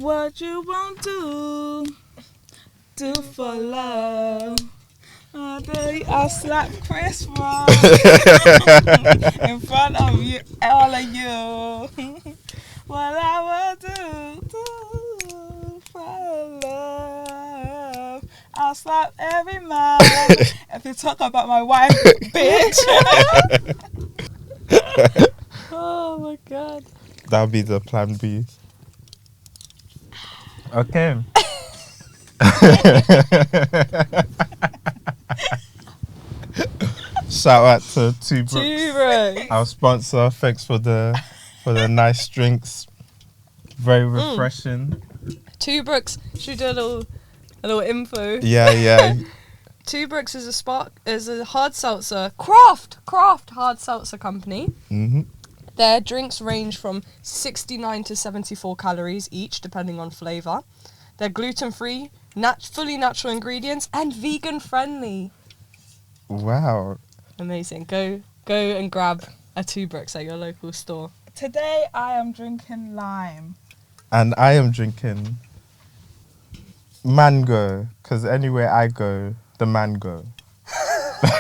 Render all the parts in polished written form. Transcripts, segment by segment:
What you won't do for love. I'll slap Chris Rock in front of you, all of you. What I will do for love. I'll slap every man if you talk about my wife, bitch. Oh my god. That'll be the plan B. Okay. Shout out to Two Brooks, our sponsor. Thanks for the nice drinks. Very refreshing. Two Brooks. Should we do a little info? Yeah. Two Brooks is a hard seltzer craft hard seltzer company. Mm-hmm. Their drinks range from 69 to 74 calories each, depending on flavour. They're gluten-free, fully natural ingredients, and vegan-friendly. Wow. Amazing. Go and grab a Two Brooks at your local store. Today I am drinking lime. And I am drinking mango, because anywhere I go, the mango.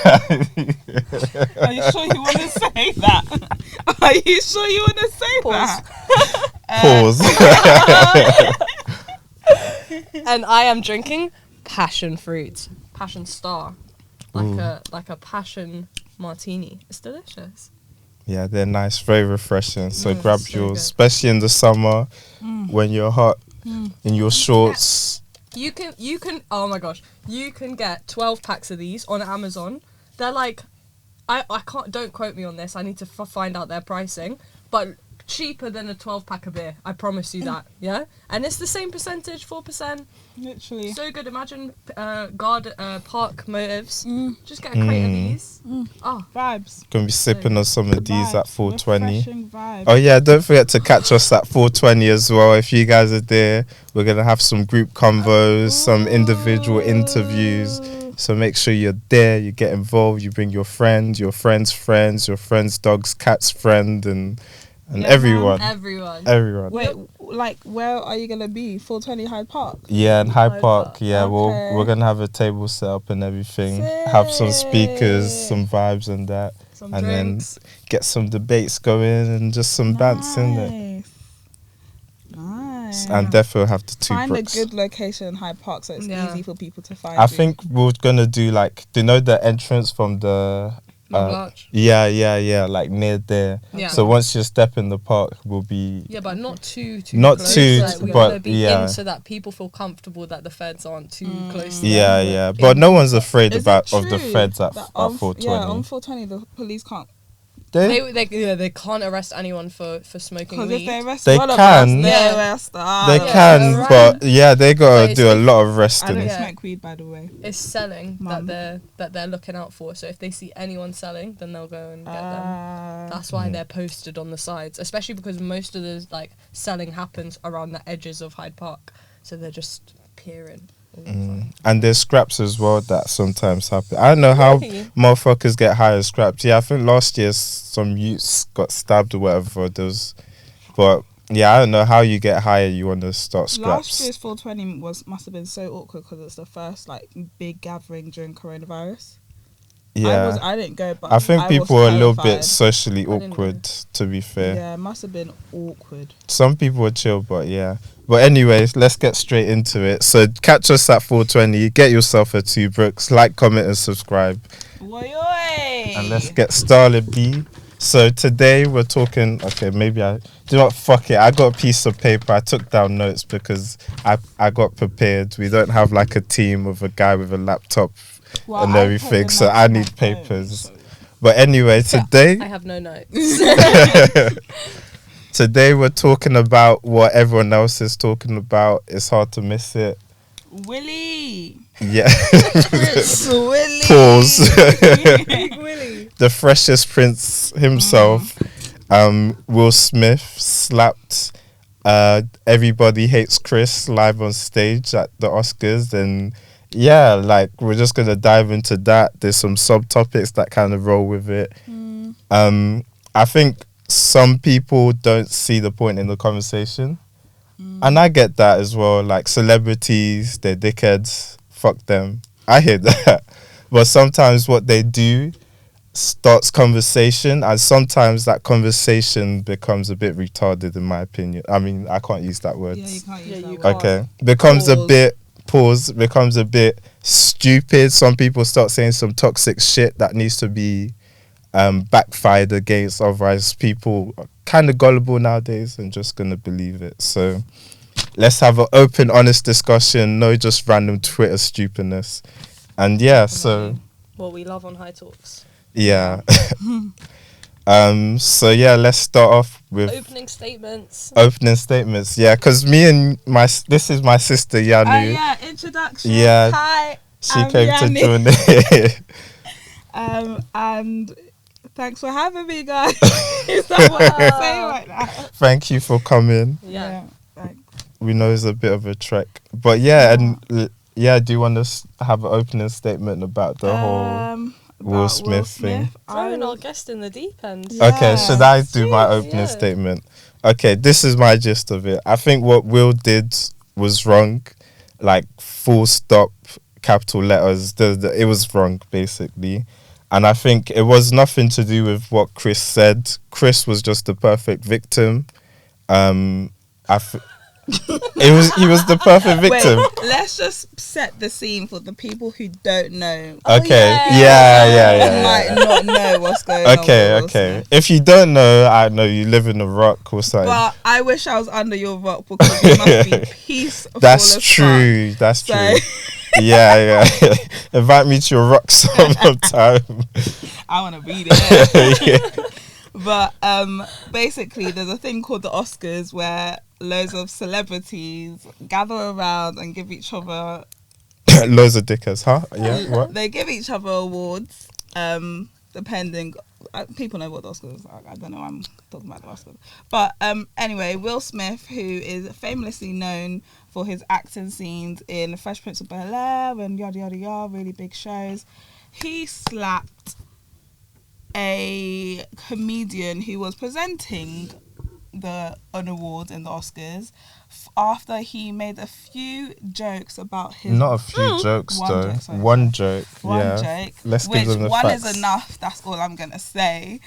Are you sure you want to say that? Are you sure you want to say that? Pause. And I am drinking passion fruit, passion star, like a passion martini. It's delicious. Yeah, they're nice, very refreshing. So grab so yours, good. especially in the summer when you're hot in your shorts. You can. Oh my gosh, you can get 12 packs of these on Amazon. They're like, I can't. Don't quote me on this. I need to find out their pricing, but cheaper than a 12 pack of beer. I promise you that. Yeah, and it's the same percentage, 4%. Literally. So good. Imagine park motives. Just get a crate of these. Oh, Vibes. Gonna be sipping on some of these at 420. Refreshing vibes. Oh yeah, don't forget to catch us at 420 as well. If you guys are there, we're gonna have some group convos, some individual interviews. So make sure you're there, you get involved, you bring your friends, your friends' friends, your friends' dog's cat's friend, and everyone. Everyone. Wait, like, where are you gonna be? 420 Hyde Park? Yeah, in Hyde Park. Yeah, Okay. we're gonna have a table set up and everything. Have some speakers, some vibes and that. Some And drinks. then get some debates going and just some dance in there. Nice. And defo have the Two Find Brooks. a good location in Hyde Park so it's Yeah. easy for people to find I you. think we're gonna do like, do you know the entrance from the Arch. yeah, like near there. Yeah. So once you step in the park, we'll be Yeah, but not too Not close. too, Like, we but want to be yeah. in so that people feel comfortable that the feds aren't too close to yeah, them. yeah. But no one's afraid Is about it of the true feds at that 420. Yeah, on 420 the police can't. They can't arrest anyone for smoking Because weed. if they arrest They one can. of us, they Yeah. arrest us. They Yeah, can, right. but yeah, they gotta But do a it's- lot of I resting. don't Yeah. smoke weed, by the way. It's selling Mum. that they're looking out for. So if they see anyone selling, then they'll go and get them. That's why they're posted on the sides, especially because most of the like selling happens around the edges of Hyde Park. So they're just peering. all the time. And there's scraps as well that sometimes happen. I don't know how Really? motherfuckers get higher scraps. Yeah, I think last year some youths got stabbed or whatever. But yeah, I don't know how you get higher. You want to start Last scraps. year's 420 must have been so awkward because it's the first like big gathering during coronavirus. Yeah, I didn't go, but I think was people were a little bit terrified. socially didn't awkward. To be fair, Yeah, it must have been awkward. some people were chill, but yeah. But anyways, let's get straight into it. So catch us at 420. Get yourself a Two Brooks. Like, comment, and subscribe. Oi, oi. And let's get started, B. So today we're talking. Okay, maybe I do not. Fuck it. I got a piece of paper. I took down notes because I got prepared. We don't have like a team of a guy with a laptop Well, and I everything, put so them I on my need phone, papers. so- But anyway, today I have no notes. today we're talking about what everyone else is talking about. It's hard to miss it. Willie. Yeah. Prince Willie. Pause. Big Willie. The freshest prince himself, Will Smith, slapped Everybody Hates Chris live on stage at the Oscars. And yeah, like we're just gonna dive into that. There's some subtopics that kind of roll with it. I think some people don't see the point in the conversation. And I get that as well. Like celebrities, they're dickheads. Fuck them. I hear that. But sometimes what they do starts conversation, and sometimes that conversation becomes a bit retarded, in my opinion. I mean, I can't use that word. Yeah, you can't use that you word. can't. Okay. Becomes a Pause. bit becomes a bit stupid. Some people start saying some toxic shit that needs to be backfired against. Otherwise, people are kind of gullible nowadays and just gonna believe it. So let's have an open, honest discussion. No, just random Twitter stupidness. And yeah, so What we love on High Talks. yeah. So yeah, let's start off with Opening statements. Yeah, because me and this is my sister Iyanu. Yeah, introduction. Yeah. Hi. She I'm came to Iyanu. join it. And thanks for having me, guys. Is that what I'm saying right now? Thank you for coming. Yeah. Thanks. We know it's a bit of a trek, but yeah, and yeah, do you want to have an opening statement about the whole Will About Smith thing? Throwing our guest in the deep end. Yeah. Okay, should I do my Jeez, opening yeah. statement? Okay, this is my gist of it. I think what Will did was wrong, like full stop, capital letters. It was wrong, basically. And I think it was nothing to do with what Chris said. Chris was just the perfect victim. He was the perfect victim. Wait, let's just set the scene for the people who don't know. Okay, yeah. yeah. Might not know what's going on. Okay, with Will okay. Smith. If you don't know, I know you live in a rock or something. But I wish I was under your rock because it must be peaceful. That's as true. That's So- true. Yeah. Invite me to your rock sometime. fuck. I want to be there. Yeah. But basically, there's a thing called the Oscars where loads of celebrities gather around and give each other. Loads of dickers, huh? Yeah. What? They give each other awards, depending. People know what the Oscars are. I don't know. I'm talking about the Oscars. But anyway, Will Smith, who is famously known for his acting scenes in Fresh Prince of Bel-Air and yada yada yada, really big shows, he slapped a comedian who was presenting the awards in the Oscars after he made a few jokes about his Not a few jokes One though. joke, sorry. One joke. one Yeah. joke, Let's which give them the one facts. is enough. That's all I'm gonna say.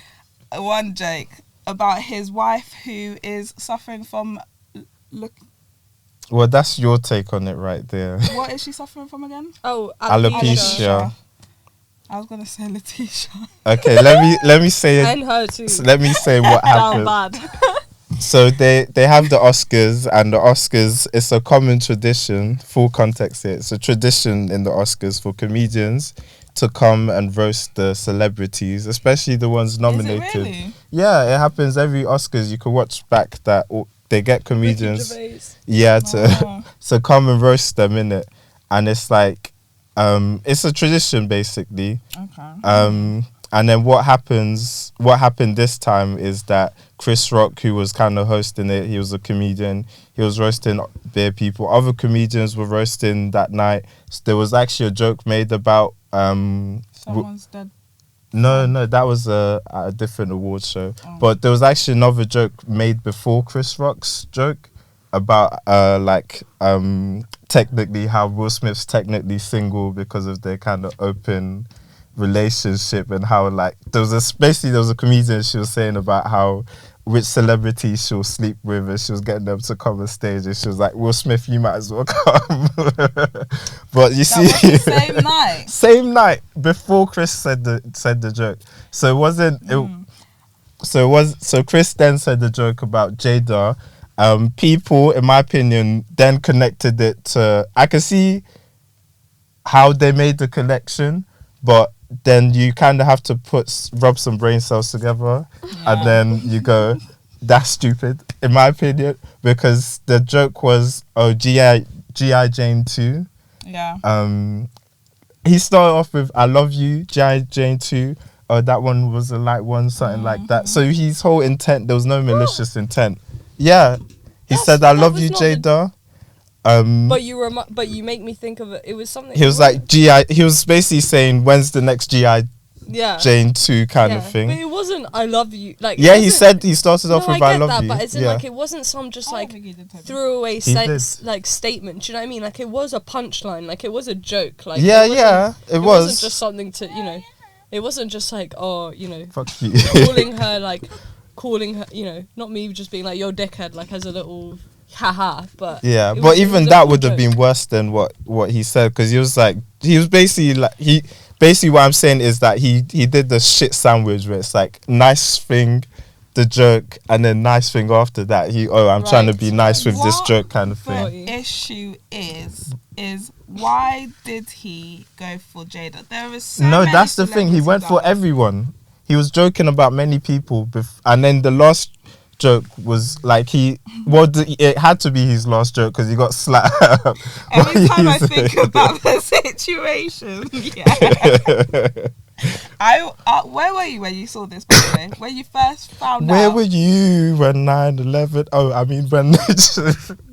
One joke about his wife who is suffering from look. Well, that's your take on it right there. What is she suffering from again? Oh, Alopecia. I was gonna say Letitia. Okay, let me say it. And her too. Let me say what Down happened. bad. So they have the Oscars, and the Oscars, it's a common tradition, full context here, it's a tradition in the Oscars for comedians to come and roast the celebrities, especially the ones nominated. Is it really? Yeah, it happens every Oscars. You can watch back that they get comedians, Ricky yeah, to Oh. to come and roast them in it, and it's like, it's a tradition basically. Okay. And then what happened this time is that Chris Rock, who was kind of hosting it, he was a comedian, he was roasting their people. Other comedians were roasting that night. So there was actually a joke made about Someone's dead. no, that was a different award show. Oh. But there was actually another joke made before Chris Rock's joke about technically how Will Smith's technically single because of their kind of open relationship, and how like there was a comedian, she was saying about how which celebrities she'll sleep with, and she was getting them to come on stage, and she was like, Will Smith, you might as well come. But you That was see, the same night. same night before Chris said the joke. So it wasn't so Chris then said the joke about Jada. People, in my opinion, then connected it to, I can see how they made the connection, but then you kind of have to rub some brain cells together, and then you go, that's stupid, in my opinion, because the joke was, oh, G.I. Jane 2. Yeah. He started off with, I love you, G.I. Jane 2. Oh, that one was a light one, something like that. So his whole intent, there was no malicious intent. Yeah. He said, I that love was you, not the- Jada. But you make me think of it. It was something. He was like, he was basically saying, when's the next G.I. Yeah. Jane 2 kind of But thing. it wasn't I love you. Like, Yeah, it he wasn't- said he started off No, with I I get love that, you. but it's in Yeah. like it wasn't some just I don't like think he did, Toby. throwaway did. like statement. Do you know what I mean? Like it was a punchline. Like it was a joke. Like Yeah, it wasn't- yeah, it It was. wasn't just something to It wasn't just like Fuck you. calling her not me just being like yo dickhead like as a little haha. But Yeah, it but was even a that full would have joke. been worse than what he said, because he was basically like basically what I'm saying is that he did the shit sandwich where it's like nice thing, the joke, and then nice thing after that. I'm trying to Right. be nice with this What joke kind of the thing. issue is why did he go for Jada? There is so No, many that's the thing. He celebrities went for out there. everyone. He was joking about many people, and then the last joke was like it had to be his last joke because he got slapped. Every time I think about the situation, where were you when you saw this, by the way? When you first found Where out? were you when 9/11? Oh, I mean when.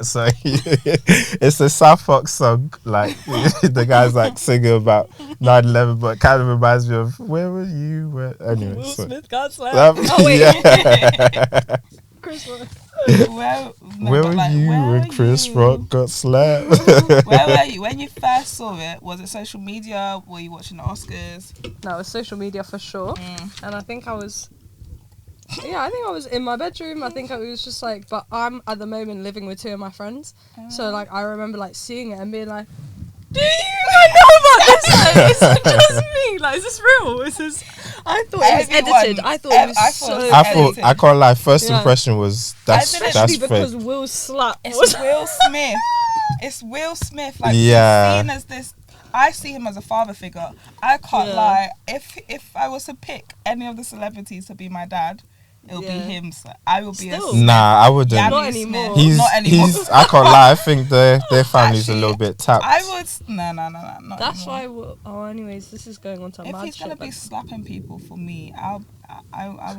Sorry, it's a South Fox song. Like the guy's like singing about 9/11, but it kind of reminds me of where were you when. Anyway, Will so, Smith got slapped. oh wait. Yeah. Chris Rock. Where were you when Chris Rock got slapped? Where were you when you first saw it? Was it social media? Were you watching the Oscars? No, it was social media for sure. Mm. And I think I was in my bedroom. I think I was just like, but I'm at the moment living with two of my friends. So like I remember like seeing it and being like, do you know about this? Like, is it just me? Like, is this real? I thought it was edited. I thought it was I can't lie. First Yeah. impression was that's especially because fake. Will slap. It's Will Smith. It's Will Smith. Like Yeah. he's seen as this. I see him as a father figure. I can't Yeah. lie. If I was to pick any of the celebrities to be my dad, it'll be Yeah. him. So I will be Still. Nah, I wouldn't. Yami Not Smith. anymore. Not anymore. I can't lie. I think their family's Actually, a little bit tapped. I would. No. Not That's anymore. why. Anyways, this is going on to If mad he's gonna shit. be But slapping people for me, I will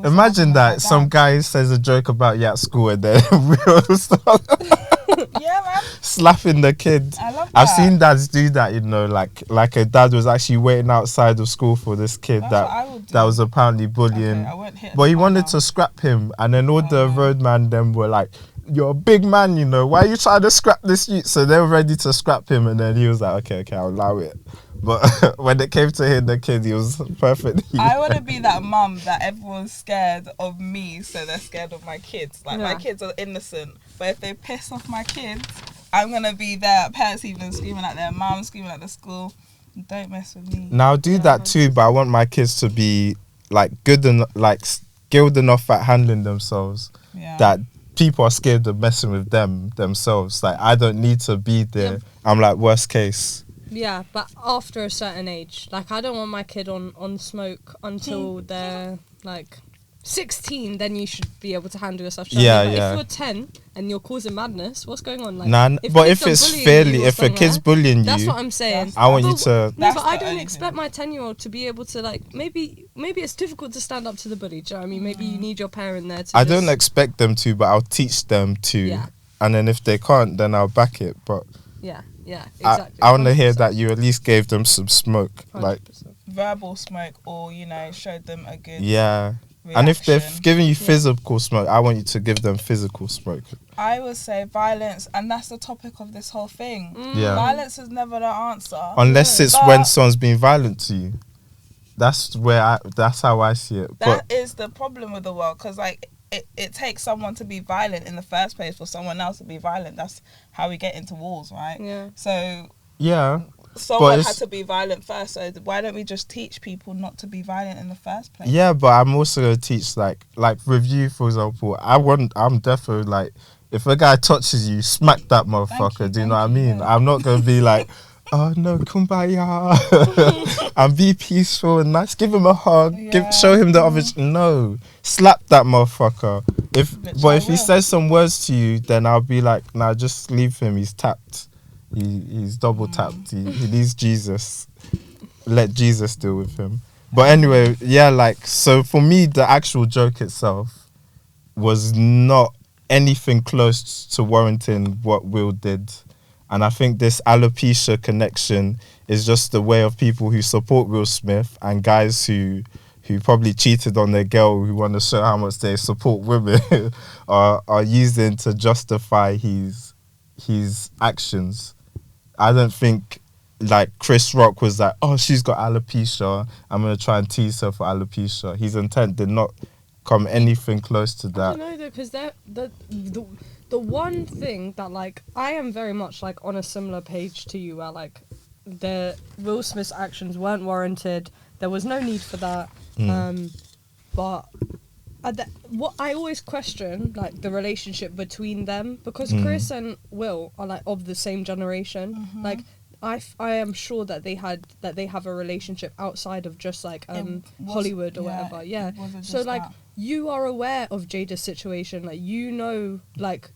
Imagine slap him that as my some dad. guy says a joke about you at school and then we'll start Yeah, man. slapping the kid. I love that. I've seen dads do that, like a dad was actually waiting outside of school for this kid That's what I would do. that was apparently bullying. Okay, I won't hit But he my wanted mum. to scrap him, and then all the no. roadman them were like, "You're a big man, why are you trying to scrap this youth?" So they were ready to scrap him, and then he was like, "Okay, I'll allow it." But when it came to him, the kid, he was perfect. I want to be that mum that everyone's scared of me, so they're scared of my kids. Like, my Yeah. kids are innocent, but if they piss off my kids, I'm going to be there. Parents even screaming at their mum, screaming at the school. Don't mess with me. Now I'll do that too, but I want my kids to be like good and like skilled enough at handling themselves Yeah. that people are scared of messing with themselves. Like I don't need to be there. Yeah. I'm like worst case. yeah, but after a certain age, like I don't want my kid on smoke until they're like 16. Then you should be able to handle yourself. Do you know what I mean? But Yeah. if you're 10 and you're causing madness, what's going on? Like, But if kids are it's bullying fairly, you or if a something kid's like that, bullying that's you, what I'm saying. I want you But to. No, That's but I the don't only expect thing. my 10-year-old to be able to like maybe it's difficult to stand up to the bully. Do you know what I mean? Maybe you need your parent there to. I just, don't expect them to, but I'll teach them to. Yeah. And then if they can't, then I'll back it. But Yeah, exactly. I want to hear 100%. that you at least gave them some smoke. Like 100%. Verbal smoke, or, showed them a good yeah. And if they're reaction. giving you physical smoke, I want you to give them physical smoke. I would say violence, and that's the topic of this whole thing. Yeah. Violence is never the answer. Unless it's But when someone's being violent to you. That's how I see it. that But is the problem with the world, because like it takes someone to be violent in the first place for someone else to be violent. That's how we get into wars, right? Yeah. So yeah. someone it's- had to be violent first, so why don't we just teach people not to be violent in the first place? Yeah, but I'm also gonna teach like with you, for example. I'm definitely like, if a guy touches you, smack that motherfucker. Do you know what I thank you, mean? yeah. I'm not gonna be like, oh no, kumbaya, and be peaceful and nice. Give him a hug. Yeah. Show him the other. No, slap that motherfucker. Which But I if he will. says some words to you, then I'll be like, nah, just leave him. He's tapped. He's double tapped. He needs Jesus. Let Jesus deal with him. But anyway, yeah, like, so for me, the actual joke itself was not anything close to warranting what Will did. And I think this alopecia connection is just the way of people who support Will Smith and guys who probably cheated on their girl, who want to show how much they support women, are using to justify his actions. I don't think like Chris Rock was like, oh, she's got alopecia, I'm gonna try and tease her for alopecia. His intent did not come anything close to I that. don't know though, because the one thing that like I am very much like on a similar page to you, where like the Will Smith's actions weren't warranted. There was no need for that. But what I always question like the relationship between them, because Chris and Will are like of the same generation. Like I am sure that they have a relationship outside of just like Hollywood or whatever. Yeah. So like you are aware of Jada's situation, like you know like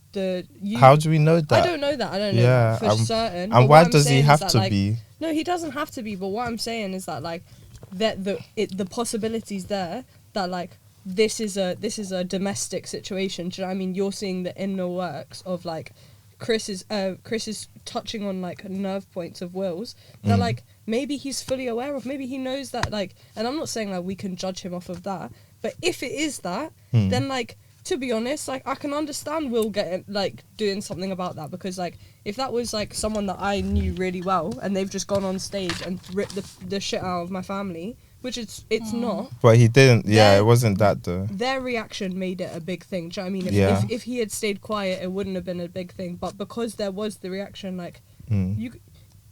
How do we know that? I don't know that. I don't know that for certain. And why does he have to be? No, he doesn't have to be. But what I'm saying is that like that the possibilities there that like this is a domestic situation. Do you know what I mean? You're seeing the inner works of like Chris is touching on like nerve points of Will's that like maybe he's fully aware of. Maybe he knows that like, and I'm not saying like we can judge him off of that, but if it is that, then like to be honest, like I can understand Will getting like doing something about that, because like if that was like someone that I knew really well and they've just gone on stage and ripped the shit out of my family, which it's not. But he didn't. Yeah, it wasn't that though. Their reaction made it a big thing. Do you know what I mean? If he had stayed quiet, it wouldn't have been a big thing. But because there was the reaction, like you know,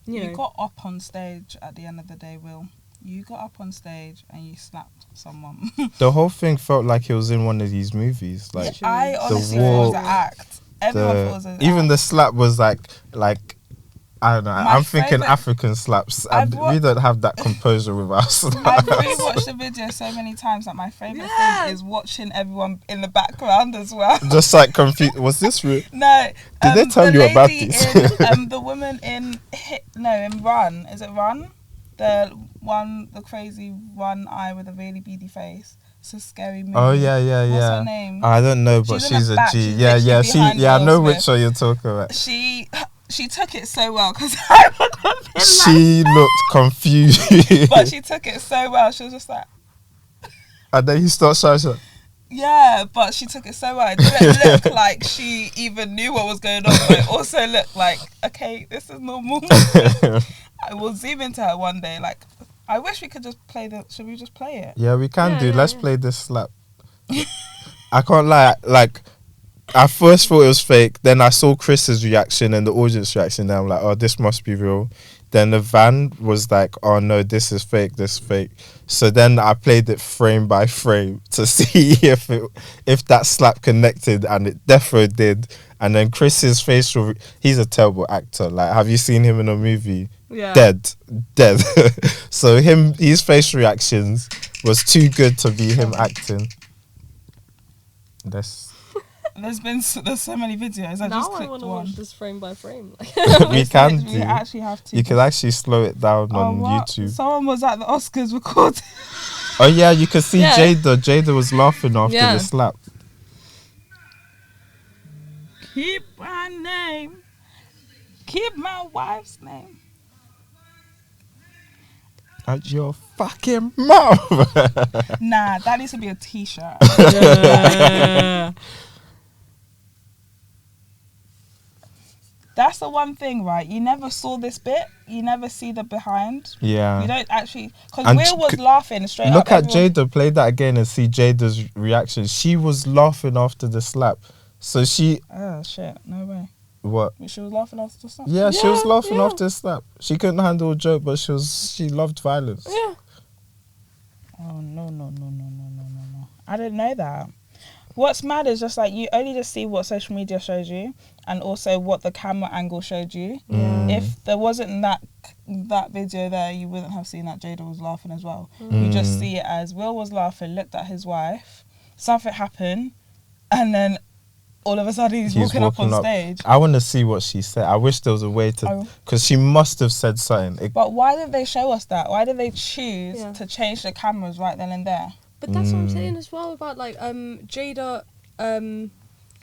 you got up on stage at the end of the day, Will. You got up on stage and you slapped someone. The whole thing felt like it was in one of these movies. Like I honestly thought it was an act. Everyone thought it was an act. Even the slap was like I don't know. I'm thinking African slaps. We don't have that composure with us. I've rewatched the video so many times that my favourite thing is watching everyone in the background as well. Just like confused. Was this real? No. Did they tell you about this? The woman in Run. Is it Run? The crazy one eye with a really beady face. It's a scary movie. Oh yeah. What's her name? I don't know, but she's a G. Yeah. I know which one you're talking about. She took it so well, because I would have been she looked confused. But she took it so well. She was just like, and then he starts shouting. Yeah, but she took it so well. It didn't look like she even knew what was going on, but it also looked like, okay, this is normal. I will zoom into her one day. Like, I wish we could just play should we just play it? Yeah, we can do. Let's play this slap. I can't lie. Like, I first thought it was fake. Then I saw Chris's reaction and the audience reaction. And I'm like, oh, this must be real. Then the van was like, oh no, this is fake. So then I played it frame by frame to see if that slap connected, and it definitely did. And then Chris's facial, he's a terrible actor. Like, have you seen him in a movie? Yeah. Dead. So his facial reactions was too good to be him acting. There's so many videos. I now just I clicked want to one. watch this frame by frame. We can do. We actually have to. You can actually slow it down on what? YouTube. Someone was at the Oscars recording. Oh yeah, you can see Jada. Jada was laughing after the slap. Keep my name. Keep my wife's name at your fucking mouth. Nah, that needs to be a t-shirt. Yeah. That's the one thing, right? You never saw this bit. You never see the behind. Yeah. You don't actually... Because Will was laughing straight up. Look at Jada. Play that again and see Jada's reaction. She was laughing after the slap. So she... Oh, shit. No way. What? She was laughing after the slap? Yeah, she was laughing after the slap. She couldn't handle a joke, but she loved violence. Yeah. Oh, no. I didn't know that. What's mad is just like you only just see what social media shows you, and also what the camera angle showed you. If there wasn't that video there, you wouldn't have seen that Jada was laughing as well. You just see it as Will was laughing, looked at his wife, something happened, and then all of a sudden he's walking up on stage. I want to see what she said. I wish there was a way to, because she must have said something. But why did they show us that? Why did they choose to change the cameras right then and there? But that's what I'm saying as well about like Jada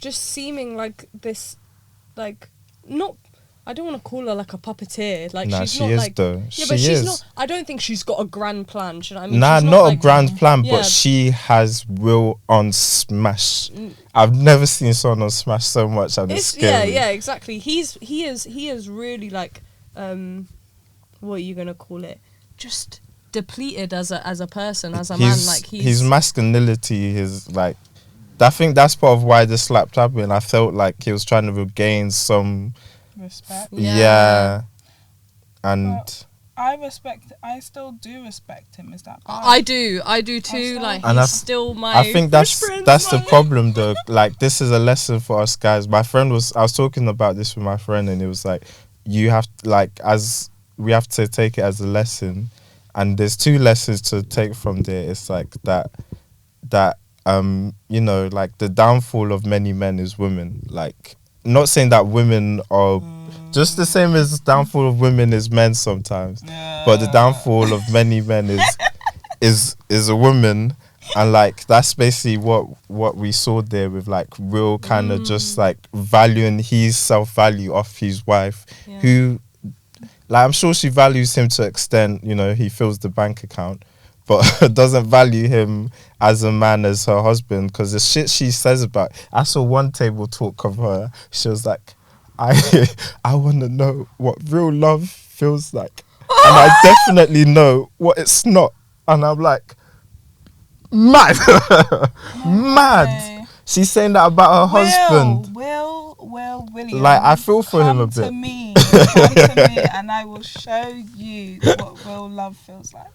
just seeming like this, like not, I don't want to call her like a puppeteer. Like Nah, she's she not is like though. yeah, She but she's is. not. I don't think she's got a grand plan. Do you know what I mean? Nah, She's not like, a grand plan, yeah. but she has will on smash. Mm. I've never seen someone on smash so much, and it's scary. yeah, exactly. He is really like what are you gonna call it? Just depleted as a person, as a man. Like his masculinity is like. I think that's part of why this slapped happened. I felt like he was trying to regain some Respect. yeah, and. Well, I still do respect him. Is that bad? I do too. still- Like And he's still my. I think that's friend, the man. problem though. Like this is a lesson for us guys. I was talking about this with my friend, and it was like you have we have to take it as a lesson, and there's two lessons to take from there. It's like that you know, like the downfall of many men is women. Like not saying that women are just the same as the downfall of women is men sometimes, but the downfall of many men is a woman. And like that's basically what we saw there with like real kind of just like valuing his self-value off his wife, who like I'm sure she values him to an extent, you know, he fills the bank account, but doesn't value him as a man, as her husband, because the shit she says about. I saw one table talk of her. She was like, I want to know what real love feels like, and I definitely know what it's not. And I'm like, mad, mad. Okay. She's saying that about her husband. William. Like, I feel for him a Come to bit. me, come to me, and I will show you what real love feels like.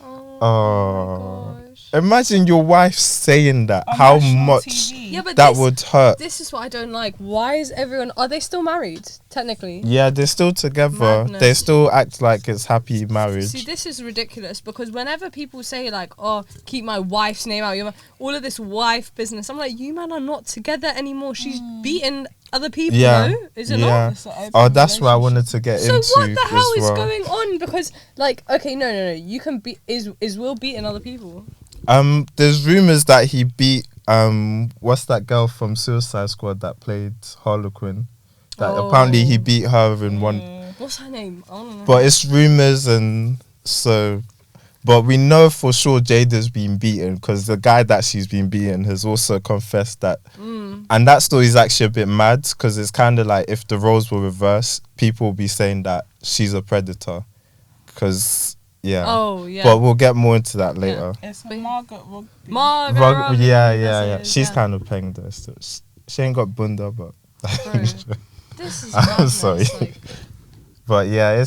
Oh, my gosh. imagine your wife saying that. On How national much TV. Yeah, but that this, would hurt. This is what I don't like. Why is everyone? Are they still married? Technically. Yeah, they're still together. Madness. They still act like it's happy marriage. See, this is ridiculous because whenever people say like, "Oh, keep my wife's name out," all of this wife business, I'm like, you man are not together anymore. She's beating other people. Yeah, No? Is it yeah. not? It's an open Oh, that's what I relationship. wanted to get So into. what the hell as is well. going on? Because like, okay, no. You can beat. Is Will beating other people? There's rumors that he beat what's that girl from Suicide Squad that played Harlequin? That apparently he beat her in one. What's her name? I don't know. But it's rumors, and so. But we know for sure Jada's been beaten because the guy that she's been beaten has also confessed that. And that story is actually a bit mad because it's kind of like if the roles were reversed, people would be saying that she's a predator. Because, yeah. Oh yeah. But we'll get more into that later. It's Margaret Rugby. Margaret Robbie, Yeah. that's it, She's yeah. kind of paying this. So she ain't got bunda, but. Bro, this is I'm madness, sorry. like- But yeah,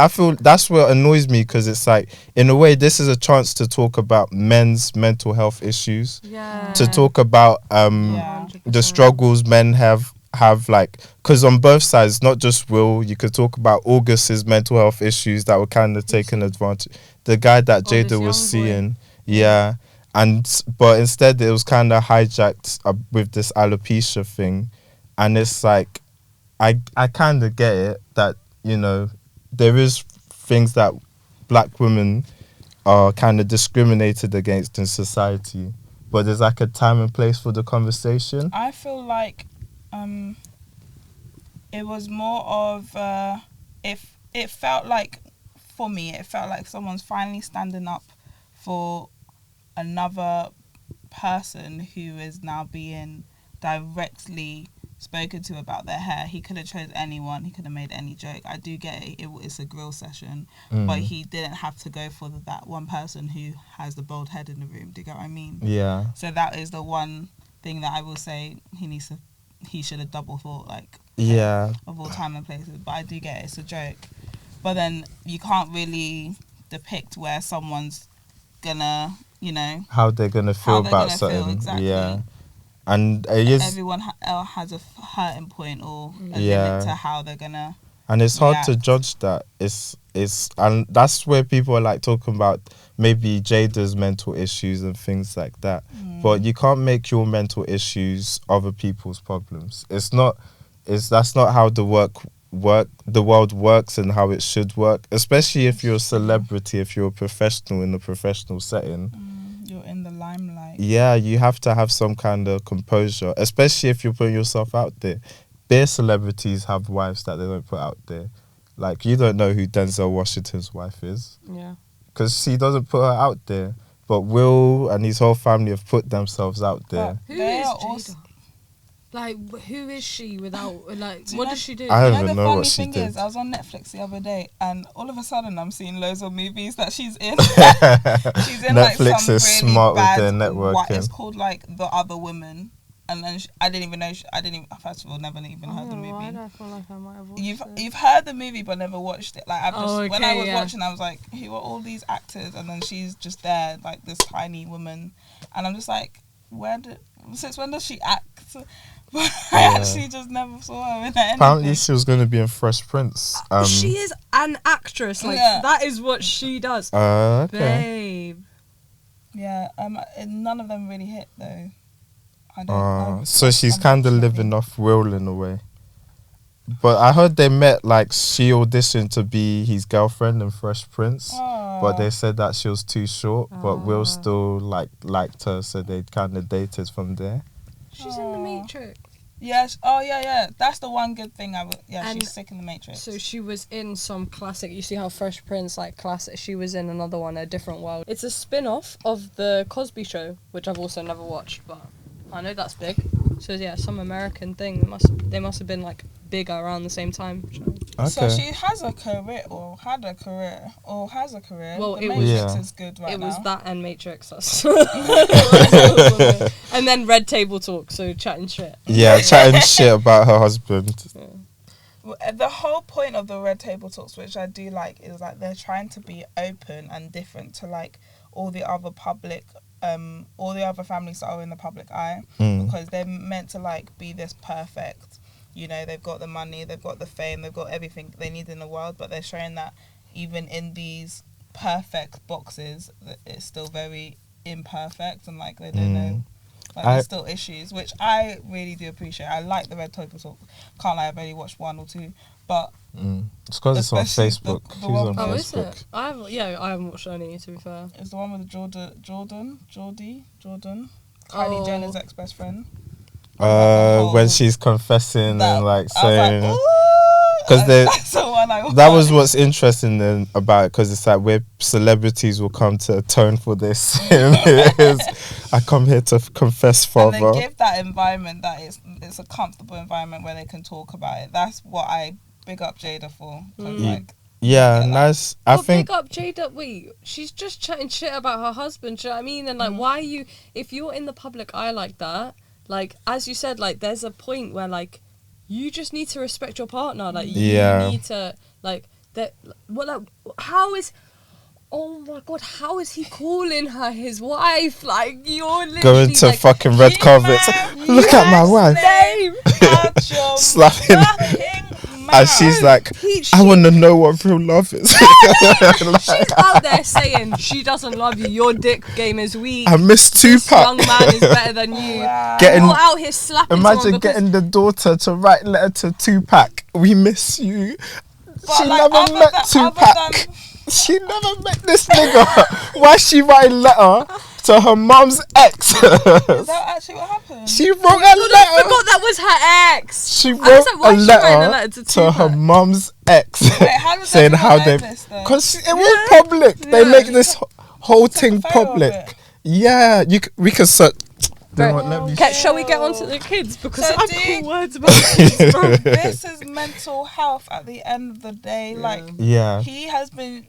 I feel that's what annoys me because it's like, in a way, this is a chance to talk about men's mental health issues, yeah. to talk about Yeah. the struggles men have like, because on both sides, not just Will, you could talk about August's mental health issues that were kind of taken advantage. The guy that Oh, this Jada was young boy. seeing, yeah, but instead it was kind of hijacked with this alopecia thing, and it's like, I kind of get it that, you know, there is things that black women are kind of discriminated against in society, but there's like a time and place for the conversation. I feel like it was more of if it felt like, for me, it felt like someone's finally standing up for another person who is now being directly spoken to about their hair. He could have chose anyone, he could have made any joke. I do get it, it's a grill session, but he didn't have to go for that one person who has the bald head in the room. Do you get what I mean? Yeah. So that is the one thing that I will say he should have double thought, like, Yeah. of all time and places. But I do get it, it's a joke. But then you can't really depict where someone's gonna, you know, How they're gonna feel they're about gonna feel, something. exactly. Yeah. And it is, everyone has a hurting point or a Yeah. limit to how they're gonna. and it's hard to react. judge that. It's and that's where people are like talking about maybe Jada's mental issues and things like that. But you can't make your mental issues other people's problems. That's not how the world works and how it should work. Especially if you're a celebrity, if you're a professional in a professional setting. You're in the limelight. Yeah, you have to have some kind of composure, especially if you're putting yourself out there. bare celebrities have wives that they don't put out there. Like, you don't know who Denzel Washington's wife is. Yeah. Because he doesn't put her out there. But Will and his whole family have put themselves out there. Who They is are Jada? also- Like, who is she without, like, Do you what know- does she do? I don't You know, even the know funny what she thing did. is, I was on Netflix the other day, and all of a sudden I'm seeing loads of movies that she's in. She's in like Netflix some is really smart with bad, their networking. What it's called, like The Other Woman, and then I didn't even know. I didn't even. First of all, never even heard the movie. Why do I feel like I might have watched You've heard the movie but never watched it. Like I've just when I okay, was yeah. watching, I was like, who are all these actors? And then she's just there, like this tiny woman, and I'm just like, since when does she act? But I Yeah. actually just never saw her in anything. Apparently, she was going to be in Fresh Prince. She is an actress. Like, Yeah. that is what she does. Okay. Babe. Yeah, none of them really hit though. I don't. So she's kind of living off Will in a way. But I heard they met, like, she auditioned to be his girlfriend in Fresh Prince. But they said that she was too short. But Will still, liked her, so they kind of dated from there. She's in The Matrix. Yes. Oh yeah. That's the one good thing. And She's sick in The Matrix. So she was in some classic. You see how Fresh Prince, like, classic. She was in another one, A Different World. It's a spin-off of The Cosby Show, which I've also never watched, but I know that's big. So yeah, some American thing. They must have been, like, big around the same time. Okay. So she has a career, or had a career, or has a career. Well, the it Matrix was- is good right It now. was that and Matrix. That's and then Red Table Talk, so chatting shit. Yeah, chatting shit about her husband. Well, the whole point of the Red Table Talks, which I do like, is like they're trying to be open and different to like all the other all the other families that are in the public eye, because they're meant to like be this perfect. You know, they've got the money, they've got the fame, they've got everything they need in the world, but they're showing that even in these perfect boxes, that it's still very imperfect, and like they don't know. Like, there's still issues, which I really do appreciate. I like the Red Table Talk. Can't lie, I've only watched one or two, but It's because it's on Especially Facebook. the She's one on with- Oh, is Facebook. it? I haven't watched any, to be fair. it's the one with Jordan, Kylie Oh. Jenner's ex-best friend. When she's confessing and like I was saying, like, ooh! 'Cause they- That's the one I that was watched. what's interesting then about it, because it's like where celebrities will come to atone for their sin. I come here to confess, And Father. they give that environment that it's a comfortable environment where they can talk about it. That's what I big up Jada for. 'Cause, like, Yeah, Yeah, nice. I Well, think big up Jada. Wait, she's just chatting shit about her husband. Do you know what I mean? And like, why are you? If you're in the public eye like that, like as you said, like there's a point where like you just need to respect your partner. Like you Yeah. need to like that. What? Like, how is? Oh my god, how is he calling her his wife? Like you're literally going to like, fucking red carpets. Look at my wife. Same. out your Slapping. fucking mouth. And she's like, I want to know what real love is. She's out there saying she doesn't love you. Your dick game is weak. I miss This young Tupac. man is better than you. Wow. Getting, You're out here slapping imagine someone because getting the daughter to write letter to Tupac. We miss you. But, She like, never other met than- Tupac. other than- She never met this nigga. Why she write a letter to her mum's ex? Is that actually what happened? She wrote a I letter. forgot that was her ex. She I wrote was like, why a is she writing a letter to to her Tupac? mum's ex, Wait, how does saying how everyone they, know this, though? because it was public. They Yeah. make this whole Took a thing photo of public. it. Yeah, we can search. Bro, Let me. Shall we get on to the kids? Because So I've do you- got words about kids, bro. This is mental health at the end of the day. Like, Yeah. he has been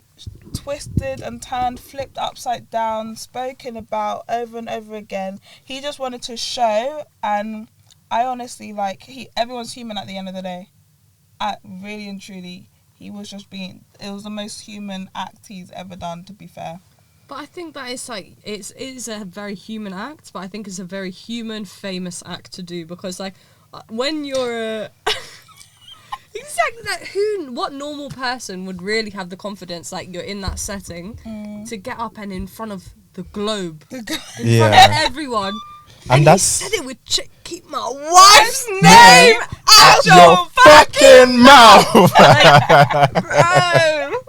twisted and turned, flipped upside down, spoken about over and over again. He just wanted to show, and I honestly, like, everyone's human at the end of the day. Really and truly, he was just being, it was the most human act he's ever done, to be fair. But I think that it's like it is a very human act, but I think it's a very human, famous act to do because like when you're a exactly like what normal person would really have the confidence like you're in that setting to get up and in front of the globe, in front of Yeah. everyone, And he that's said it with keep my wife's name out your your fucking mouth. bro.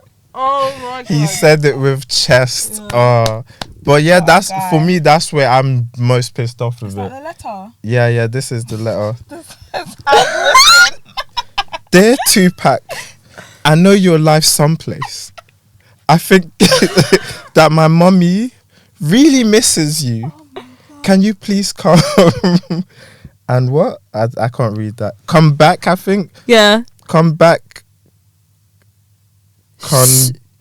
Oh my god. He said it with chest. But yeah, Oh, that's guy. for me. That's where I'm most pissed off with Is that it. the letter? Yeah, this is the letter. Dear Tupac, I know your life someplace. I think that my mommy really misses you. Can you please come and what? I can't read that. Come back, I think. Yeah. Come back.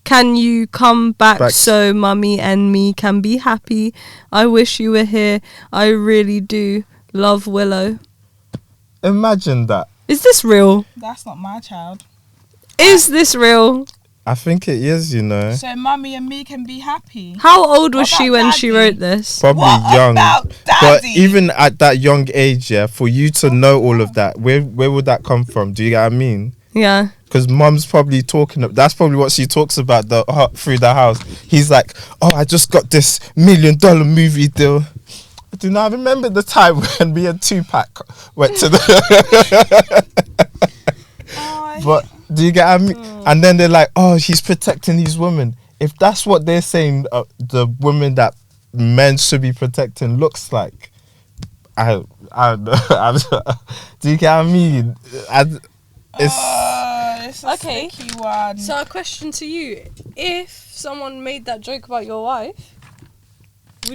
Can you come back, Back. so mummy and me can be happy? I wish you were here. I really do. Love, Willow. Imagine that. Is this real? That's not my child. Is this real? I think it is, you know. So mummy and me can be happy. How old was What she about when she Daddy? wrote this? Probably What young. about But Daddy? even at that young age, yeah, for you to know all of that, where would that come from? Do you get what I mean? Yeah. Because mum's probably that's probably what she talks about through the house. He's like, oh, I just got this $1 million movie deal. Do not remember the time when me and Tupac went to the... But do you get what I mean? And then they're like, oh, he's protecting these women. If that's what they're saying, the women that men should be protecting looks like, I don't know. Do you get what I mean? It's a Okay. sticky one. So a question to you: if someone made that joke about your wife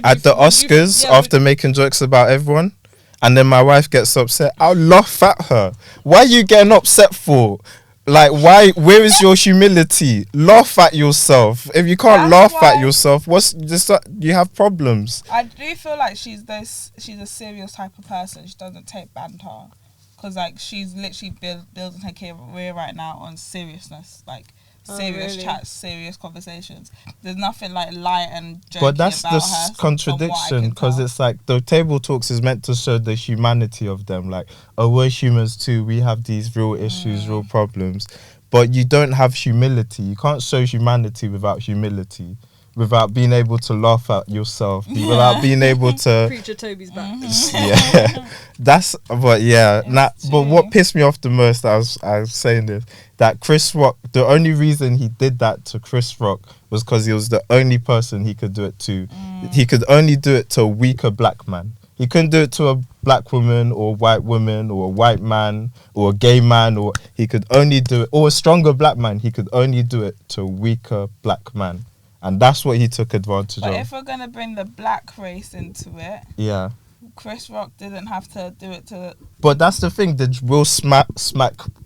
At the Oscars, after making jokes about everyone, and then my wife gets upset, I'll laugh at her. Why are you getting upset for? Like, why? Where is your humility? Laugh at yourself. If you can't That's laugh at why- yourself, you have problems. I do feel like she's a serious type of person. She doesn't take banter. Because, like, she's literally building her career right now on seriousness. Like, serious really? chats, serious conversations. There's nothing, like, light and jokey But that's about the her. from what I contradiction, can because tell. it's like the table talks is meant to show the humanity of them. Like, oh, we're humans too. We have these real issues, real problems. But you don't have humility. You can't show humanity without humility, without being able to laugh at yourself, without being able to... Preacher Toby's back. Yeah, that's... But yeah, but what pissed me off the most, I was saying this, that Chris Rock, the only reason he did that to Chris Rock was because he was the only person he could do it to. He could only do it to a weaker black man. He couldn't do it to a black woman or a white woman or a white man or a gay man, or he could only do it, or a stronger black man. He could only do it to a weaker black man. And that's what he took advantage But of. if we're going to bring the black race into it, Yeah. Chris Rock didn't have to do it to... But that's the thing, did Will smack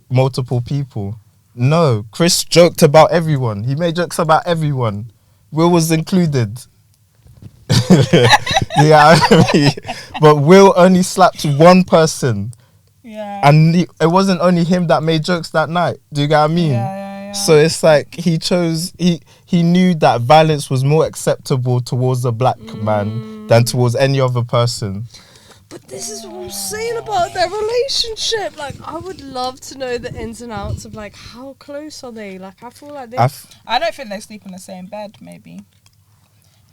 multiple people? No, Chris joked about everyone. He made jokes about everyone. Will was included. Yeah, I mean, but Will only slapped one person. Yeah. And it wasn't only him that made jokes that night. Do you get what I mean? Yeah. So it's like he knew that violence was more acceptable towards a black man than towards any other person. But this is what I'm saying about their relationship. Like, I would love to know the ins and outs of, like, how close are they? Like, I feel like they... I don't think they sleep in the same bed, maybe.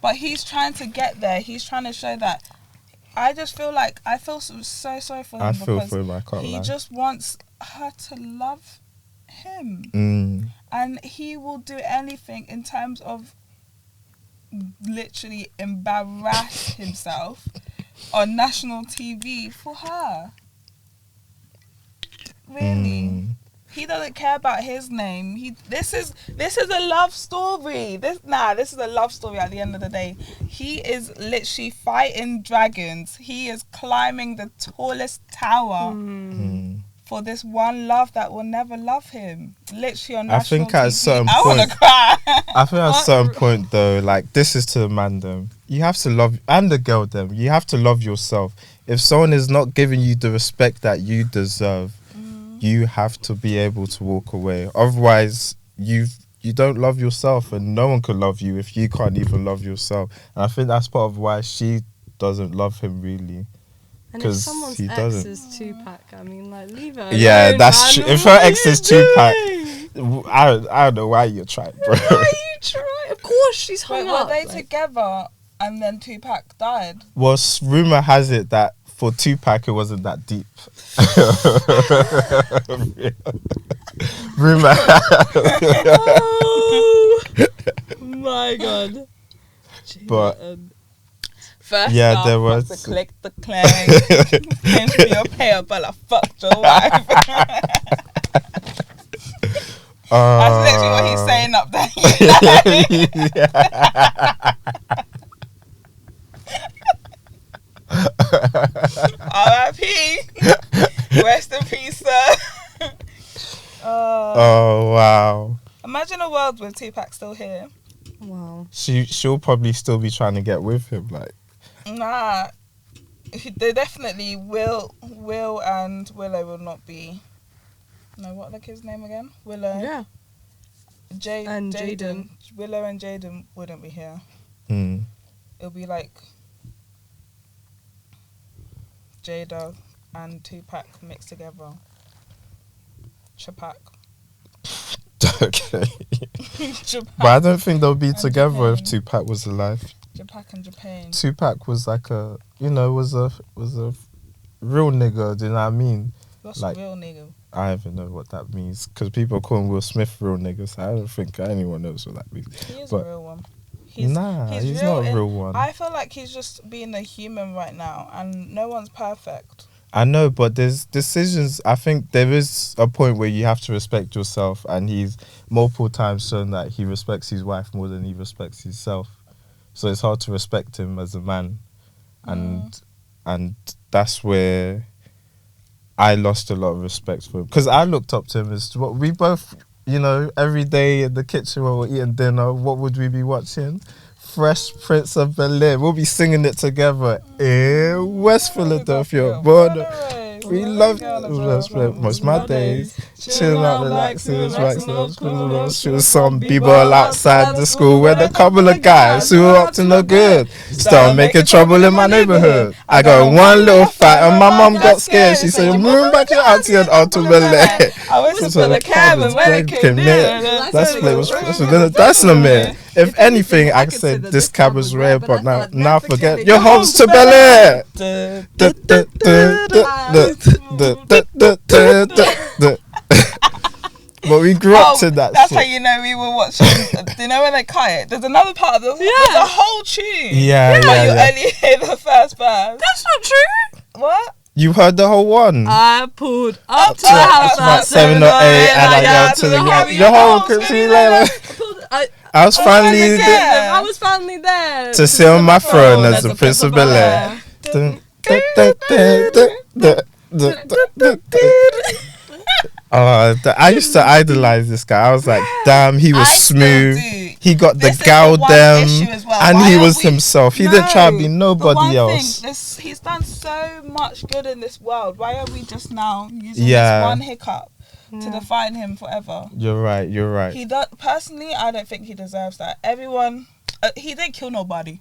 But he's trying to get there. He's trying to show that. I just feel like, I feel so sorry for him. I feel because for him, I can't he lie. just wants her to love him. And he will do anything in terms of literally embarrass himself on national TV for her. Really. He doesn't care about his name. This is a love story. This is a love story at the end of the day. He is literally fighting dragons. He is climbing the tallest tower for this one love that will never love him. Literally on national I think at a TV. certain I point, want to cry. I think at a certain point though, like, this is to the man them. You have to love, and the girl them. You have to love yourself. If someone is not giving you the respect that you deserve, you have to be able to walk away. Otherwise, you don't love yourself, and no one can love you if you can't even love yourself. And I think that's part of why she doesn't love him really. And if 'Cause someone's he ex doesn't. is Tupac, I mean, like, leave her Yeah, alone, that's man. true. If What her are ex you is Tupac, doing? I don't know why you're trying, bro. Why are you trying? Of course, she's hung Wait, were up. they like- together and then Tupac died? Well, rumor has it that for Tupac it wasn't that deep. Rumor. Oh my god. But First yeah, off, there was was the click, the clang. Came to your payer, but I fucked your wife. That's literally what he's saying up there. R.I.P. Rest in peace, sir. Oh wow. Imagine a world with Tupac still here. Wow. She'll probably still be trying to get with him, like. Nah, they definitely will and Willow will not be. No, what the kid's name again? Willow. Yeah. And Jaden. Willow and Jaden wouldn't be here. It'll be like Jada and Tupac mixed together. Chapac. Okay. But I don't think they'll be together if Tupac was alive. Japac and Japan. Tupac was like a, was a real nigga. Do you know what I mean? What's like, a real nigga? I don't even know what that means because people call Will Smith real niggas. I don't think anyone knows what that means. He is but a real one. He's not a real one. I feel like he's just being a human right now, and no one's perfect. I know, but there's decisions. I think there is a point where you have to respect yourself, and he's multiple times shown that he respects his wife more than he respects himself. So it's hard to respect him as a man, and that's where I lost a lot of respect for him because I looked up to him as what we both, every day in the kitchen when we're eating dinner. What would we be watching? Fresh Prince of Bel-Air. We'll be singing it together in West Philadelphia. We love most of my days. Chilling out, relaxing, shooting some people outside the school with a couple of guys who are up to no good. Start making trouble in my neighborhood. I got one little fight and my mum got scared. She said, "Move back your auntie and Aunt Bel-Air." I whispered to the cabin when it came near. That split was that's no man. If anything, I could say this cab was rare, but now forget your homes to Bel-Air. But we grew up to that. That's shit. how you know we were watching. You know when they cut it? There's another part of the. There's a whole tune. Yeah. You only hear the first verse. That's not true. What? You heard the whole one. I pulled up to the house at 7 or 8 and I got to the yard. Your whole Christmas later. I was finally there. I was finally there to sit on my throne as the Prince of Bel-Air. I used to idolize this guy. I was like, damn, he was smooth. He got the gal them, and he was himself. He didn't try to be nobody else. He's done so much good in this world. Why are we just now using this one hiccup to define him forever? You're right. He does. Personally, I don't think he deserves that. Everyone, he didn't kill nobody.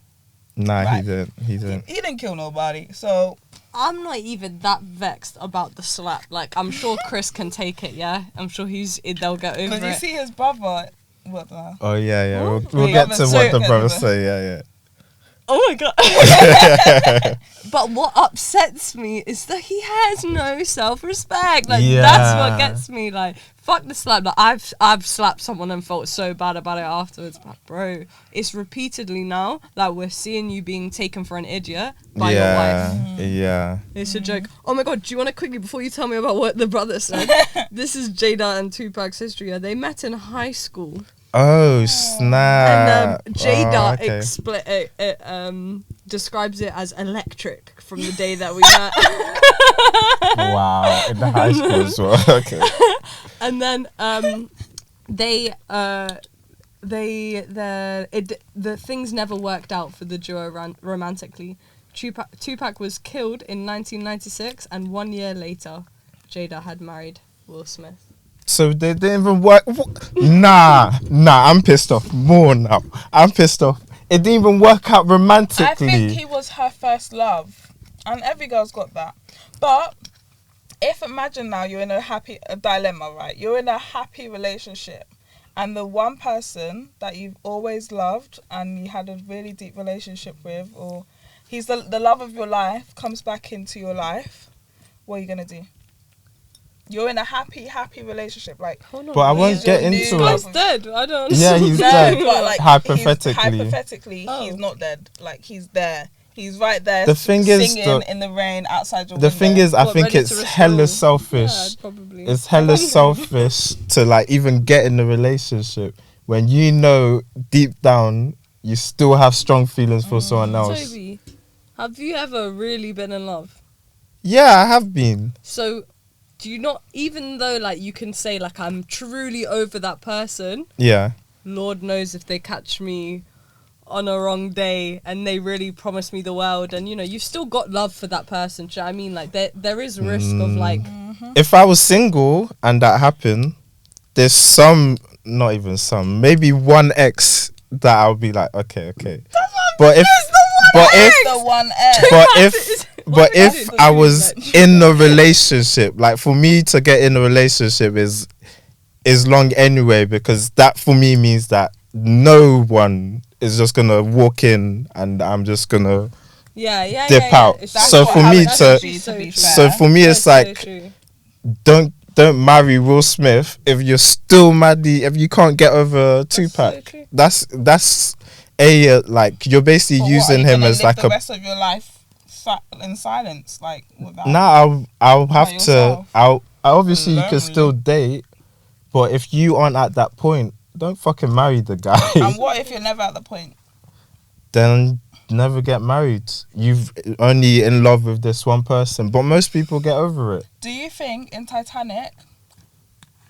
Nah, right? He didn't. He didn't kill nobody. So I'm not even that vexed about the slap. Like, I'm sure Chris can take it. Yeah, I'm sure they'll get over it. Because you see his brother. What the? Oh yeah. We'll get to what the brothers say. Yeah. Oh my god. But what upsets me is that he has no self-respect. Like, that's what gets me. Like, fuck the slap. Like, I've slapped someone and felt so bad about it afterwards. But bro, it's repeatedly now that we're seeing you being taken for an idiot by your wife. Yeah. It's a joke. Oh my god, do you want to quickly, before you tell me about what the brother said, this is Jada and Tupac's history. Yeah, they met in high school. Oh snap! And Jada describes it as electric from the day that we met. Wow, in the high school as well. Okay. And then the things never worked out for the duo romantically. Tupac was killed in 1996, and 1 year later, Jada had married Will Smith. So they didn't even work. Nah, I'm pissed off more now. I'm pissed off. It didn't even work out romantically. I think he was her first love, and every girl's got that. But imagine now you're in a dilemma, right? You're in a happy relationship, and the one person that you've always loved and you had a really deep relationship with, or he's the love of your life, comes back into your life. What are you gonna do? You're in a happy relationship, like. But I won't get into it. He's dead. I don't. Yeah, he's dead. But like, hypothetically, he's not dead. Like, he's there. He's right there. The thing is, singing in the rain outside your the window. thing is, I What, think ready it's to hella restore? selfish. Yeah, probably. It's hella selfish to like even get in a relationship when you know deep down you still have strong feelings for someone else. Toby, have you ever really been in love? Yeah, I have been. So, do you not, even though like you can say like I'm truly over that person, Yeah. Lord knows if they catch me on a wrong day and they really promise me the world, and you know you've still got love for that person. Do you know what I mean? Like there is risk of like, If I was single and that happened, there's some, not even some, maybe one ex that I'll be like, okay. But if, the one X. but What if do I we was do? in a relationship, like for me to get in a relationship is long anyway, because that for me means that no one is just gonna walk in and I'm just gonna yeah, dip out. It's That's So what for me happens to, be so fair. so for me it's like, don't marry Will Smith if you're still mad, if you can't get over Tupac. so true. That's a like you're basically But what, are using you him gonna as live like the a. rest of your life in silence, like without. Nah, I'll have to. yourself. I'll obviously you can Lonely. still date, but if you aren't at that point, don't fucking marry the guy. And what if you're never at the point? Then never get married. You've only in love with this one person, but most people get over it. Do you think in Titanic,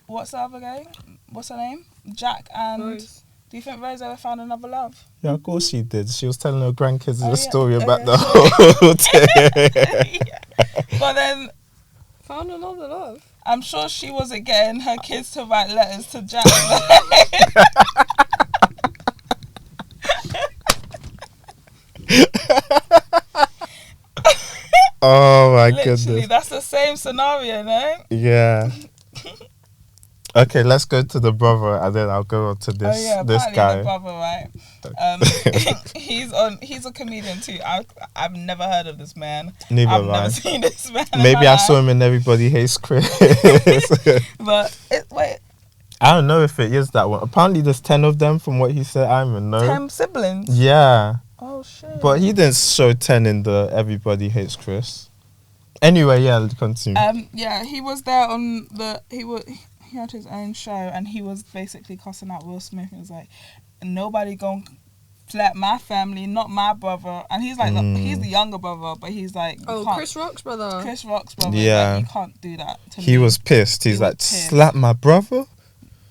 what's the other guy? What's her name? Jack and. Rose. Do you think Rose ever found another love? Yeah, of course she did. She was telling her grandkids Oh, a yeah. story about Okay. the whole thing. But then Found another love. I'm sure she wasn't getting her kids to write letters to Jack. Oh my Literally, goodness. that's the same scenario, no? Yeah. Okay, let's go to the brother and then I'll go on to this Oh yeah, this apparently guy. the brother, right? He's a comedian too. I've never heard of this man. Neither I've have never I. seen this man. in Maybe my I saw life. him in Everybody Hates Chris. But wait, I don't know if it is that one. Apparently there's 10 of them from what he said. I don't even know. 10 siblings. Yeah. Oh shit. But he didn't show 10 in the Everybody Hates Chris. Anyway, yeah, continue. Yeah, he was there on he had his own show and he was basically cussing out Will Smith. He was like, nobody gonna flat my family, not my brother. And he's like, he's the younger brother, but he's like, you Oh, can't- Chris Rock's brother. Chris Rock's brother. Yeah. Like, you can't do that to He me. was pissed. He's He like, was pissed. slap my brother?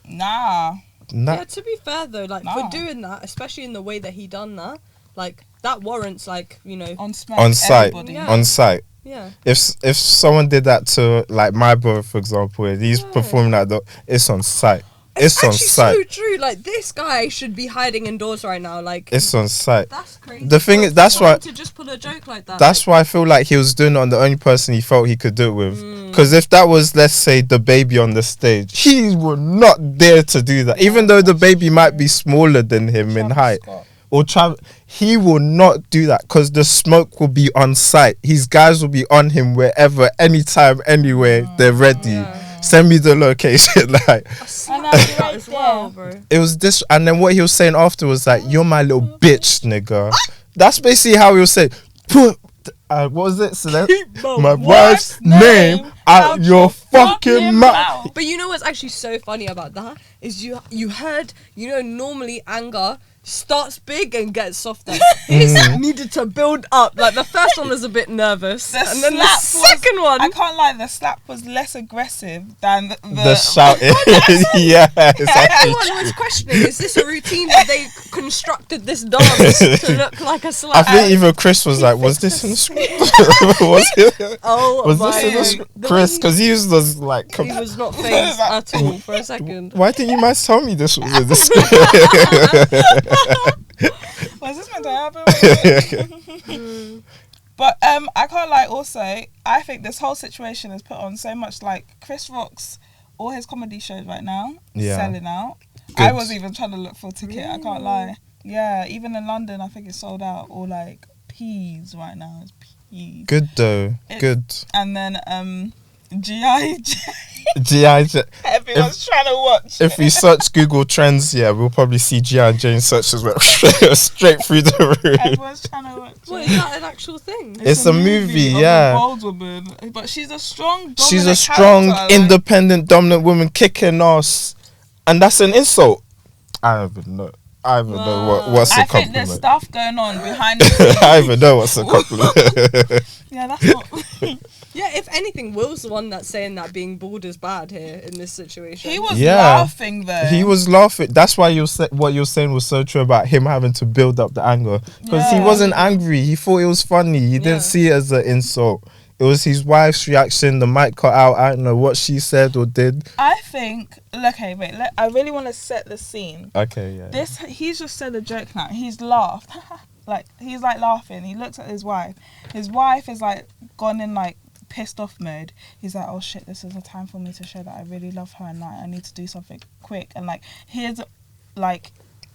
Nah. Nah. Yeah, to be fair though, like Nah. for doing that, especially in the way that he done that, like that warrants like, you know, On Smash, On site. everybody. Yeah. On site. yeah. If someone did that to like my brother, for example, and he's Yeah. performing that, it's on site. It's on actually site. so true. Like this guy should be hiding indoors right now. Like It's on site. that's crazy. The thing is, that's For why. him to just pull a joke like that. That's why I feel like he was doing it on the only person he felt he could do it with. Mm. Because if that was, let's say, the baby on the stage, he would not dare to do that. Even though the baby might be smaller than him in Travis height. Scott. Or he will not do that because the smoke will be on site. His guys will be on him wherever, anytime, anywhere they're ready. Yeah. Send me the location. Like I And slapped I'll be that right as well, there. bro. it was this, and then what he was saying after was like, "You're my little bitch, nigga." That's basically how he was saying. Put what was it? So that, my wife's name out your fucking mouth. But you know what's actually so funny about that is you heard, you know, normally anger starts big and gets softer. His needed to build up. Like the first one was a bit nervous, The and then the slap second one. I can't lie, the slap was less aggressive than The shouting. Yeah, exactly. Everyone was questioning, is this a routine that they constructed this dance to look like a I slap? think even Chris was like, "Was this in the script? was this in the script?" The Chris, way because he was like, he was not phased at all for a second. "Why didn't you guys tell me this was in the script?" Was this meant to happen? But I can't lie. Also, I think this whole situation has put on so much. Like Chris Rock's all his comedy shows right now selling out. Good. I was even trying to look for a ticket. I can't lie. Yeah, even in London, I think it's sold out. Or like peas right now. It's peas. Good though. Good. And then G.I. Jane. G.I. Jane. Everyone's trying to watch. If we search Google Trends, yeah, we'll probably see G.I. Jane search as well. Straight through the roof. Everyone's trying to watch. What, is that an actual thing? It's a movie, of yeah. a bold woman, but she's a strong. She's a dominant strong, character, independent, dominant woman kicking ass. And that's an insult. I don't even know. I don't even know what's a I compliment. think there's stuff going on behind the scenes. I don't even know what's a compliment. Yeah, that's not. Yeah, if anything, Will's the one that's saying that being bald is bad here in this situation. He was Yeah. laughing though. He was laughing. That's why what you're saying was so true about him having to build up the anger. Because he Yeah. wasn't angry. He thought it was funny. He Yeah. didn't see it as an insult. It was his wife's reaction. The mic cut out. I don't know what she said or did. I think. Okay, wait. I really want to set the scene. Okay, yeah. He's just said a joke now. He's laughed. He's like laughing. He looks at his wife. His wife is like gone in like pissed off mode. He's like, oh shit, this is a time for me to show that I really love her and like I need to do something quick. And like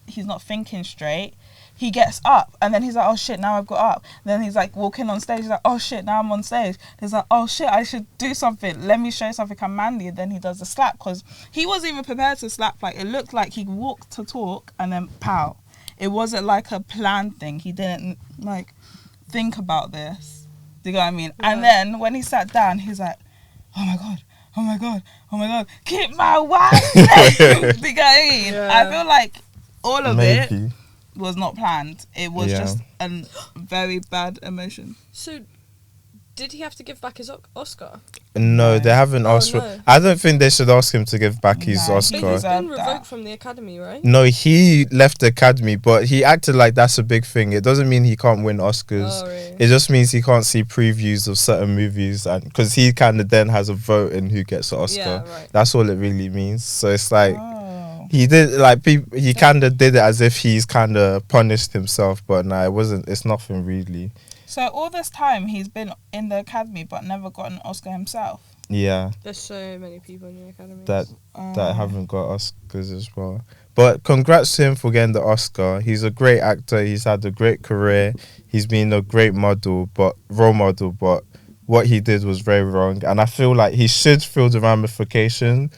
he's not thinking straight. He gets up and then he's like, oh shit, now I've got up. Then he's like walking on stage. He's like, oh shit, now I'm on stage. He's like, oh shit, I should do something. Let me show something I'm manly. And then he does the slap because he wasn't even prepared to slap. Like it looked like he walked to talk and then pow. It wasn't like a planned thing. He didn't like think about this. Do you know what I mean? Yeah. And then when he sat down, he's like, oh my god, oh my god, oh my god, keep my wife safe. Do you know what I mean? Yeah. I feel like all of it Maybe. was not planned. It was just a very bad emotion. So, did he have to give back his Oscar? No, they haven't asked no. for. I don't think they should ask him to give back his No, he Oscar. But he's been deserved that. revoked from the Academy, right? No, he left the Academy, but he acted like that's a big thing. It doesn't mean he can't win Oscars. Oh, really? It just means he can't see previews of certain movies, and because he kind of then has a vote in who gets the Oscar. Yeah, right. That's all it really means. So it's like Oh. he did like he kind of did it as if he's kind of punished himself, but no, it wasn't. It's nothing really. So all this time he's been in the Academy but never got an Oscar himself. Yeah, There's so many people in the Academy. that haven't got Oscars as well. But congrats to him for getting the Oscar. He's a great actor. He's had a great career. He's been a great role model. But what he did was very wrong, and I feel like he should feel the ramification.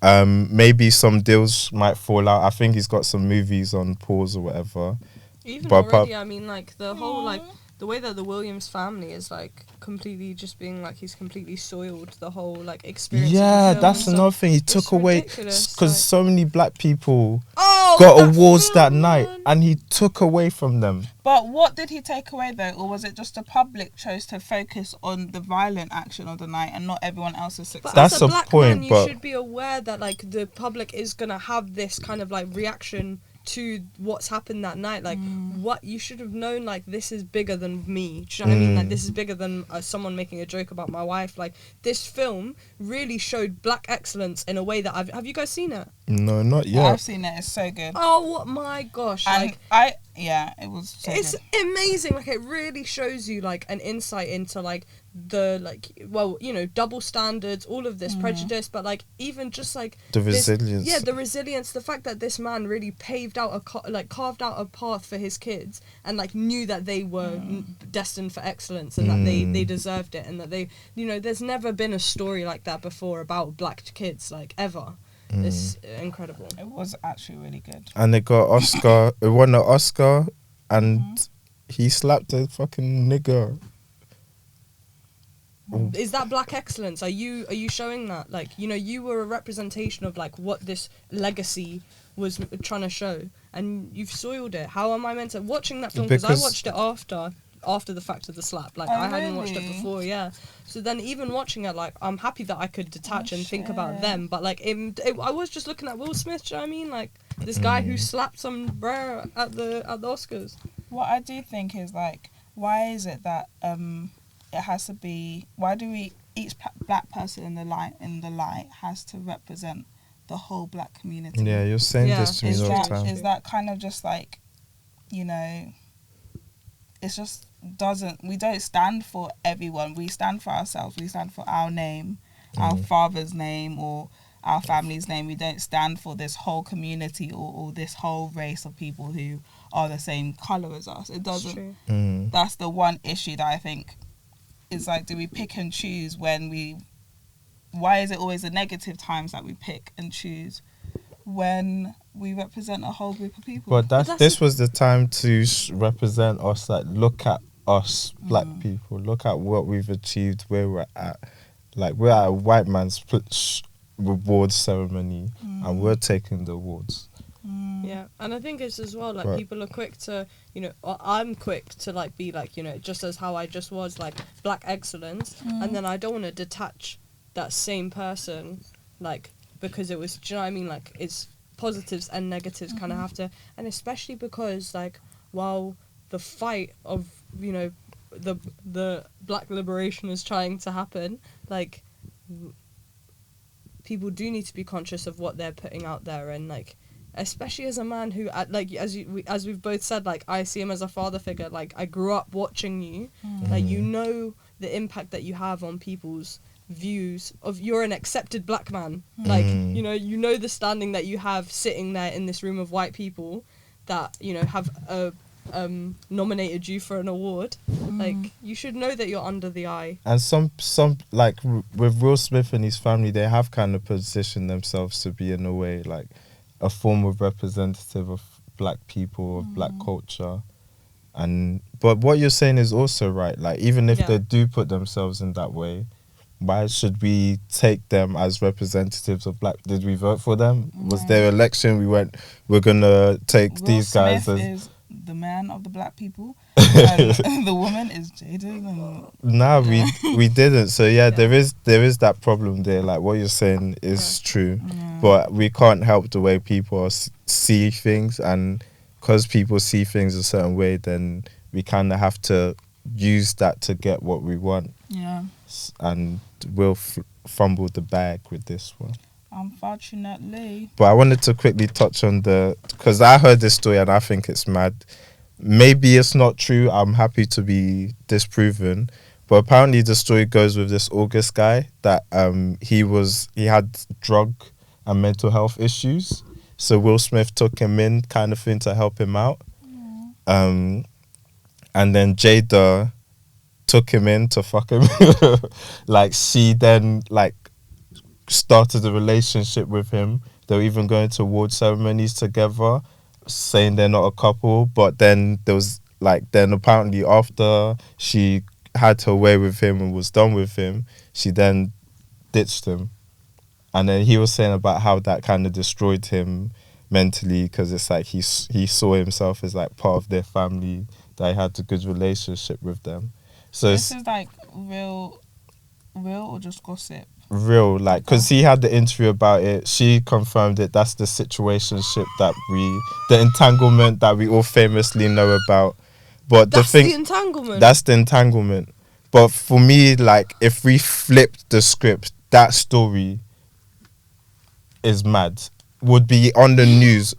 Maybe some deals might fall out. I think he's got some movies on pause or whatever. Even but already, I mean, like the whole like the way that the Williams family is like completely just being like he's completely soiled the whole like experience. Yeah, of the film that's and another stuff. thing. He It's took away ridiculous, because like- so many black people Oh, got that awards that film, night, man. and he took away from them. But what did he take away though, or was it just the public chose to focus on the violent action of the night and not everyone else's success? But That's as a a black point, man, you but- should be aware that like the public is gonna have this kind of like reaction to what's happened that night. Like, what you should have known, like this is bigger than me. Do you know what I mean? Like this is bigger than someone making a joke about my wife. Like this film really showed black excellence in a way that have you guys seen it? No, not Yeah, yet. I've seen it. It's so good. Oh my gosh! And Like it was so it's good. amazing. Like it really shows you like an insight into like the like double standards, all of this prejudice, but like even just like The this- resilience. yeah, the resilience, the fact that this man really paved out carved out a path for his kids and like knew that they were destined for excellence and that they deserved it, and that they there's never been a story like that before about black kids like ever. It's incredible. It was actually really good. And it got Oscar. It won an Oscar, and he slapped a fucking nigger. Is that black excellence? Are you showing that? Like, you were a representation of like what this legacy was trying to show, and you've soiled it. How am I meant to watching that film? Because I Because- watched it after the fact of the slap. Like Oh, I hadn't watched it really? before. Yeah. So then even watching it, like I'm happy that I could detach and think about shit. them. But like I was just looking at Will Smith. Do you know what I mean? Like this guy who slapped some bro at the Oscars. What I do think is like, why is it that it has to be? Why do each black person in the light has to represent the whole black community? Yeah, you're saying Yeah. this to me Is all the that time. is that kind of just like, it's just we don't stand for everyone. We stand for ourselves. We stand for our name, our father's name, or our family's name. We don't stand for this whole community or this whole race of people who are the same colour as us. It That's doesn't. true. That's the one issue that I think is like, do we pick and choose when we why is it always the negative times that we pick and choose when we represent a whole group of people? But this was the time to represent us. Like, look at us, black people. Look at what we've achieved, where we're at. Like, we're at a white man's reward ceremony, and we're taking the awards. Yeah, and I think it's as well, like, people are quick to, you know, or I'm quick to, like, be like, you know, just as how I just was, like, black excellence, and then I don't want to detach that same person, like, because it was, do you know what I mean, like, it's positives and negatives kind of have to, and especially because, like, while the fight of, you know, the black liberation is trying to happen, like, people do need to be conscious of what they're putting out there, and, like, especially as a man who, like, as we've both said, like, I see him as a father figure. Like, I grew up watching you. Like, you know the impact that you have on people's views of you're an accepted black man. Like, you know the standing that you have sitting there in this room of white people that, you know, have nominated you for an award. Like, you should know that you're under the eye. And some like with Will Smith and his family, they have kind of positioned themselves to be, in a way, like, a form of representative of black people, of black culture. But what you're saying is also right. Like, even if they do put themselves in that way, why should we take them as representatives of black? Did we vote for them? Was their election? We're gonna take Will these guys Smith as is the man of the black people, and the woman is Jada. Nah, we didn't. So there is that problem there. Like, what you're saying is true, but we can't help the way people see things, and because people see things a certain way, then we kind of have to use that to get what we want. Yeah. And we'll fumble the bag with this one. Unfortunately. But I wanted to quickly touch on because I heard this story and I think it's mad. Maybe it's not true. I'm happy to be disproven. But apparently the story goes with this August guy that he had drug and mental health issues. So Will Smith took him in, kind of thing, to help him out. And then Jada took him in to fuck him. Like, she then, like, started a relationship with him. They were even going to award ceremonies together, saying they're not a couple. But then there was, like, then apparently after she had her way with him and was done with him, she then ditched him. And then he was saying about how that kind of destroyed him mentally, because it's like he saw himself as, like, part of their family, that he had a good relationship with them. So this is, like, real or just gossip? Real, like, because he had the interview about it. She confirmed it. That's the situationship the entanglement that we all famously know about. But That's the entanglement. That's the entanglement. But for me, like, if we flipped the script, that story is mad. Would be on the news.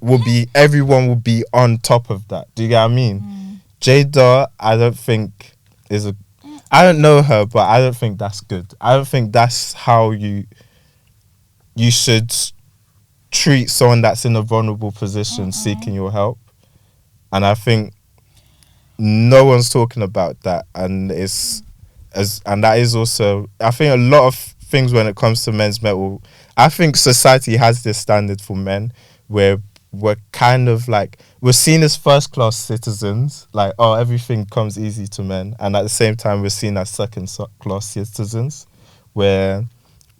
Everyone would be on top of that. Do you get what I mean? Jada, I don't think I don't know her, but I don't think that's good. I don't think that's how you should treat someone that's in a vulnerable position seeking your help. And I think no one's talking about that, and that is also, I think, a lot of things when it comes to men's mental. I think society has this standard for men where we're kind of like, we're seen as first class citizens, like, oh, everything comes easy to men, and at the same time we're seen as second class citizens, where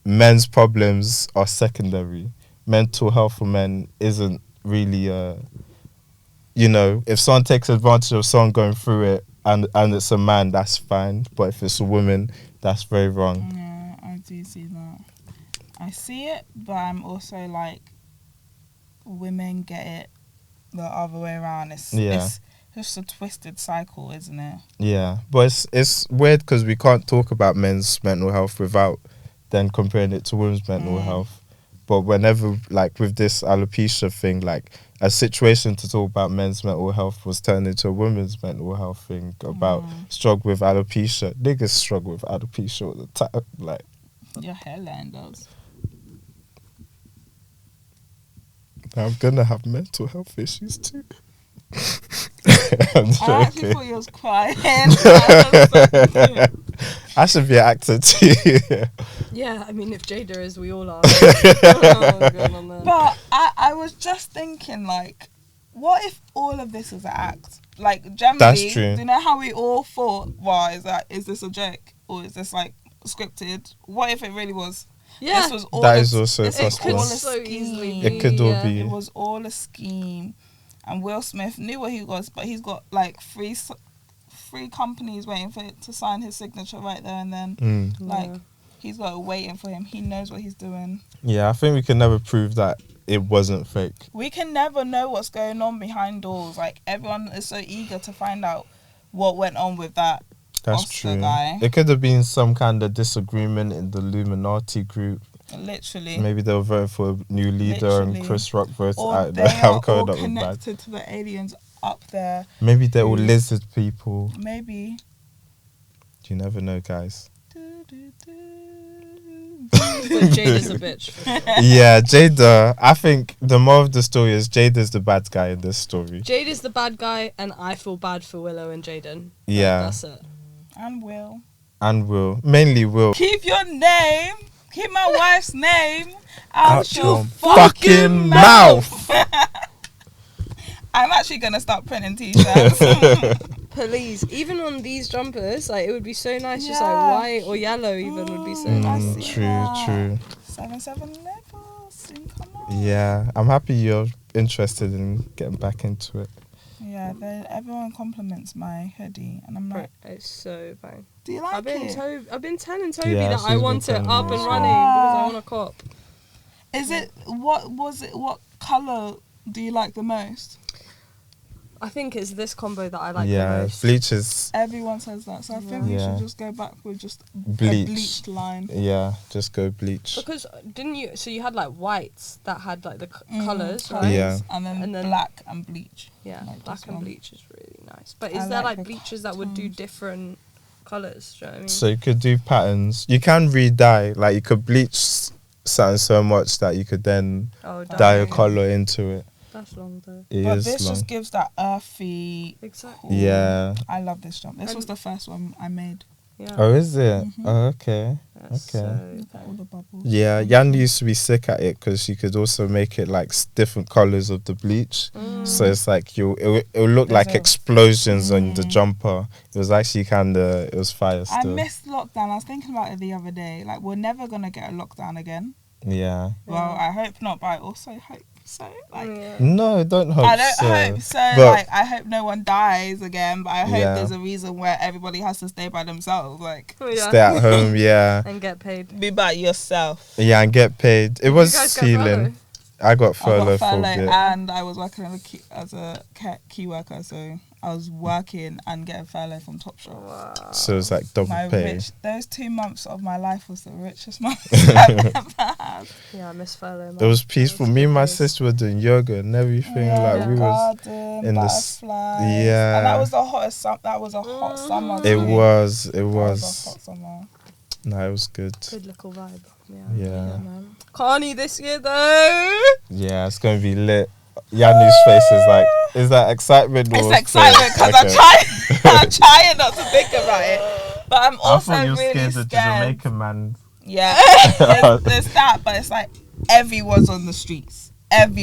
men's problems are secondary. Mental health for men isn't really if someone takes advantage of someone going through it and it's a man, that's fine, but if it's a woman, that's very wrong. Yeah, I do see that. I see it, but I'm also like, women get it the other way around. It's just a twisted cycle, isn't it? Yeah, but it's weird because we can't talk about men's mental health without then comparing it to women's mental health. But whenever, like, with this alopecia thing, like, a situation to talk about men's mental health was turned into a women's mental health thing about struggle with alopecia. Niggas struggle with alopecia all the time. Like, your hairline does. I'm gonna have mental health issues too. I actually thought you was crying. I should be an actor too. Yeah, I mean, if Jada is, we all are. Oh, good on that. But I was just thinking, like, what if all of this is an act? Like, generally, That's true. do you know how we all thought, well, is this a joke? Or is this, like, scripted? What if it really was? Yeah, This was all That a- is also this was possible. all a so easily scheme. It could all yeah. be. It was all a scheme. And Will Smith knew what he was, but he's got, like, three companies waiting for it to sign his signature right there and then. Mm. Like, Yeah. he's got it waiting for him. He knows what he's doing. Yeah, I think we can never prove that it wasn't fake. We can never know what's going on behind doors. Like, everyone is so eager to find out what went on with that That's Oscar true. guy. It could have been some kind of disagreement in the Illuminati group. Literally. Maybe they were voting for a new leader Literally. and Chris Rock voted Or out. they They are have all code up with bad. connected to the aliens up there. Maybe they're all Who's- lizard people. Maybe. You never know, guys. But Jada's a bitch. For sure. Yeah, Jada. I think the moral of the story is Jada's the bad guy in this story. Jada's the bad guy, and I feel bad for Willow and Jaden. Yeah. That's it. And Will. And Will. Mainly Will. Keep your name. Keep my wife's name out your fucking mouth. I'm actually going to start printing t-shirts. Please, even on these jumpers, like it would be so nice, just Yeah. like white or yellow. Even would be so nice. I see True, that. true. 7 levels. Soon come on. Yeah, I'm happy you're interested in getting back into it. Yeah, everyone compliments my hoodie, and I'm like, It's so fine. do you like I've been it? I've been telling Toby Yeah, that she's I been want it telling up me and as running well. because I want a cop. Is it, what colour do you like the most? I think it's this combo that I like the Yeah, most. bleach is. Everyone says that, so I think we Yeah. should just go back with just a Bleach. bleached line. Yeah, just go bleach. Because didn't you? So you had like whites that had like the colours, Colours, right? Yeah. And then And then- black and bleach. Yeah, Like black this and one. bleach is really nice. But I is there like like the bleachers that would do tones. different colours? Do you know what I mean? So you could do patterns. You can re-dye. Like you could bleach something so much that you could then Oh, dye a damn. color into it. That's long though. It But is this long. just gives that earthy. Exactly. Yeah. I love this jump. This was And- the first one I made. Yeah. Oh, is it? Mhm. Oh, okay. That's okay. so Look at all fine. the bubbles. Yeah, Yan used to be sick at it because she could also make it like different colors of the bleach. So it's like it'll look There's like a- explosions on the jumper. It was actually it was fire I still. missed lockdown. I was thinking about it the other day. Like, we're never going to get a lockdown again. Yeah. Well, I hope not, but I also hope so. Like, Yeah. No, don't hope I don't so. hope so. But- Like, I hope no one dies again, but I hope Yeah. there's a reason where everybody has to stay by themselves. Like, Yeah. Stay at home, yeah. And get paid. be by yourself. Yeah, and get paid. It You was guys get healing. I got I furlough got for a furlough bit. and I was working as a key worker, so I was working and getting furlough from Topshop. Wow. So it's like double My pay. those 2 months of my life was the richest months I've ever had. Yeah, I miss furlough. It was peaceful. Me and my good days. sister were doing yoga and everything. Yeah, like we was. garden, in the butterflies. yeah. And that was the hottest. That was a hot summer. It too. was. It That was a was. hot summer. No, it was good. Good little vibe. Yeah. Yeah. Man. Carney this year though. Yeah, it's gonna be lit. Yanu's face is like, is that excitement? Or It's excitement because I'm trying not to think about it, but I'm also really scared. man. Yeah, there's that, but it's like everyone's on the streets. And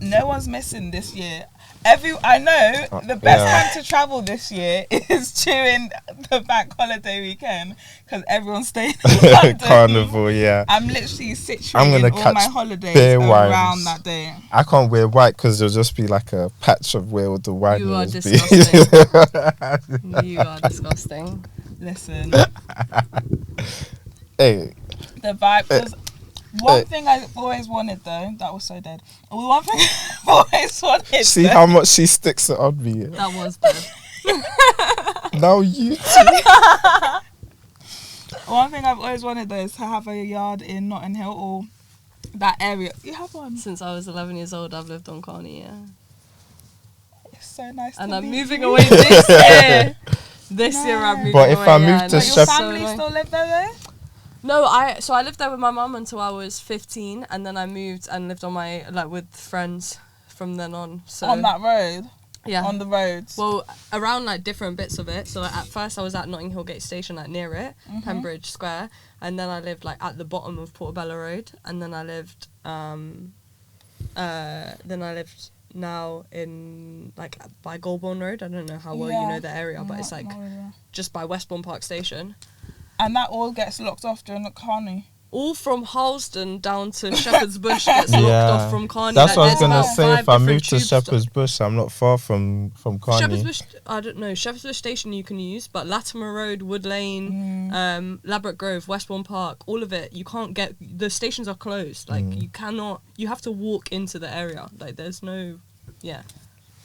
no one's missing this year. I know the best Yeah. time to travel this year is during the bank holiday weekend because everyone's staying in London. Carnival, yeah. I'm literally situating I'm gonna all catch my holidays bare around wines. that day. I can't wear white because there'll just be like a patch of where all the wine You are is. disgusting. You are disgusting. Listen, Hey, the vibe was one thing I always wanted though. That was so dead. One thing I always wanted. see though, how much she sticks it on me. That was bad. Now you too. One thing I've always wanted though is to have a yard in Notting Hill or that area. You have one. Since I was 11 years old, I've lived on Carney, yeah. It's so nice. And to I'm meet moving you. away this year. This year I'm moving But if away. I move yeah, to and But it's your Shep- family annoying. still live there though? No, I lived there with my mum until I was 15, and then I moved and lived on my with friends from then on. So On that road. Yeah. on the roads? Well, around like different bits of it. So like, at first I was at Notting Hill Gate Station, like near it, Pembridge Square, and then I lived like at the bottom of Portobello Road, and then I lived now in like by Golborne Road. I don't know how well you know the area, but it's like just by Westbourne Park Station. And that all gets locked off during the carny. All from Harlesden down to Shepherd's Bush gets locked off from Carney. That's like, what I was there's gonna about say. 5 If I different move to tube Shepherd's Bush, I'm not far from Carney. Shepherd's Bush, I don't know. Shepherd's Bush Station you can use, but Latimer Road, Wood Lane, Ladbroke Grove, Westbourne Park, all of it, you can't get. The stations are closed. Like you cannot. You have to walk into the area. Like there's no. Yeah.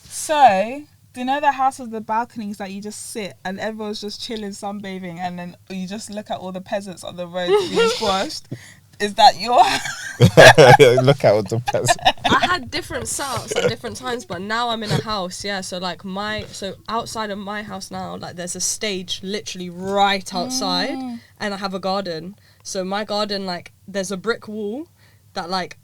So, do you know the house with the balconies that you just sit and everyone's just chilling, sunbathing, and then you just look at all the peasants on the road being squashed? Is that your Look at what the peasant. I had different setups at different times, but now I'm in a house, so like so outside of my house now, like there's a stage literally right outside, and I have a garden. So my garden, like there's a brick wall that like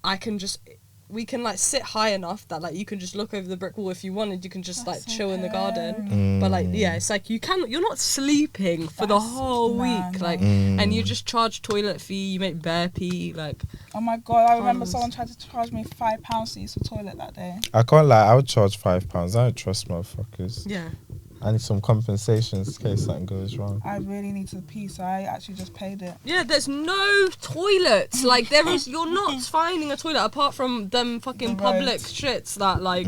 we can like sit high enough that like you can just look over the brick wall if you wanted. You can just like chill in the garden. But like it's like you're not sleeping for the whole week, like and you just charge toilet fee, you make bare pee, like oh my god, I remember someone tried to charge me £5 to use the toilet that day. I can't lie, I would charge £5. I don't trust motherfuckers. yeah. I need some compensations in case something goes wrong. I really need to pee, so I actually just paid it. Yeah, there's no toilets. Like you're not finding a toilet apart from them fucking public shits that like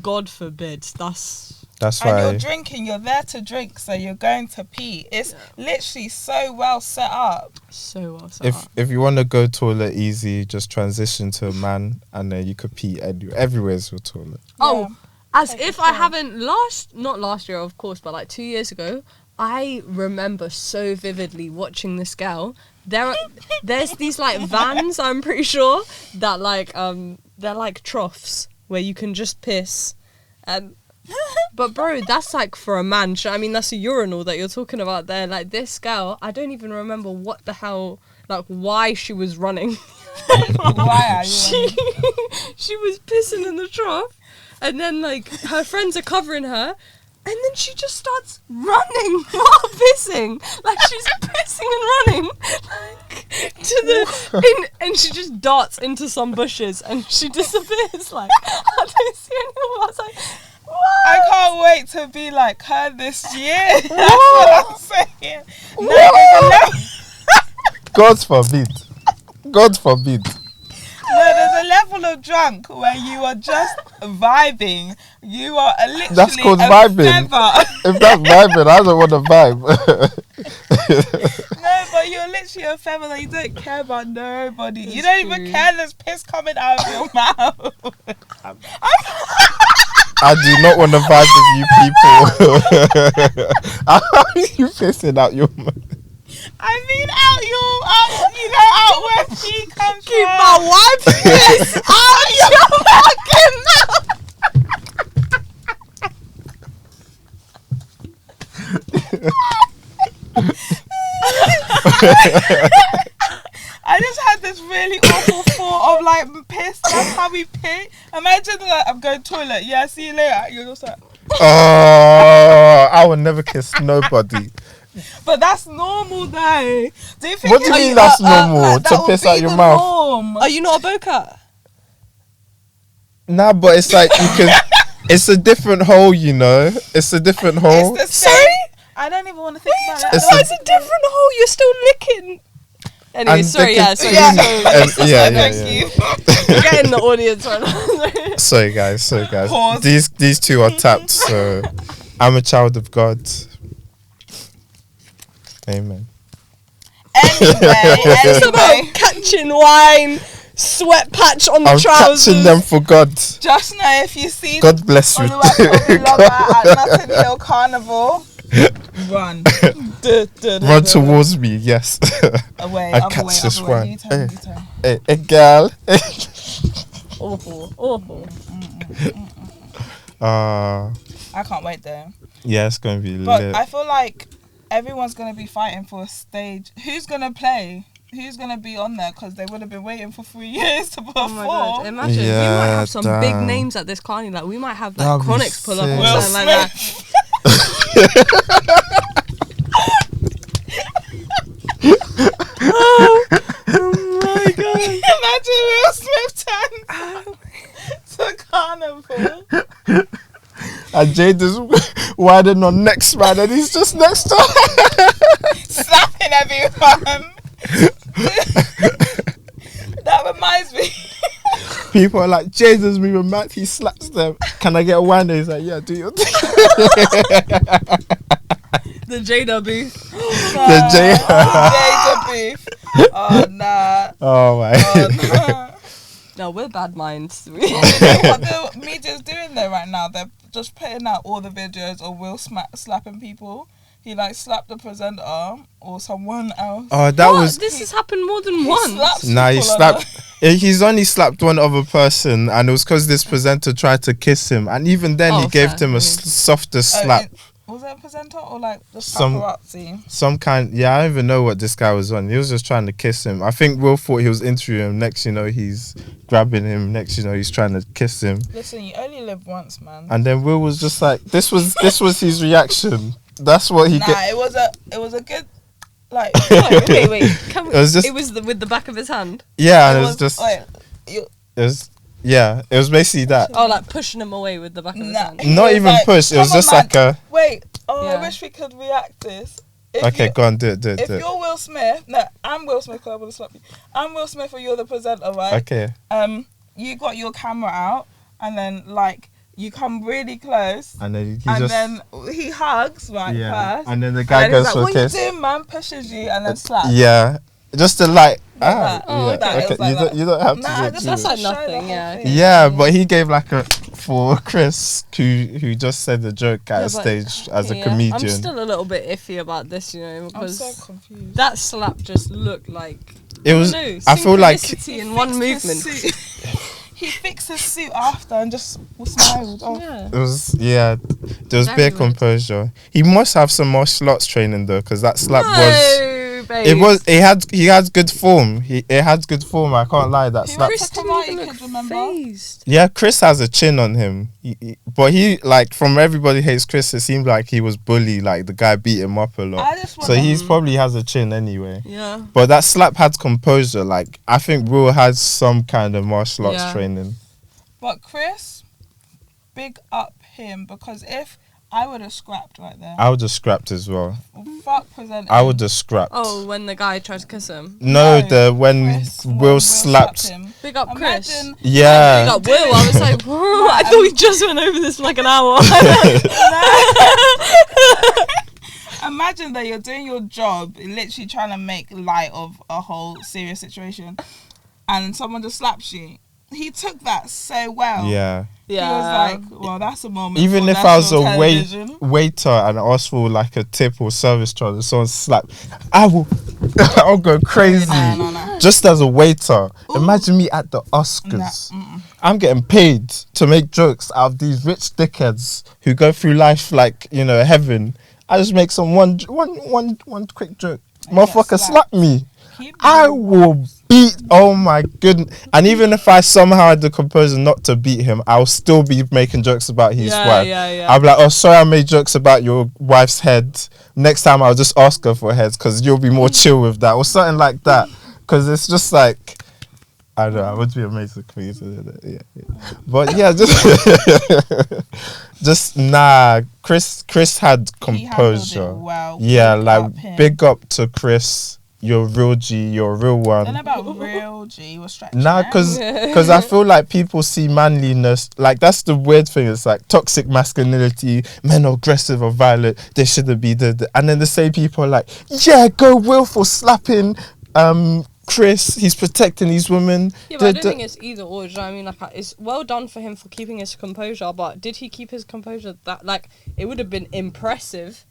God forbid. That's why. And you're drinking, you're there to drink, so you're going to pee. It's literally so well set up. So well set up. If you want to go toilet easy, just transition to a man, and then you could pee everywhere's your toilet. Oh. As if I haven't not last year, of course, but like 2 years ago, I remember so vividly watching this girl. There's these like vans, I'm pretty sure, that like they're like troughs where you can just piss. But bro, that's like for a man. I mean, that's a urinal that you're talking about there. Like this girl, I don't even remember what the hell, like why she was running. Why are you running? She was pissing in the trough. And then, like, her friends are covering her, and then she just starts running while pissing. Like, she's pissing and running, like, and she just darts into some bushes, and she disappears. Like, I don't see anyone. I was like, what? I can't wait to be like her this year. That's what I'm saying. God forbid. God forbid. No, there's a level of drunk where you are just vibing. You are literally That's called a vibing. feather. If that's vibing, I don't want to vibe. No, but you're literally a feather that you don't care about nobody. You don't even care there's piss coming out of your mouth. I do not want to vibe with you people. How are you pissing out your mouth? I mean out where she comes Keep from. my wife's piss out your fucking mouth. I just had this really awful thought of like piss. That's how we pee. Imagine like I'm going toilet. Yeah, see you later. You're just like. Oh, I would never kiss nobody. But that's normal though. Do you think? What do you mean that's normal? Like, to that would piss be out your the mouth? norm. Are you not a bocat? Nah, but it's like you can. It's a different hole, you know. It's a different hole. It's the same. I don't even want to think about it. It's It's a different hole. You're still licking. Anyway, And sorry. they Yeah, can- sorry. Yeah, Thank you. Get in the audience right now. Sorry guys. Pause. These two are tapped. So I'm a child of God. Amen. It's about catching wine, sweat patch on the I'm trousers. catching them for God. Just know if you see God bless you. on the way lover at Notting Hill Carnival, run. Run towards me, yes. Away, I other catch way, this other way. one. You turn. Hey, girl. Awful. I can't wait though. Yeah, it's gonna be But lit. I feel like everyone's gonna be fighting for a stage. Who's gonna play? who's gonna be on there? Because they would have been waiting for 3 years to perform. Oh my god! Imagine we Yeah, might have some big damn. names at this carnival. Like we might have That'd like be Chronics pull up or sick. Will something like that. Oh my god! Imagine Will Smith turns to carnival. And Jada's winding on next man, and he's just next to her. Slapping everyone. That reminds me. People are like, Jada's moving mad, he slaps them. Can I get a wine? And he's like, yeah, do your thing. The Jada booth. The Jada beef. Oh nah. Oh my. Oh nah. No, we're bad minds. What the media's doing there right now? They're just putting out all the videos of Will slapping people. He like slapped the presenter or someone else. Oh, that What? was. This has happened more than He once. slaps Nah, he people on slapped. He's only slapped one other person, and it was because this presenter tried to kiss him, and even then he Oh, gave fair. him a softer slap. Was it a presenter or like the Some- paparazzi? Some kind. Yeah, I don't even know what this guy was on. He was just trying to kiss him. I think Will thought he was interviewing him. Next, you know, he's grabbing him. Next, you know, he's trying to kiss him. Listen, you only live once, man. And then Will was just like, this was his reaction. That's what he Nah, get. it was a good like. Wait. Can we, It was just- with the back of his hand. Yeah, and it was just. Wait, It was. Yeah, it was basically that. Oh, like pushing him away with the back of his Nah. hand. He Not was even like, push. It was "Come on, just man." like a. Wait, I Yeah. wish we could react this. Okay, go on, do it. If you're Will Smith, no, I'm Will Smith. 'Cause I would have slapped you. I'm Will Smith, or you're the presenter, right? Okay. You got your camera out, and then like you come really close, And then he and just. then he hugs right Yeah. first, And then the guy and then goes he's for like, a "What you kiss. doing, man?" Pushes you, and then slaps. Yeah. Just to like. that. Oh, yeah. okay. It was like that. You don't have to. Nah, do it, just do That's it. like Show the nothing, whole yeah. thing. Yeah, but he gave like a for Chris who just said the joke at a Yeah, but- stage as a Yeah, comedian. I'm still a little bit iffy about this, you know, I'm because so confused. that slap just looked like It was. know, I feel like synchronicity in one Fixed his movement. suit. He fixed his suit after and just smiled. Oh. Yeah. it was. Yeah, there was Very bare weird. composure. He must have some martial arts training though, because that slap was. No, babe. It was. He had good form. It had good form. I can't lie. That He slap. was- Chris didn't Karate even Kid, look remember? phased. Yeah, Chris has a chin on him. But he like from Everybody Hates Chris. It seemed like he was bullied. Like the guy beat him up a lot. I just want So he's probably has a chin anyway. Yeah. But that slap had composure. Like I think Will has some kind of martial arts Yeah. training. But Chris, big up him, because if I would have scrapped right there. I would have scrapped as well. Fuck presenting. I would have scrapped. Oh, when the guy tried to kiss him. No, No, when Chris, when Will slapped. him. Big up Chris. Imagine, Big Yeah. up Will. I was like, whoa, I thought we just went over this for like an hour. imagine that you're doing your job, literally trying to make light of a whole serious situation, and someone just slaps you. He took that so well. Yeah. He was like, well, that's a moment. Even for if I was a national television. waiter and asked for like a tip or service charge and someone slapped, I'll go crazy. No. Just as a waiter. Imagine me at the Oscars. Nah, I'm getting paid to make jokes out of these rich dickheads who go through life like, you know, heaven. I just make some one quick joke. And get Motherfucker slapped. slap me. Keep I doing will beat. Oh my goodness! And even if I somehow had the composure not to beat him, I'll still be making jokes about his wife. Yeah. I'll be like, "Oh, sorry, I made jokes about your wife's head. Next time, I'll just ask her for heads because you'll be more chill with that, or something like that." Because it's just like, I don't know. I would be amazing comedian. Yeah. But yeah, just nah. Chris had He handled it composure. well. Yeah, Big like up him. big up to Chris. You're a real G. You're a real Don't know one. about real G was stretching. Nah, it. because I feel like people see manliness, like that's the weird thing. It's like toxic masculinity, men are aggressive or violent. They shouldn't be and then the same people are like, yeah, go Will for slapping Chris. He's protecting these women. Yeah, but I don't think it's either or. Do you know what I mean? Like, it's well done for him for keeping his composure, but did he keep his composure? That like, it would have been impressive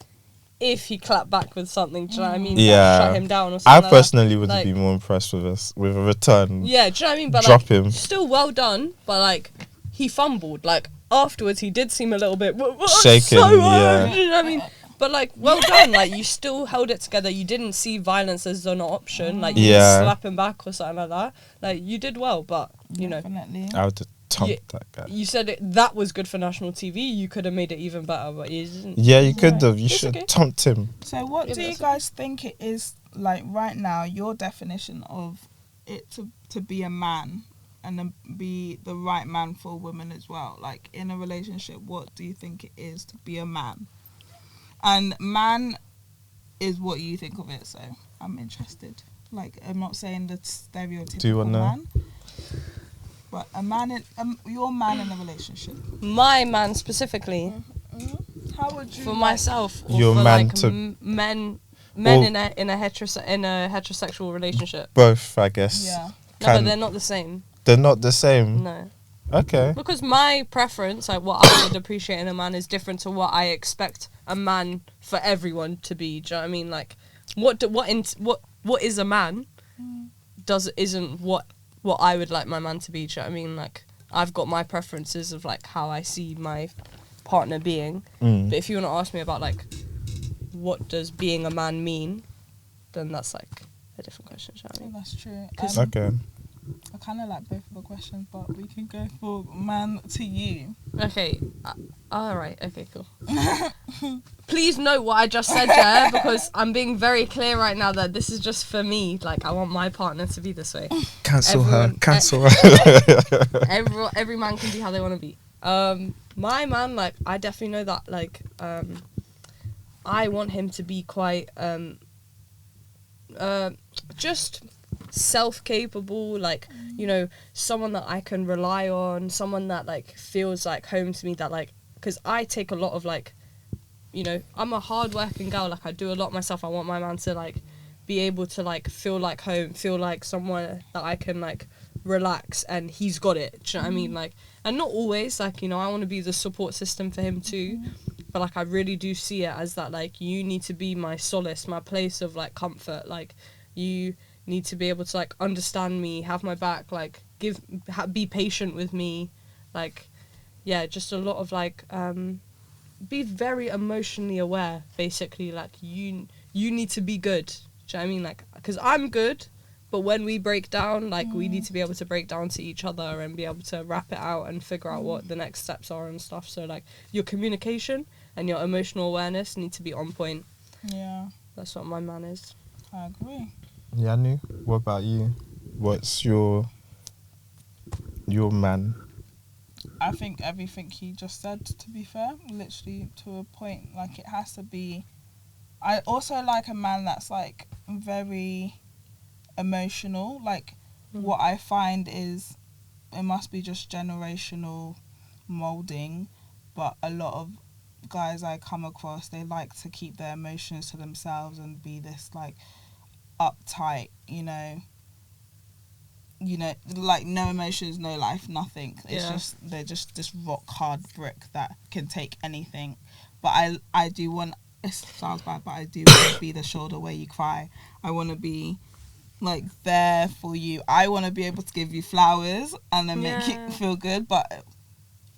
if he clapped back with something. Do you know what I mean? Yeah. Shut him down or I something. like that. personally would Like- be more impressed with a return. Yeah, do you know what I mean? But Drop like, him. still well done. But like, he fumbled. Like afterwards, he did seem a little bit Shaken, So yeah. do you know what I mean? But like, well done. Like, you still held it together. You didn't see violence as an option. Like, you Yeah. didn't slap him back or something like that. Like, you did well, but you know, Definitely. I would have thumped Yeah. that guy. you said that was good for national TV. You could have made it even better, but you didn't. Yeah, you could Right. have. You It's should okay. have thumped him. So what Yeah, do you that's guys think it is like right now, your definition of it to be a man and then be the right man for a woman as well? Like in a relationship, what do you think it is to be a man? And man is what you think of it, so I'm interested. Like, I'm not saying the stereotypical Do you wanna- man, but a man in your man in a relationship. My man specifically, How would you for like- myself, or Your for man like to- men Or- in a heterosexual relationship. Both, I guess. Yeah. No, but Can- they're not the same. They're not the same. No. Okay. Because my preference, like what I would appreciate in a man, is different to what I expect a man for everyone to be. Do you know what I mean? Like, what is a man isn't what I would like my man to be. Do you know what I mean? Like, I've got my preferences of like how I see my partner being. Mm. But if you want to ask me about like what does being a man mean, then that's like a different question. Do you know what I mean? That's true. 'Cause- Okay. I kind of like both of the questions, but we can go for man to you. Okay. All right. Okay. Cool. Please note what I just said, yeah, because I'm being very clear right now that this is just for me. Like, I want my partner to be this way. Cancel her. Everyone- Cancel her. Every man can be how they want to be. My man, like, I definitely know that. Like, I want him to be quite just self-capable, like, you know, someone that I can rely on, someone that like feels like home to me, that like, because I take a lot of like, you know, I'm a hard-working girl, like I do a lot myself. I want my man to like be able to like feel like home, feel like somewhere that I can like relax, and he's got it. Do you know what I mean? Like, and not always, like, you know, I want to be the support system for him too, but like I really do see it as that, like, you need to be my solace, my place of like comfort. Like, you need to be able to like understand me, have my back, like be patient with me, like, yeah, just a lot of like be very emotionally aware, basically. Like, you need to be good. Do you know what I mean? Like, because I'm good, but when we break down, like, we need to be able to break down to each other and be able to wrap it out and figure out what the next steps are and stuff. So like, your communication and your emotional awareness need to be on point. Yeah, That's what my man is. I agree. Iyanu, what about you? What's your man? I think everything he just said, to be fair, literally to a point. Like, it has to be. I also like a man that's like very emotional. Like, what I find is it must be just generational molding, but a lot of guys I come across, they like to keep their emotions to themselves and be this like uptight, you know, like no emotions, no life, nothing. It's Yeah. just, they're just this rock hard brick that can take anything. But I do want, it sounds bad, but I do want to be the shoulder where you cry. I want to be like there for you. I want to be able to give you flowers and then make Yeah. you feel good, but it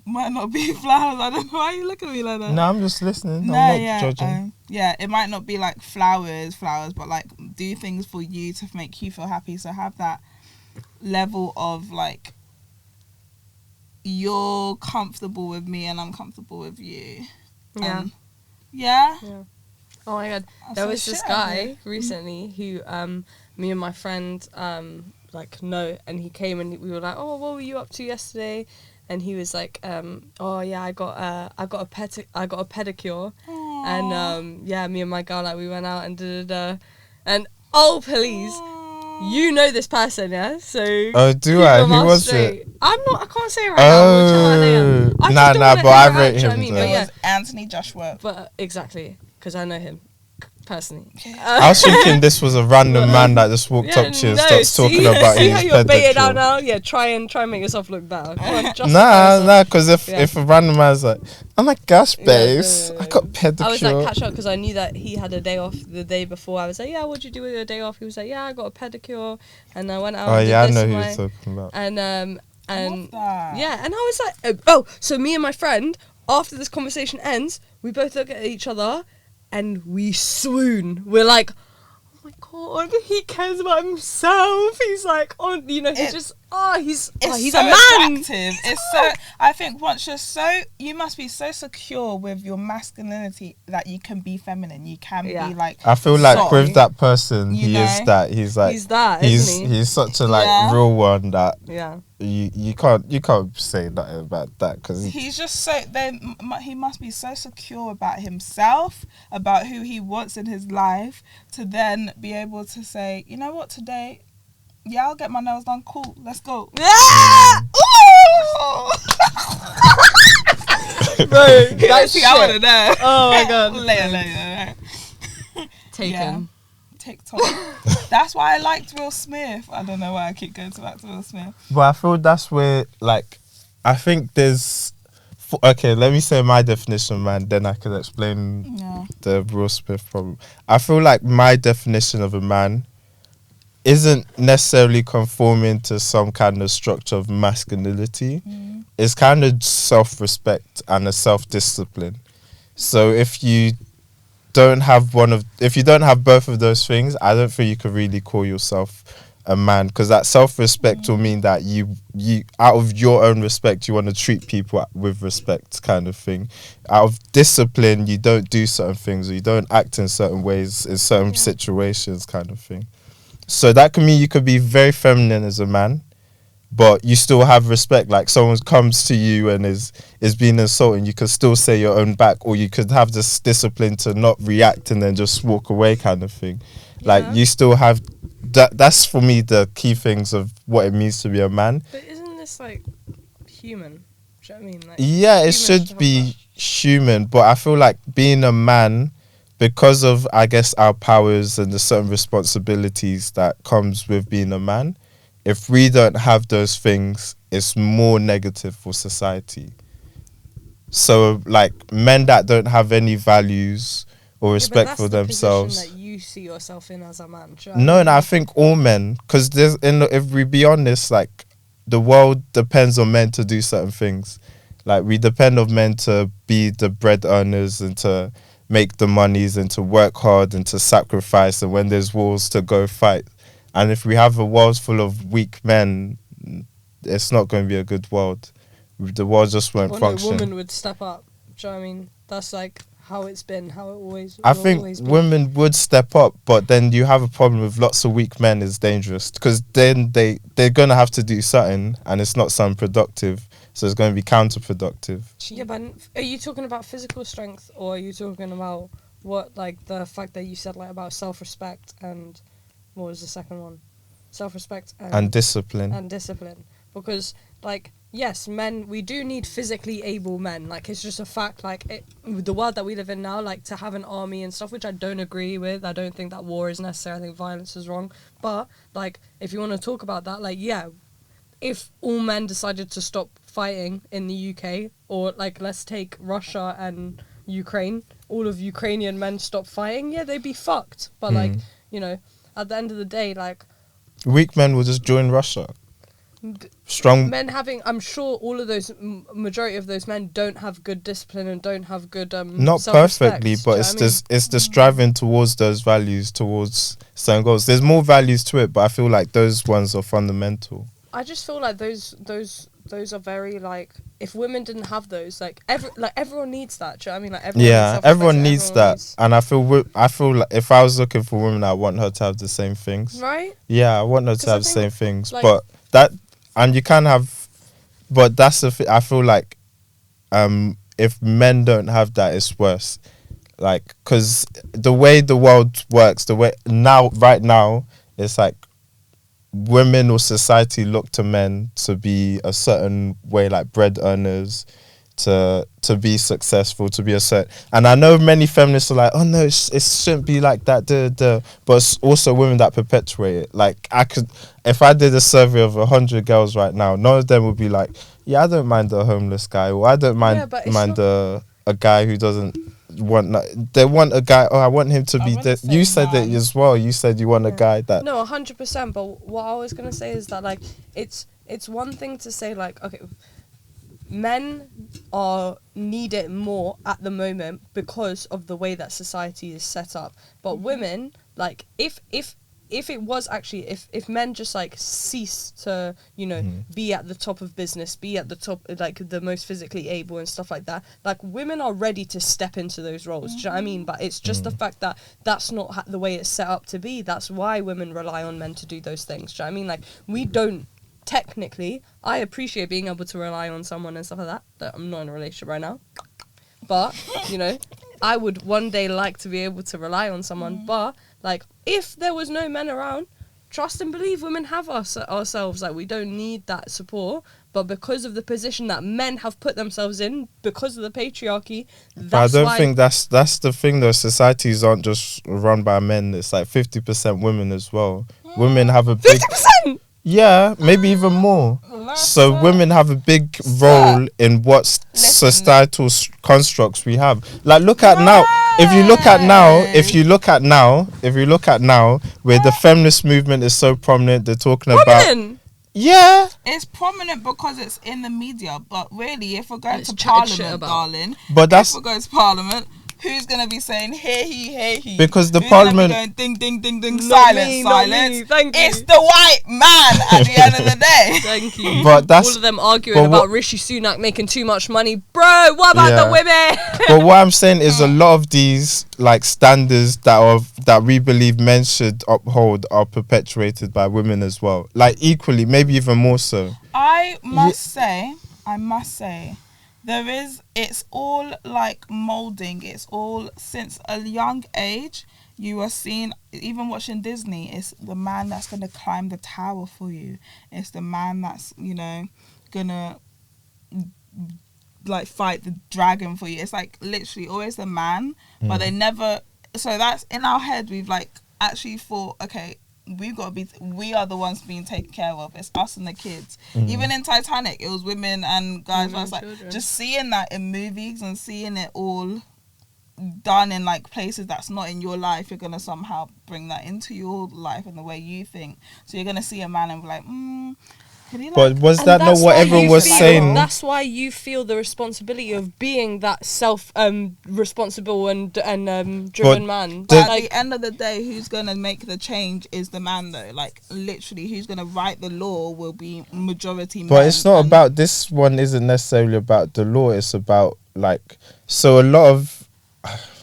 might not be flowers. I don't know why you look at me like that. No, I'm just listening. No, I'm not yeah, judging. yeah, it might not be like flowers, but like do things for you to make you feel happy. So have that level of like, you're comfortable with me and I'm comfortable with you. Yeah. Yeah. Oh my god. I There said, was this shit, guy recently who me and my friend like know, and he came and we were like, oh, what were you up to yesterday? And he was like, oh yeah, I got a pedicure. Aww. And yeah, me and my girl, like, we went out and and oh please, you know this person, yeah? So Oh, do keep I? your Who mouth was straight. it? I can't say it right now. We'll chat about it later. I just Nah, don't nah, wanna but I air out, rate do you know what I him mean? though. But It yeah, was Anthony Joshua. but exactly, because I know him personally. I was thinking this was a random man that just walked up to you and starts talking about see his how you're baited out pedicure. now? Yeah, try and make yourself look better. Come on, justify Nah, yourself. because Yeah. if a random man's like, oh my gosh, babes, Yeah. I got pedicure. I was like, catch up, because I knew that he had a day off the day before. I was like, yeah, what'd you do with your day off? He was like, yeah, I got a pedicure, and I went out. Oh and yeah, I did know this who with you're talking about. and Love that. yeah, and I was like, oh, so me and my friend, after this conversation ends, we both look at each other, and we swoon. We're like, oh my god, he cares about himself. He's like, he's so a man. attractive. It's so. I think once you must be so secure with your masculinity that you can be feminine. You can be like. I feel like soft. with that person, You he know? is that. He's like He's that, isn't he? he's such a real one that Yeah. you can't say nothing about that because he's just so. He must be so secure about himself, about who he wants in his life, to then be able to say, you know what, today. Yeah, I'll get my nails done. Cool, let's go. Yeah! Ooh! Bro, that's shit. I want to know. Oh my god. later. Taken. Yeah. TikTok. That's why I liked Will Smith. I don't know why I keep going back to Will Smith. But I feel that's where, like, I think there's... Okay, let me say my definition, man. Then I can explain the Will Smith problem. I feel like my definition of a man isn't necessarily conforming to some kind of structure of masculinity. It's kind of self-respect and a self-discipline. So if you don't have both of those things, I don't think you could really call yourself a man, because that self-respect will mean that you out of your own respect you want to treat people with respect, kind of thing. Out of discipline you don't do certain things, or you don't act in certain ways in certain situations, kind of thing. So that can mean you could be very feminine as a man, but you still have respect. Like someone comes to you and is being insulting, you could still say your own back, or you could have this discipline to not react and then just walk away, kind of thing. Like you still have that's for me the key things of what it means to be a man. But isn't this like human? Do you know what I mean? Like, yeah, it should be human, but I feel like being a man, because of I guess our powers and the certain responsibilities that comes with being a man, if we don't have those things, it's more negative for society. So like men that don't have any values or respect for themselves. That you see yourself in as a man. No, I think all men, because if we be honest, like the world depends on men to do certain things. Like we depend on men to be the bread earners and to make the monies and to work hard and to sacrifice, and when there's wars to go fight. And if we have a world full of weak men, it's not going to be a good world. The world just won't function. A woman would step up. Do you know what I mean? That's like how it's been, how it always. I think women would step up, but then you have a problem with lots of weak men is dangerous, because then they're going to have to do something, and it's not something productive, so it's going to be counterproductive. Yeah, but are you talking about physical strength, or are you talking about what, like the fact that you said like about self-respect and what was the second one? Self-respect and discipline. And discipline, because like. Yes, men, we do need physically able men. Like, it's just a fact, like, the world that we live in now, like, to have an army and stuff, which I don't agree with. I don't think that war is necessary. I think violence is wrong. But, like, if you want to talk about that, like, yeah, if all men decided to stop fighting in the UK, or, like, let's take Russia and Ukraine, all of Ukrainian men stop fighting, yeah, they'd be fucked. But, like, you know, at the end of the day, like... Weak men will just join Russia. Strong men having, I'm sure all of those, majority of those men don't have good discipline and don't have good not perfectly, but it's the striving towards those values, towards certain goals. There's more values to it, but I feel like those ones are fundamental. I just feel like those are very, like, if women didn't have those, like everyone needs that. Do you know what I mean? Like everyone needs that. And I feel like if I was looking for women, I want her to have the same things. Right? Yeah, I want her to have the same things, like, but that. And you can have, but that's the I feel like, if men don't have that, it's worse. Like, because the way the world works, right now, it's like women or society look to men to be a certain way, like bread earners, to be successful, to be a certain. And I know many feminists are like, oh no, it shouldn't be like that, but it's also women that perpetuate it. Like, if I did a survey of 100 girls right now, none of them would be like, yeah, I don't mind a homeless guy, or I don't mind a guy who doesn't want. They want a guy. Oh, I want him to be. You said that as well. You said you want a guy that. No, 100%. But what I was gonna say is that, like, it's one thing to say, like, okay, men need it more at the moment because of the way that society is set up. But women, like, if it was actually, if men just like cease to, you know, be at the top of business, be at the top, like the most physically able and stuff like that, like women are ready to step into those roles. Do you know what I mean? But it's just the fact that that's not the way it's set up to be. That's why women rely on men to do those things. Do you know what I mean? Like, we don't. Technically, I appreciate being able to rely on someone and stuff like that I'm not in a relationship right now. But, you know, I would one day like to be able to rely on someone. But, like, if there was no men around, trust and believe women have ourselves. Like, we don't need that support. But because of the position that men have put themselves in, because of the patriarchy, that's but I don't why... think that's the thing though. Societies aren't just run by men. It's like 50% women as well. Women have a big... 50%! Yeah, maybe even more. So women have a big role in what societal constructs we have. Like, look at now. If you look at now, where the feminist movement is so prominent, they're talking about. Yeah, it's prominent because it's in the media. But really, if we're going It's to chatted shit Parliament, about. darling, but if we're going to Parliament, who's gonna be saying hey he? Because the who's Parliament gonna be going ding ding ding ding, Not silence me, not me. silence. Thank you. It's the white man at the end of the day. Thank you. But that's- all of them arguing but about what- Rishi Sunak making too much money. Bro, what about the women? But what I'm saying is a lot of these like standards that we believe men should uphold are perpetuated by women as well. Like equally, maybe even more so. I must say, it's all like molding. It's all since a young age. You are seeing, even watching Disney, it's the man that's going to climb the tower for you. It's the man that's, you know, going to like fight the dragon for you. It's like literally always the man, but they never. So that's in our head. We've like actually thought, okay, we are the ones being taken care of. It's us and the kids. Even in Titanic, it was women and guys. I was like, just seeing that in movies and seeing it all done in like places that's not in your life, you're gonna somehow bring that into your life and the way you think. So you're gonna see a man and be like, could he, like... But was that not what everyone was saying? That's why you feel the responsibility of being that responsible and driven man. But at the end of the day, who's gonna make the change is the man, though. Like literally, who's gonna write the law will be majority men. But it's not about, this one isn't necessarily about the law. It's about like, so a lot of,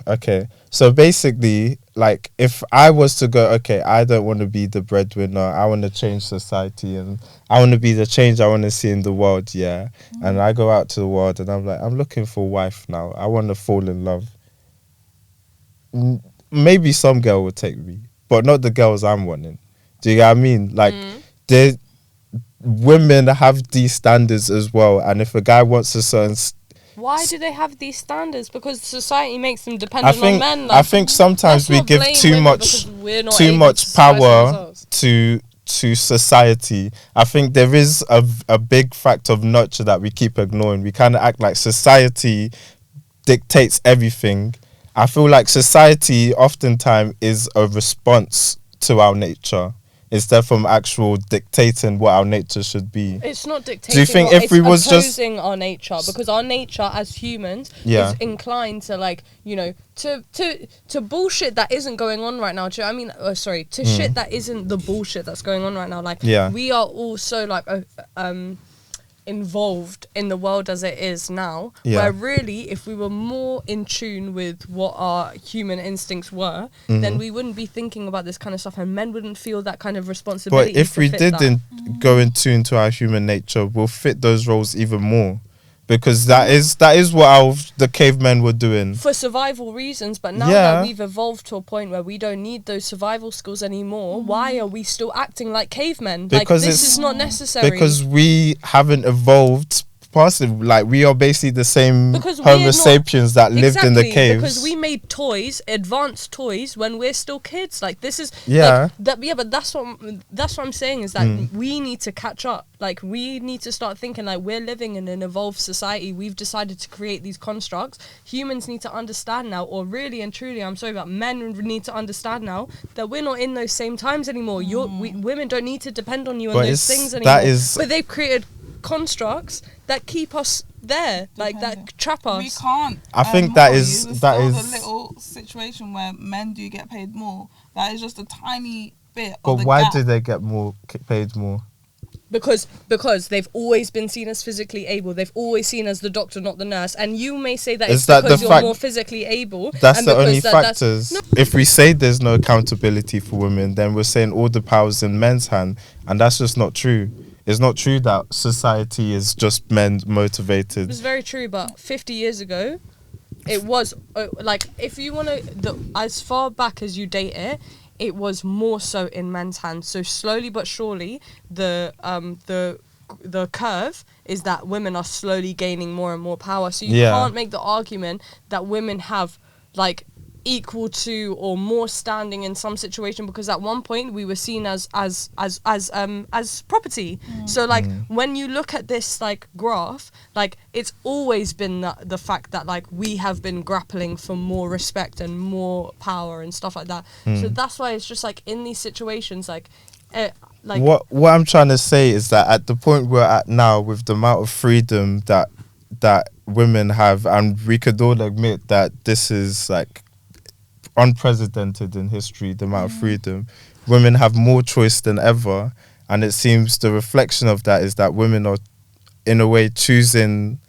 okay, so basically, like, if I was to go, okay, I don't want to be the breadwinner, I want to change society and I want to be the change I want to see in the world, yeah. And I go out to the world and I'm like, I'm looking for a wife now. I want to fall in love. Maybe some girl will take me, but not the girls I'm wanting. Do you get what I mean? Like, women have these standards as well. And if a guy wants a certain... Why do they have these standards? Because society makes them dependent on men. I think sometimes we give too much power to society. I think there is a big factor of nurture that we keep ignoring. We kind of act like society dictates everything. I feel like society oftentimes is a response to our nature, instead from actual dictating what our nature should be. It's not dictating. Do you think if we was just opposing our nature, because our nature as humans is inclined to, like, you know, to bullshit that isn't going on right now. Do you know what I mean? To shit that isn't the bullshit that's going on right now. Like, we are all so like involved in the world as it is now, where really if we were more in tune with what our human instincts were, then we wouldn't be thinking about this kind of stuff, and men wouldn't feel that kind of responsibility. But if we didn't go in tune to our human nature, we'll fit those roles even more, because that is what the cavemen were doing for survival reasons. But now that we've evolved to a point where we don't need those survival skills anymore, why are we still acting like cavemen? Because like, this is not necessary. Because we haven't evolved past it. Like, we are basically the same Homo sapiens that lived in the caves. Because we made toys, advanced toys, when we're still kids. Like, this is but that's what I'm saying is that we need to catch up. Like, we need to start thinking like we're living in an evolved society. We've decided to create these constructs. Humans need to understand now, or really and truly, I'm sorry, but men need to understand now that we're not in those same times anymore. Women don't need to depend on you on those things anymore. But they've created constructs that keep us there, like that trap us. We can't. I think that hold is- you. There's that still is- the little situation where men do get paid more. That is just a tiny bit But of the why gap. do they get paid more? Because they've always been seen as physically able. They've always seen as the doctor, not the nurse. And you may say that Is it's that because the you're fact- more physically able. That's and the because only that's- factors. If we say there's no accountability for women, then we're saying all the power's in men's hand, and that's just not true. It's not true that society is just men motivated. It's very true, but 50 years ago, it was like, if you want to, as far back as you date it, it was more so in men's hands. So slowly but surely, the curve is that women are slowly gaining more and more power. So you can't make the argument that women have like equal to or more standing in some situation, because at one point we were seen as property. So like when you look at this like graph, like it's always been the fact that like we have been grappling for more respect and more power and stuff like that. So that's why it's just like in these situations like what I'm trying to say is that at the point we're at now, with the amount of freedom that women have, and we could all admit that this is like unprecedented in history, the amount of freedom, women have more choice than ever, and it seems the reflection of that is that women are in a way choosing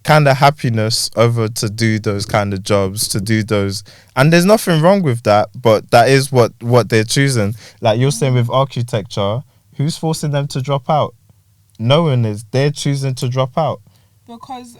kind of happiness over to do those kind of jobs, to do those, and there's nothing wrong with that, but that is what they're choosing. Like you're saying with architecture, who's forcing them to drop out? No one is. They're choosing to drop out Because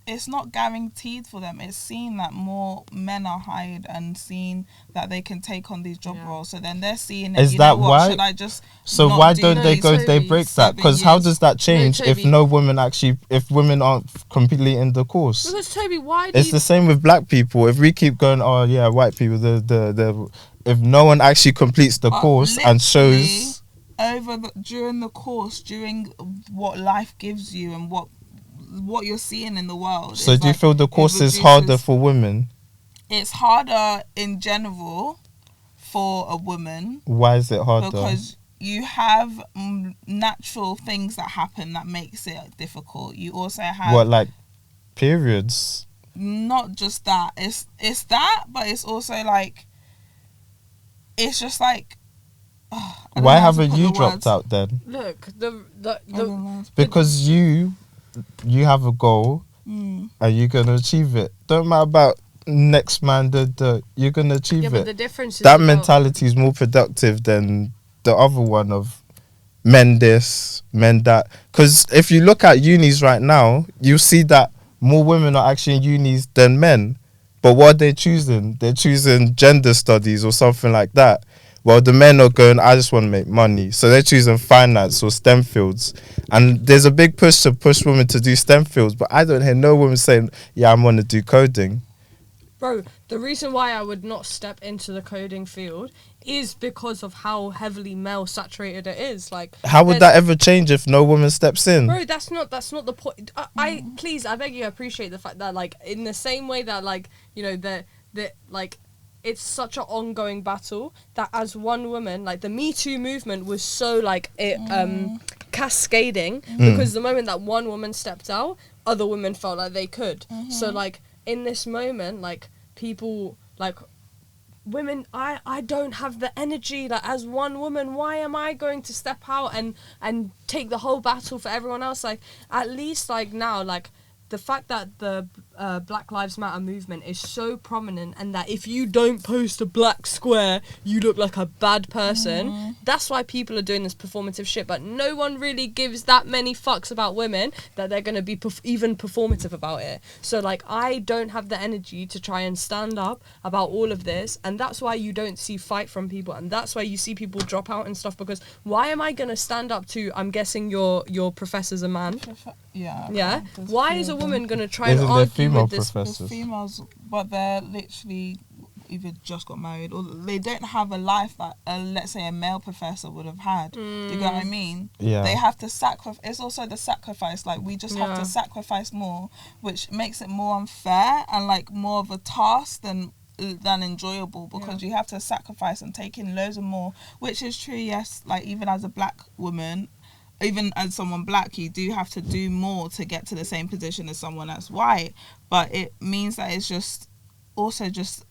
it's not guaranteed for them. It's seen that more men are hired and seen that they can take on these job roles. So then they're seeing it. Is you that know what? why? Should I just So not why do don't they these go? They Toby, break that, 7 because how years? does that change if Toby. no women actually, if women aren't completely in the course? because Toby, why do It's you the same with black people. If we keep going, oh yeah, white people, if no one actually completes the course and shows, during the course, during what life gives you and what you're seeing in the world. so it's do you like feel the it course is reduces- harder for women? It's harder in general for a woman Why is it harder? because you have natural things that happen that makes it difficult. You also have What, like periods? not just that. It's that, but it's also like it's just like. I don't Why know how to haven't put you the dropped words. out then? look I don't know. Because you have a goal. Are you gonna achieve it? Don't matter about next man. You're gonna achieve yeah, but it. the difference is That about- mentality is more productive than the other one of men this, men that. Because if you look at unis right now, you see that more women are actually in unis than men. But what are they choosing? They're choosing gender studies or something like that. Well, the men are going, I just want to make money. So they're choosing finance or STEM fields. And there's a big push to push women to do STEM fields. But I don't hear no woman saying, yeah, I want to do coding. Bro, the reason why I would not step into the coding field is because of how heavily male saturated it is. Like, How would that ever change if no woman steps in? bro, that's not the point. I please, I beg you, appreciate the fact that like in the same way that like, you know, that like it's such an ongoing battle that as one woman, like the Me Too movement was so like cascading because the moment that one woman stepped out, other women felt like they could. So like in this moment, like people like women, I don't have the energy, like as one woman, why am I going to step out and take the whole battle for everyone else? Like at least like now, like the fact that the Black Lives Matter movement is so prominent, and that if you don't post a black square, you look like a bad person. That's why people are doing this performative shit. But no one really gives that many fucks about women that they're going to be even performative about it. So like I don't have the energy to try and stand up about all of this, and that's why you don't see fight from people, and that's why you see people drop out and stuff, because why am I going to stand up to, I'm guessing your professor's a man. Yeah. There's Why few is a of them. woman gonna try and Isn't there argue female with this? professors? There's females, but they're literally either just got married or they don't have a life that, let's say, a male professor would have had. Do you get what I mean? Yeah. They have to sacrifice. It's also the sacrifice. Like, we just have Yeah. to sacrifice more, which makes it more unfair and, like, more of a task than enjoyable, because you have to sacrifice and take in loads of more, which is true, yes. Like, even as a black woman, even as someone black, you do have to do more to get to the same position as someone that's white. But it means that it's just also just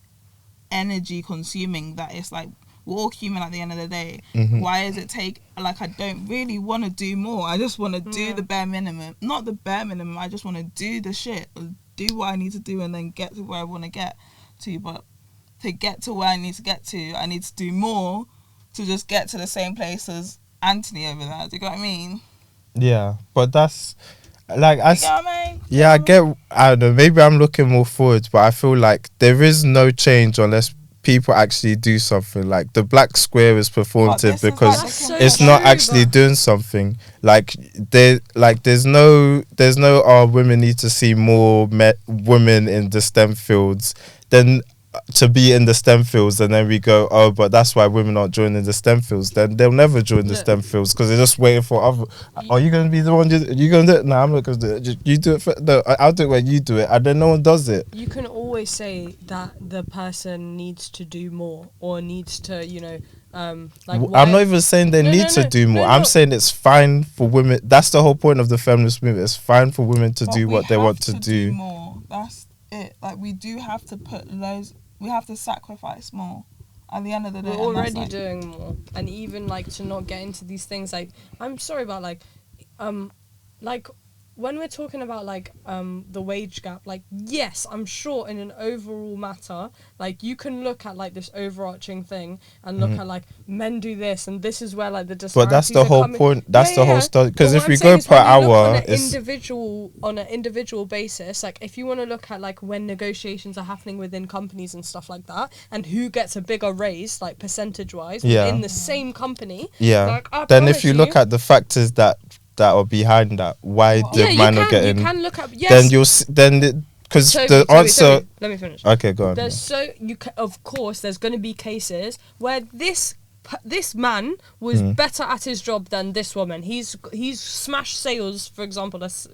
energy consuming, that it's like we're all human at the end of the day. Why does it take, like, I don't really want to do more. I just want to do the bare minimum. Not the bare minimum, I just want to do the shit, do what I need to do, and then get to where I want to get to. But to get to where I need to get to, I need to do more to just get to the same place as Anthony over there. Do you get what I mean? Yeah, but that's like You get what I mean? yeah, I get. I don't know. Maybe I'm looking more forward, but I feel like there is no change unless people actually do something. Like the black square is performative because That's so it's not true, actually but- doing something. Like there's no women need to see more women in the STEM fields. Then to be in the STEM fields, and then we go, oh, but that's why women aren't joining the STEM fields. Then they'll never join the Yeah. STEM fields because they're just waiting for other. Are you going to be the one? You going to do it? No, I'm not going to do it. You do it. No, I'll do it when you do it, and then no one does it. You can always say that the person needs to do more or needs to, you know, like. I'm not even saying they need to do more. I'm saying it's fine for women. That's the whole point of the feminist movement. It's fine for women to But do we what they have want to do. more. That's it. Like, we do have to put loads. We have to sacrifice more. At the end of the day, We're and that's already like, doing more, and even like to not get into these things. Like, I'm sorry about like when we're talking about like the wage gap. Like, yes, I'm sure in an overall matter, like you can look at like this overarching thing and look at like men do this, and this is where like the disparities. But that's the are whole coming. point. That's the whole story. Because But if what we I'm go saying is per when you look hour, on an individual basis, like if you want to look at like when negotiations are happening within companies and stuff like that, and who gets a bigger raise, like percentage wise, Yeah. in the same company. yeah. Like, I Then if promise you look at the factors that are behind that, why Yeah, the yeah, man you are can getting, you can look up. Yes. then you'll because the answer. Toby, let me finish. Okay, go on. There's of course there's going to be cases where this man was better at his job than this woman. He's smashed sales, for example. Let's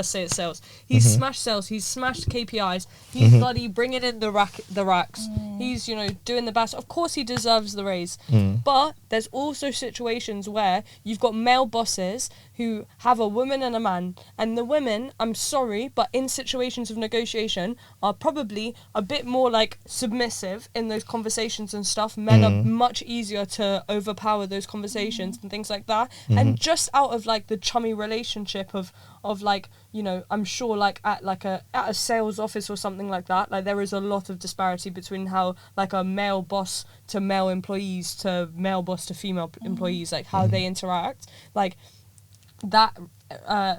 say it's sales. He's smashed sales. He's smashed KPIs. He's bloody bringing in the racks. He's, you know, doing the best. Of course he deserves the raise. But there's also situations where you've got male bosses who have a woman and a man, and the women, I'm sorry, but in situations of negotiation are probably a bit more like submissive in those conversations and stuff. Men are much easier to overpower those conversations and things like that. And just out of like the chummy relationship of like, you know, I'm sure like at a sales office or something like that, like there is a lot of disparity between how like a male boss to male employees to male boss to female employees, like how they interact. Like that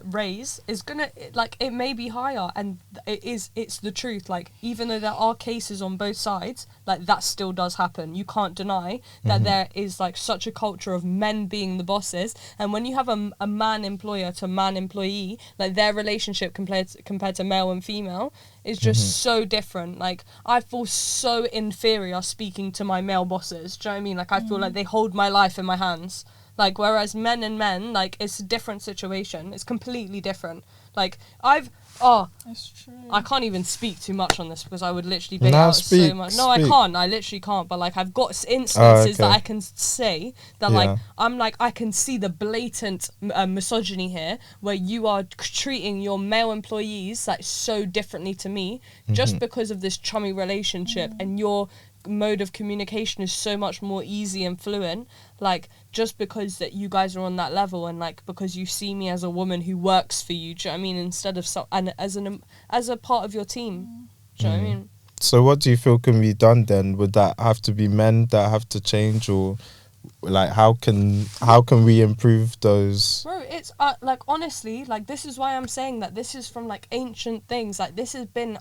raise is gonna, like, it may be higher, and it's the truth. Like, even though there are cases on both sides, like that still does happen. You can't deny that there is like such a culture of men being the bosses, and when you have a man employer to man employee, like their relationship compared to male and female is just so different. Like, I feel so inferior speaking to my male bosses. Do you know what I mean? Like, I feel like they hold my life in my hands. Like, whereas men and men, like, it's a different situation. It's completely different. Like, That's true. I can't even speak too much on this because I would literally bait No, out speak, so much. No, I speak. can't. I literally can't. But, like, I've got instances that okay. I can say that, Yeah. like, I'm like, I can see the blatant misogyny here, where you are treating your male employees, like, so differently to me just because of this chummy relationship, and your mode of communication is so much more easy and fluent, like, just because that you guys are on that level, and like because you see me as a woman who works for you, do you know what I mean, instead of and as a part of your team, do you know what I mean? So what do you feel can be done then? Would that have to be men that have to change, or like how can we improve those? Bro, it's like, honestly, like, this is why I'm saying that this is from like ancient things. Like, this has been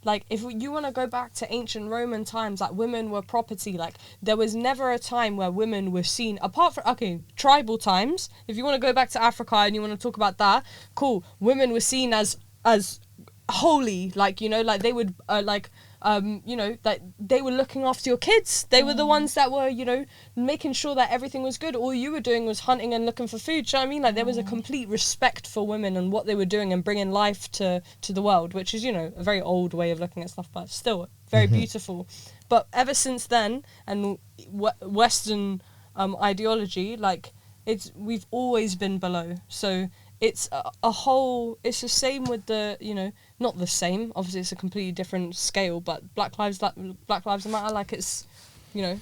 like, if you want to go back to ancient Roman times, like, women were property. Like, there was never a time where women were seen, apart from tribal times. If you want to go back to Africa and you want to talk about that, cool. Women were seen as holy, like, you know, like they would you know, that they were looking after your kids. They were the ones that were, you know, making sure that everything was good. All you were doing was hunting and looking for food. Do you know what I mean? Like, there was a complete respect for women and what they were doing and bringing life to the world, which is, you know, a very old way of looking at stuff, but still very beautiful. But ever since then, and Western ideology, like, we've always been below. So it's a whole. It's the same with the, you know, not the same. Obviously, it's a completely different scale. But Black Lives Matter. Like, it's, you know,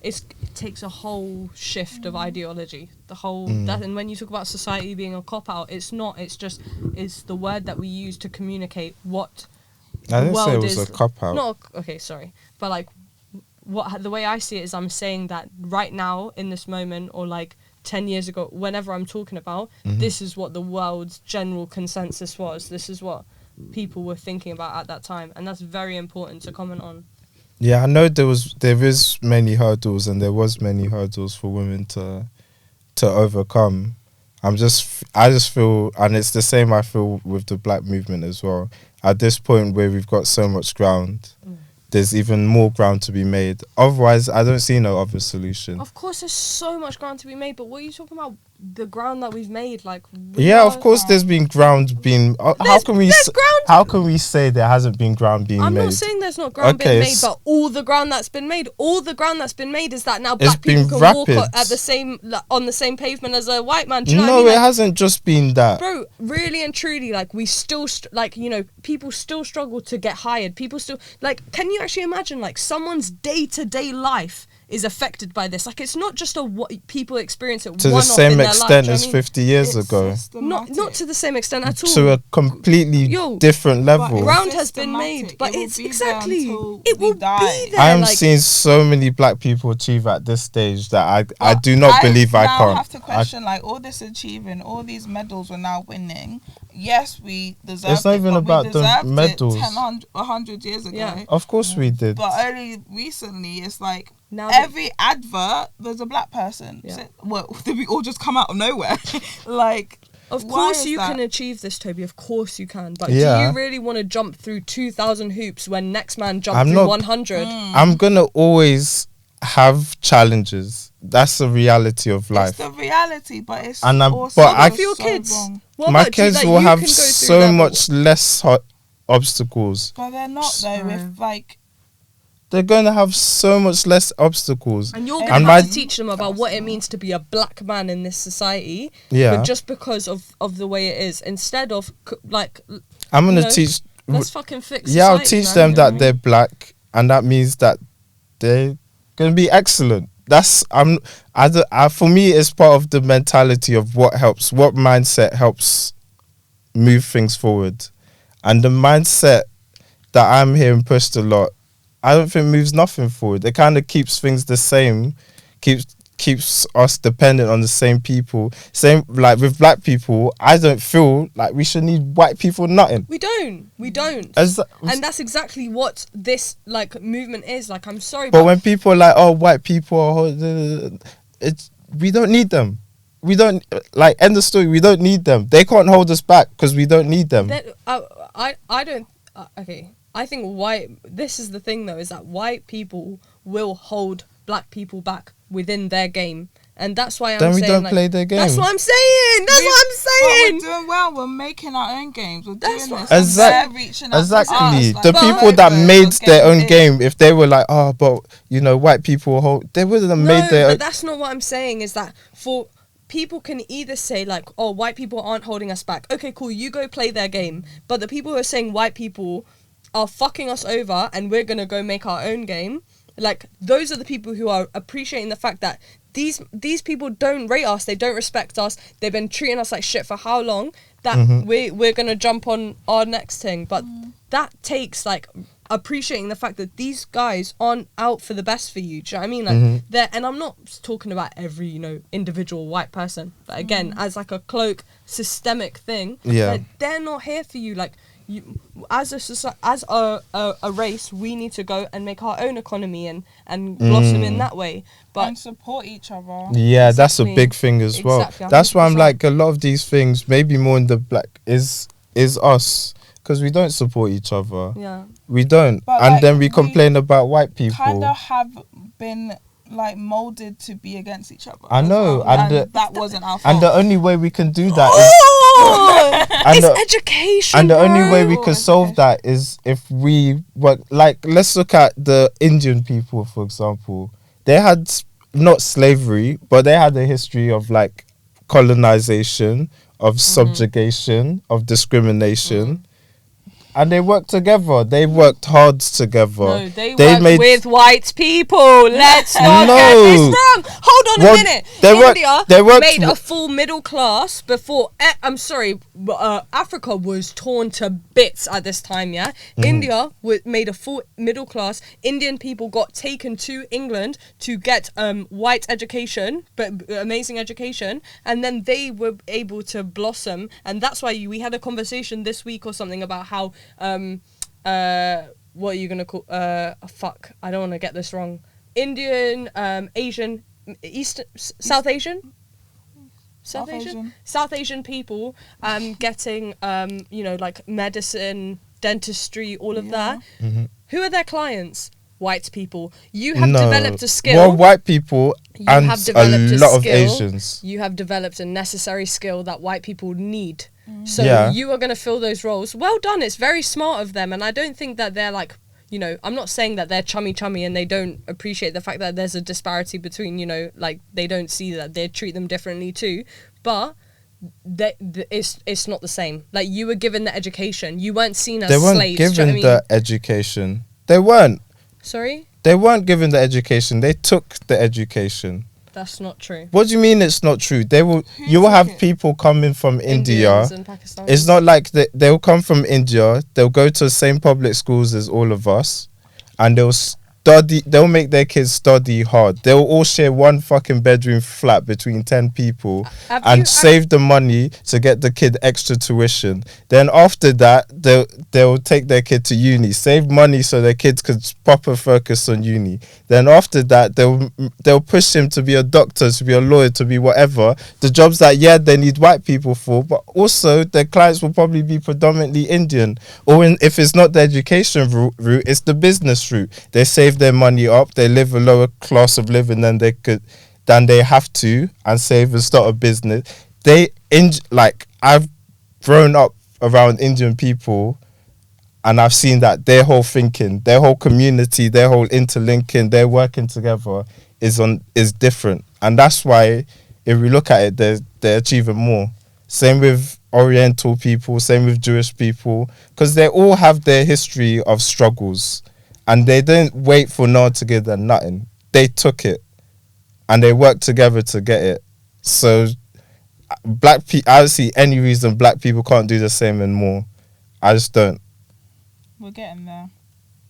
it takes a whole shift of ideology. The whole that, and when you talk about society being a cop out, it's not. It's just it's the word that we use to communicate what I the didn't say it world was is. a cop out. No, okay, sorry, but like what the way I see it is, I'm saying that right now in this moment, or like 10 years ago, whenever I'm talking about, this is what the world's general consensus was. This is what people were thinking about at that time, and that's very important to comment on. Yeah, I know there is many hurdles, and there was many hurdles for women to overcome. I just feel, and it's the same I feel with the black movement as well. At this point where we've got so much ground, there's even more ground to be made. Otherwise, I don't see no other solution. Of course, there's so much ground to be made, but what are you talking about? The ground that we've made, like Yeah, of course, there's been ground being. How can we? There's ground. How can we say there hasn't been ground being I'm made? not saying there's not ground being made, but all the ground that's been made is that now black people can walk on the same pavement as a white man. Do you know what I mean? No, it hasn't just been that, bro. Really and truly, like, we still like, you know, people still struggle to get hired. People still, like, can you actually imagine, like, someone's day-to-day life is affected by this? Like, it's not just people experience it to the same extent as 50 years ago. Not to the same extent at all. To a completely different level. Ground has been made, but it's exactly, it will be there. I am seeing so many black people achieve at this stage that I do not believe I can't. I have to question, like, all this achieving, all these medals we're now winning. Yes, we deserve it. It's not even about the medals. 100 years ago. Yeah. Of course we did. But only recently, it's like, now every advert, there's a black person. Yeah. So, well, did we all just come out of nowhere? Like, of course you can achieve this, Toby. Of course you can. But Yeah. do you really want to jump through 2,000 hoops when next man jumped through 100? I'm gonna always have challenges. That's the reality of life. It's the reality, but it's And also I for your so kids. wrong. What My about you, kids that will you have can go through so level? much less obstacles. But they're not, though. If, like, They're gonna have so much less obstacles. And you're And going to my- have to teach them about what it means to be a black man in this society. Yeah. But just because of the way it is. Instead of, like, I'm gonna you know, teach. let's fucking fix Yeah, I'll society, teach man. them that they're black, and that means that they're gonna be excellent. That's for me, it's part of the mentality of what mindset helps move things forward, and the mindset that I'm hearing pushed a lot, I don't think moves nothing forward. It kind of keeps things the same, keeps us dependent on the same people. Same, like with black people, I don't feel like we should need white people nothing. We don't. And that's exactly what this, like, movement is. Like, I'm sorry, but when people are like, oh, white people are, we don't need them. We don't, like, end the story. We don't need them. They can't hold us back because we don't need them. I don't. Okay, I think this is the thing, though, is that white people will hold black people back within their game. And that's why I'm saying, then we don't play their game. That's what I'm saying. But we're doing well. We're making our own games. We're doing this. Exactly. Reaching out Exactly. to us. Like, The people that made their own game, game, if they were like, oh, but, you know, white people hold, they wouldn't have made their No, own. but that's not what I'm saying, is that for people can either say, like, oh, white people aren't holding us back. Okay, cool, you go play their game. But the people who are saying white people are fucking us over and we're going to go make our own game, like, those are the people who are appreciating the fact that these people don't rate us, they don't respect us, they've been treating us like shit for how long, that we're going to jump on our next thing. But that takes, like, appreciating the fact that these guys aren't out for the best for you. Do you know what I mean? Like, they're, and I'm not talking about every, you know, individual white person, but again, as like a cloak systemic thing, like, they're not here for you. Like, you, as a race, we need to go and make our own economy and blossom in that way. But and support each other. Yeah, that's a big thing as well. Exactly, that's why I'm 100%. like, a lot of these things, maybe more in the black, is us. Because we don't support each other. Yeah. We don't. But, and like, then we complain about white people. Kind of have been, like, molded to be against each other. I know. Well. And that wasn't our fault. and the only way we can do that is... It's education, And the only bro. way we could solve that is if we work. Like, let's look at the Indian people, for example. They had not slavery, but they had a history of, like, colonization, of subjugation, of discrimination. And they worked together. They worked hard together. No, they worked with white people. Let's not No. get this wrong. Hold on Well, a minute. they worked made a full middle class before. I'm sorry, Africa was torn to bits at this time. Yeah, India made a full middle class. Indian people got taken to England to get white education, but amazing education, and then they were able to blossom. And that's why we had a conversation this week or something about how. What are you gonna call? Fuck! I don't want to get this wrong. Indian, Asian, South Asian. South Asian people getting like medicine, dentistry, all of that. Who are their clients? White people. You have developed a skill. Well, white people and a lot of Asians. You have developed a necessary skill that white people need. So you are going to fill those roles. Well done. It's very smart of them. And I don't think that they're like, I'm not saying that they're chummy and they don't appreciate the fact that there's a disparity between, like they don't see that they treat them differently too. But it's not the same. Like you were given the education. You weren't seen as slaves. They weren't given the education. They weren't. Sorry? They weren't given the education. They took the education. That's not true. What do you mean it's not true? You will have people coming from India. And Pakistanis. It's not like they'll come from India. They'll go to the same public schools as all of us, and they'll make their kids study hard. They'll all share one fucking bedroom flat between 10 people save the money to get the kid extra tuition. Then after that, they'll take their kid to uni, save money so their kids could proper focus on uni. Then after that, they'll push him to be a doctor, to be a lawyer, to be whatever. The jobs that, they need white people for, but also their clients will probably be predominantly Indian. Or if it's not the education route, it's the business route. They save their money up, they live a lower class of living than they have to, and save and start a business. I've grown up around Indian people, and I've seen that their whole thinking, their whole community, their whole interlinking, their working together is different. And that's why if we look at it, they're achieving more. Same with Oriental people, same with Jewish people, because they all have their history of struggles. And they didn't wait for no one to give them nothing. They took it. And they worked together to get it. So, I don't see any reason black people can't do the same and more. I just don't. We're getting there.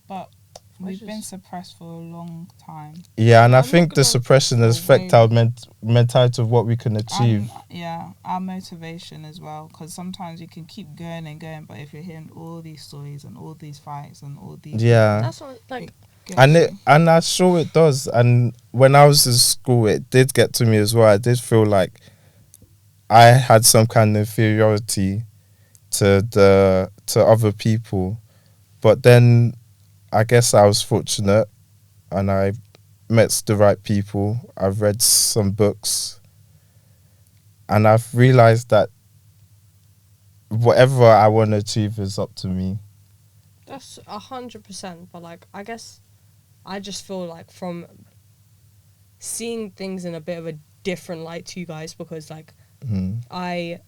But we've been suppressed for a long time. Yeah, and I think the suppression has affected our mentality of what we can achieve. Our motivation as well. Because sometimes you can keep going and going, but if you're hearing all these stories and all these fights and all these... Yeah. That's what, like... And I'm sure it does. And when I was in school, it did get to me as well. I did feel like I had some kind of inferiority to other people. But then I guess I was fortunate and I met the right people. I've read some books and I've realized that whatever I want to achieve is up to me. That's 100%. But like, I guess I just feel like from seeing things in a bit of a different light to you guys, because like I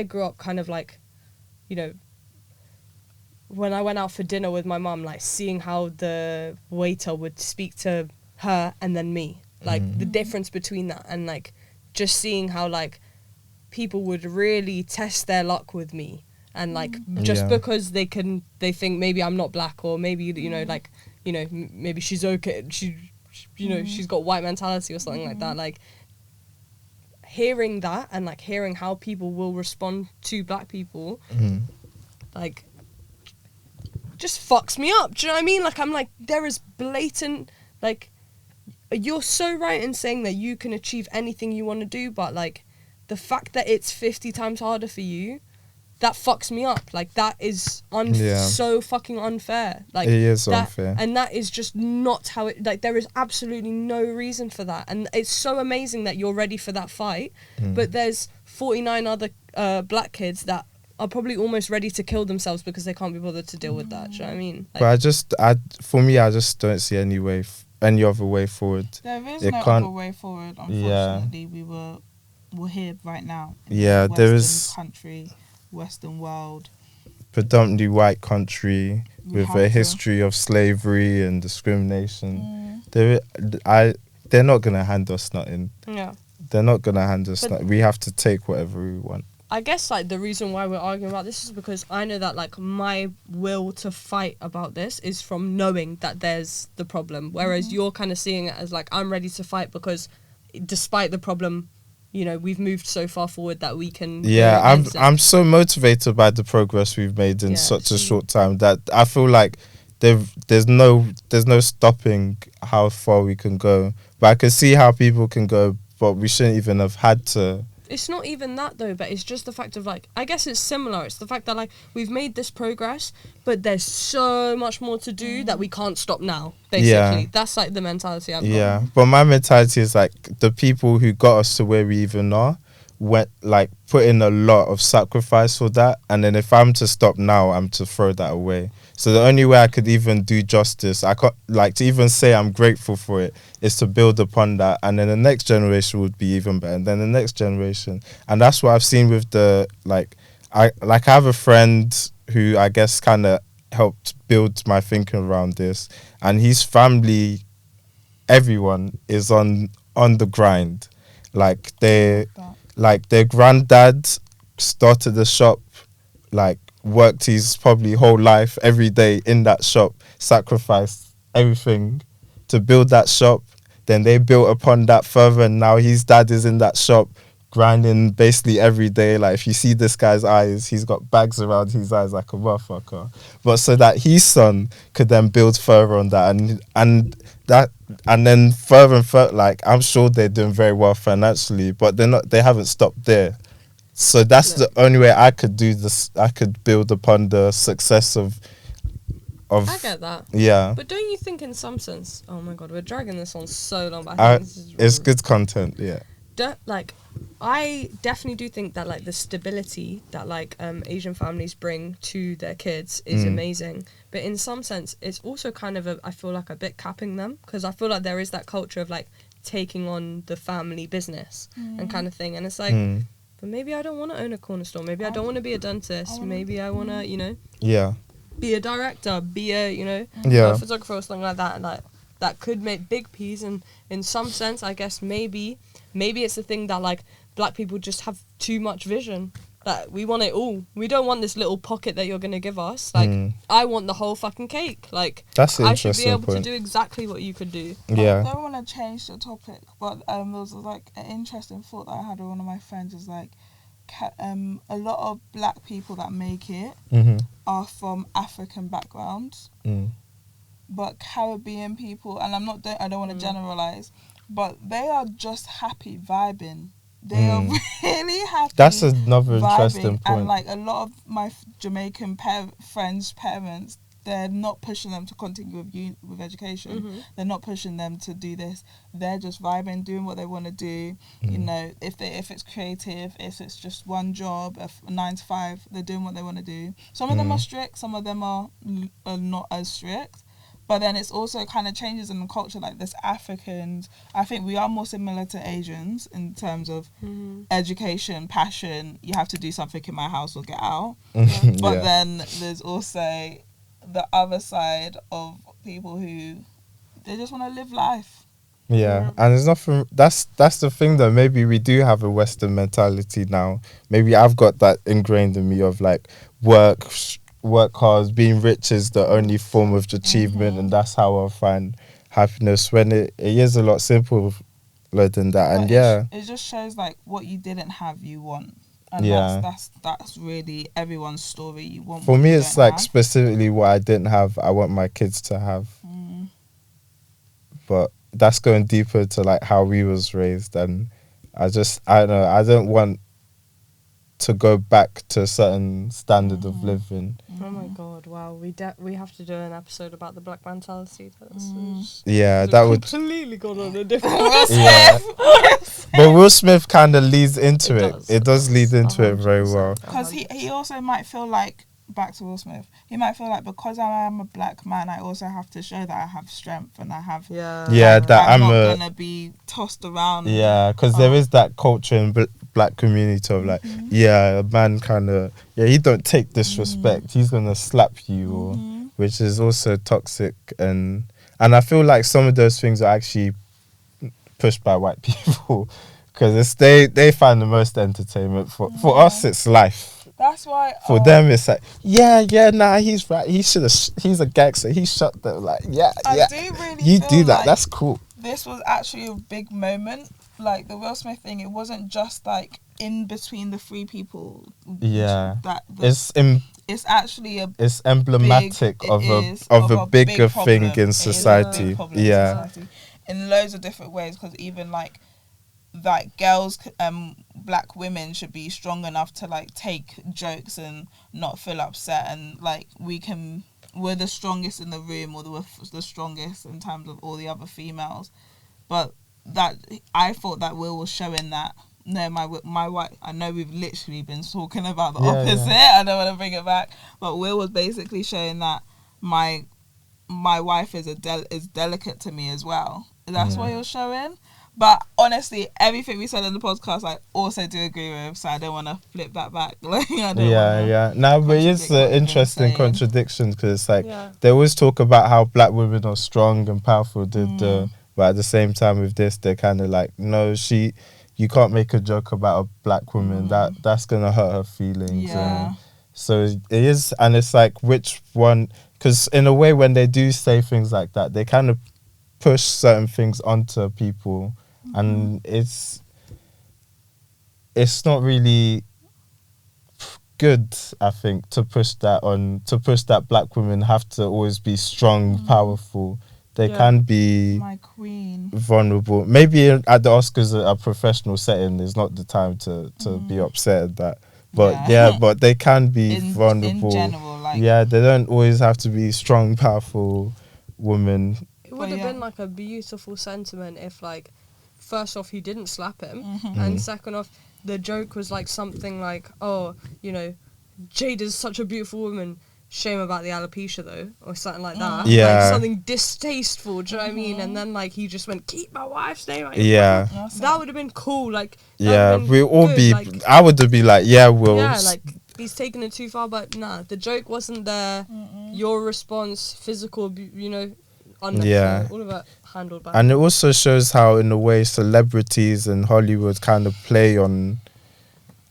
grew up kind of like, when I went out for dinner with my mum, like seeing how the waiter would speak to her and then me, like the difference between that, and like just seeing how like people would really test their luck with me, and like just because they think maybe I'm not black, or maybe maybe she's okay, she's got white mentality or something like that, like hearing that and like hearing how people will respond to black people, like just fucks me up. Do you know what I mean? Like, I'm like, there is blatant, like, you're so right in saying that you can achieve anything you want to do, but like the fact that it's 50 times harder for you, that fucks me up. Like, that is so fucking unfair. Like, it is unfair. And that is just not how it, like, there is absolutely no reason for that. And it's so amazing that you're ready for that fight, but there's 49 other black kids that are probably almost ready to kill themselves because they can't be bothered to deal with that. Do you know what I mean? Like, but for me, I just don't see any other way forward. There is no other way forward, unfortunately. we're here right now. In Yeah, the there Western is country, Western world. predominantly white country We with have a to. history of slavery and discrimination. Mm. They're not gonna hand us nothing. Yeah. They're not gonna hand us But- nothing. We have to take whatever we want. I guess like the reason why we're arguing about this is because I know that like my will to fight about this is from knowing that there's the problem, whereas you're kind of seeing it as like I'm ready to fight because despite the problem, you know, we've moved so far forward that we can go Yeah, against it. I'm so motivated by the progress we've made in Yeah, such a see. short time that I feel like there's no stopping how far we can go. But I can see how people can go, but we shouldn't even have had to. It's not even that though, but it's just the fact of like I guess it's similar. It's the fact that like we've made this progress, but there's so much more to do that we can't stop now. Basically, Yeah. that's like the mentality I've got. Yeah, but my mentality is like the people who got us to where we even are went like put in a lot of sacrifice for that, and then if I'm to stop now, I'm to throw that away. So the only way I could even do justice, I can't like to even say I'm grateful for it, is to build upon that, and then the next generation would be even better, and then the next generation, and that's what I've seen with the I have a friend who I guess kind of helped build my thinking around this, and his family, everyone is on the grind, like their granddad started the shop, like worked his probably whole life every day in that shop, sacrificed everything to build that shop. Then they built upon that further, and now his dad is in that shop grinding basically every day. Like if you see this guy's eyes, he's got bags around his eyes like a motherfucker. But so that his son could then build further on that, and then further and further, like I'm sure they're doing very well financially, but they haven't stopped there. So that's the only way I could do this. I could build upon the success of I get that. Yeah. But don't you think in some sense, oh my god, we're dragging this on so long, but I think this is It's good content, yeah. I definitely do think that like the stability that like Asian families bring to their kids is amazing, but in some sense it's also kind of I feel like a bit capping them, because I feel like there is that culture of like taking on the family business and kind of thing, and it's like but maybe I don't want to own a corner store, maybe I don't want to be a dentist, maybe I want to, you know, be a director, be a, you know, a photographer or something like that, and like that could make big P's, and in some sense I guess maybe it's the thing that like black people just have too much vision, that we want it all, we don't want this little pocket that you're going to give us, like I want the whole fucking cake, like that's an I should be interesting able point. to do exactly what you could do. Yeah. I don't want to change the topic, but there was like an interesting thought that I had with one of my friends, is like a lot of black people that make it are from African backgrounds, but Caribbean people, and I don't want to generalize, but they are just happy vibing. They are really happy. That's another vibing. interesting point. And like a lot of my Jamaican friends' parents, they're not pushing them to continue with education. They're not pushing them to do this. They're just vibing, doing what they want to do. You know, if it's creative, if it's just one job, a 9 to 5, they're doing what they want to do. Some of them are strict, some of them are not as strict. But then it's also kind of changes in the culture, like this Africans. I think we are more similar to Asians in terms of education, passion. You have to do something in my house or get out. But then there's also the other side of people who they just want to live life. Yeah, and there's nothing. That's the thing though. Maybe we do have a Western mentality now. Maybe I've got that ingrained in me of like work hard, being rich is the only form of achievement, and that's how I'll find happiness, when it is a lot simpler than that. And it just shows like what you didn't have, you want. And that's really everyone's story. You want. For me, it's like specifically what I didn't have, I want my kids to have. But that's going deeper to like how we was raised, and I don't know, I don't want to go back to a certain standard of living. Oh my god! Wow, we have to do an episode about the black mentality. That would completely gone on a different. But Will Smith kind of leads into it. Does. It does lead into it very well. Because he also might feel like back to Will Smith, he might feel like because I am a black man, I also have to show that I have strength and I have. Yeah, like, that I'm I'm not a gonna be tossed around. yeah, because there is that culture in black community of like, yeah, a man kind of he don't take disrespect. He's gonna slap you, or which is also toxic, and I feel like some of those things are actually pushed by white people because it's they find the most entertainment. For us, it's life. That's why. For them, it's like, nah, he's right. He's a gangster. He shot them. Like, I do really you feel do that. like That's cool. this was actually a big moment. Like the Will Smith thing, it wasn't just like in between the three people. Yeah, it's actually it's emblematic big, of a bigger thing in society. Yeah, in loads of different ways. Because even like girls, black women should be strong enough to like take jokes and not feel upset, and like we're the strongest in the room, or we're the strongest in terms of all the other females. But that I thought that Will was showing that. No, my wife. I know we've literally been talking about the opposite. I don't want to bring it back, but Will was basically showing that my wife is is delicate to me as well. That's what he was showing. But honestly, everything we said in the podcast, I also do agree with. So I don't want to flip that back. Like, I don't No, but it's an interesting contradiction because it's like they always talk about how black women are strong and powerful. But at the same time with this, they're kind of like, no, you can't make a joke about a black woman. That's gonna hurt her feelings. Yeah. So it is, and it's like which one? Because in a way, when they do say things like that, they kind of push certain things onto people. And it's not really good, I think, to push that black women have to always be strong, powerful. They can be my queen, vulnerable. Maybe at the Oscars, a professional setting is not the time to be upset at that. But but they can be vulnerable. In general, like, they don't always have to be strong, powerful women. It would have been like a beautiful sentiment if, like, first off, he didn't slap him, and second off, the joke was like something like, oh, you know, Jada's such a beautiful woman, shame about the alopecia though, or something like that. Yeah. Like something distasteful, do you know what I mean? And then like he just went, keep my wife's name. Like, that would have been cool. Like, we all good. be. Like, I would be like, Will. Yeah, like he's taken it too far, but nah, the joke wasn't there. Your response, physical, you know, unnecessary. All of that handled back. And it also shows how, in a way, celebrities and Hollywood kind of play on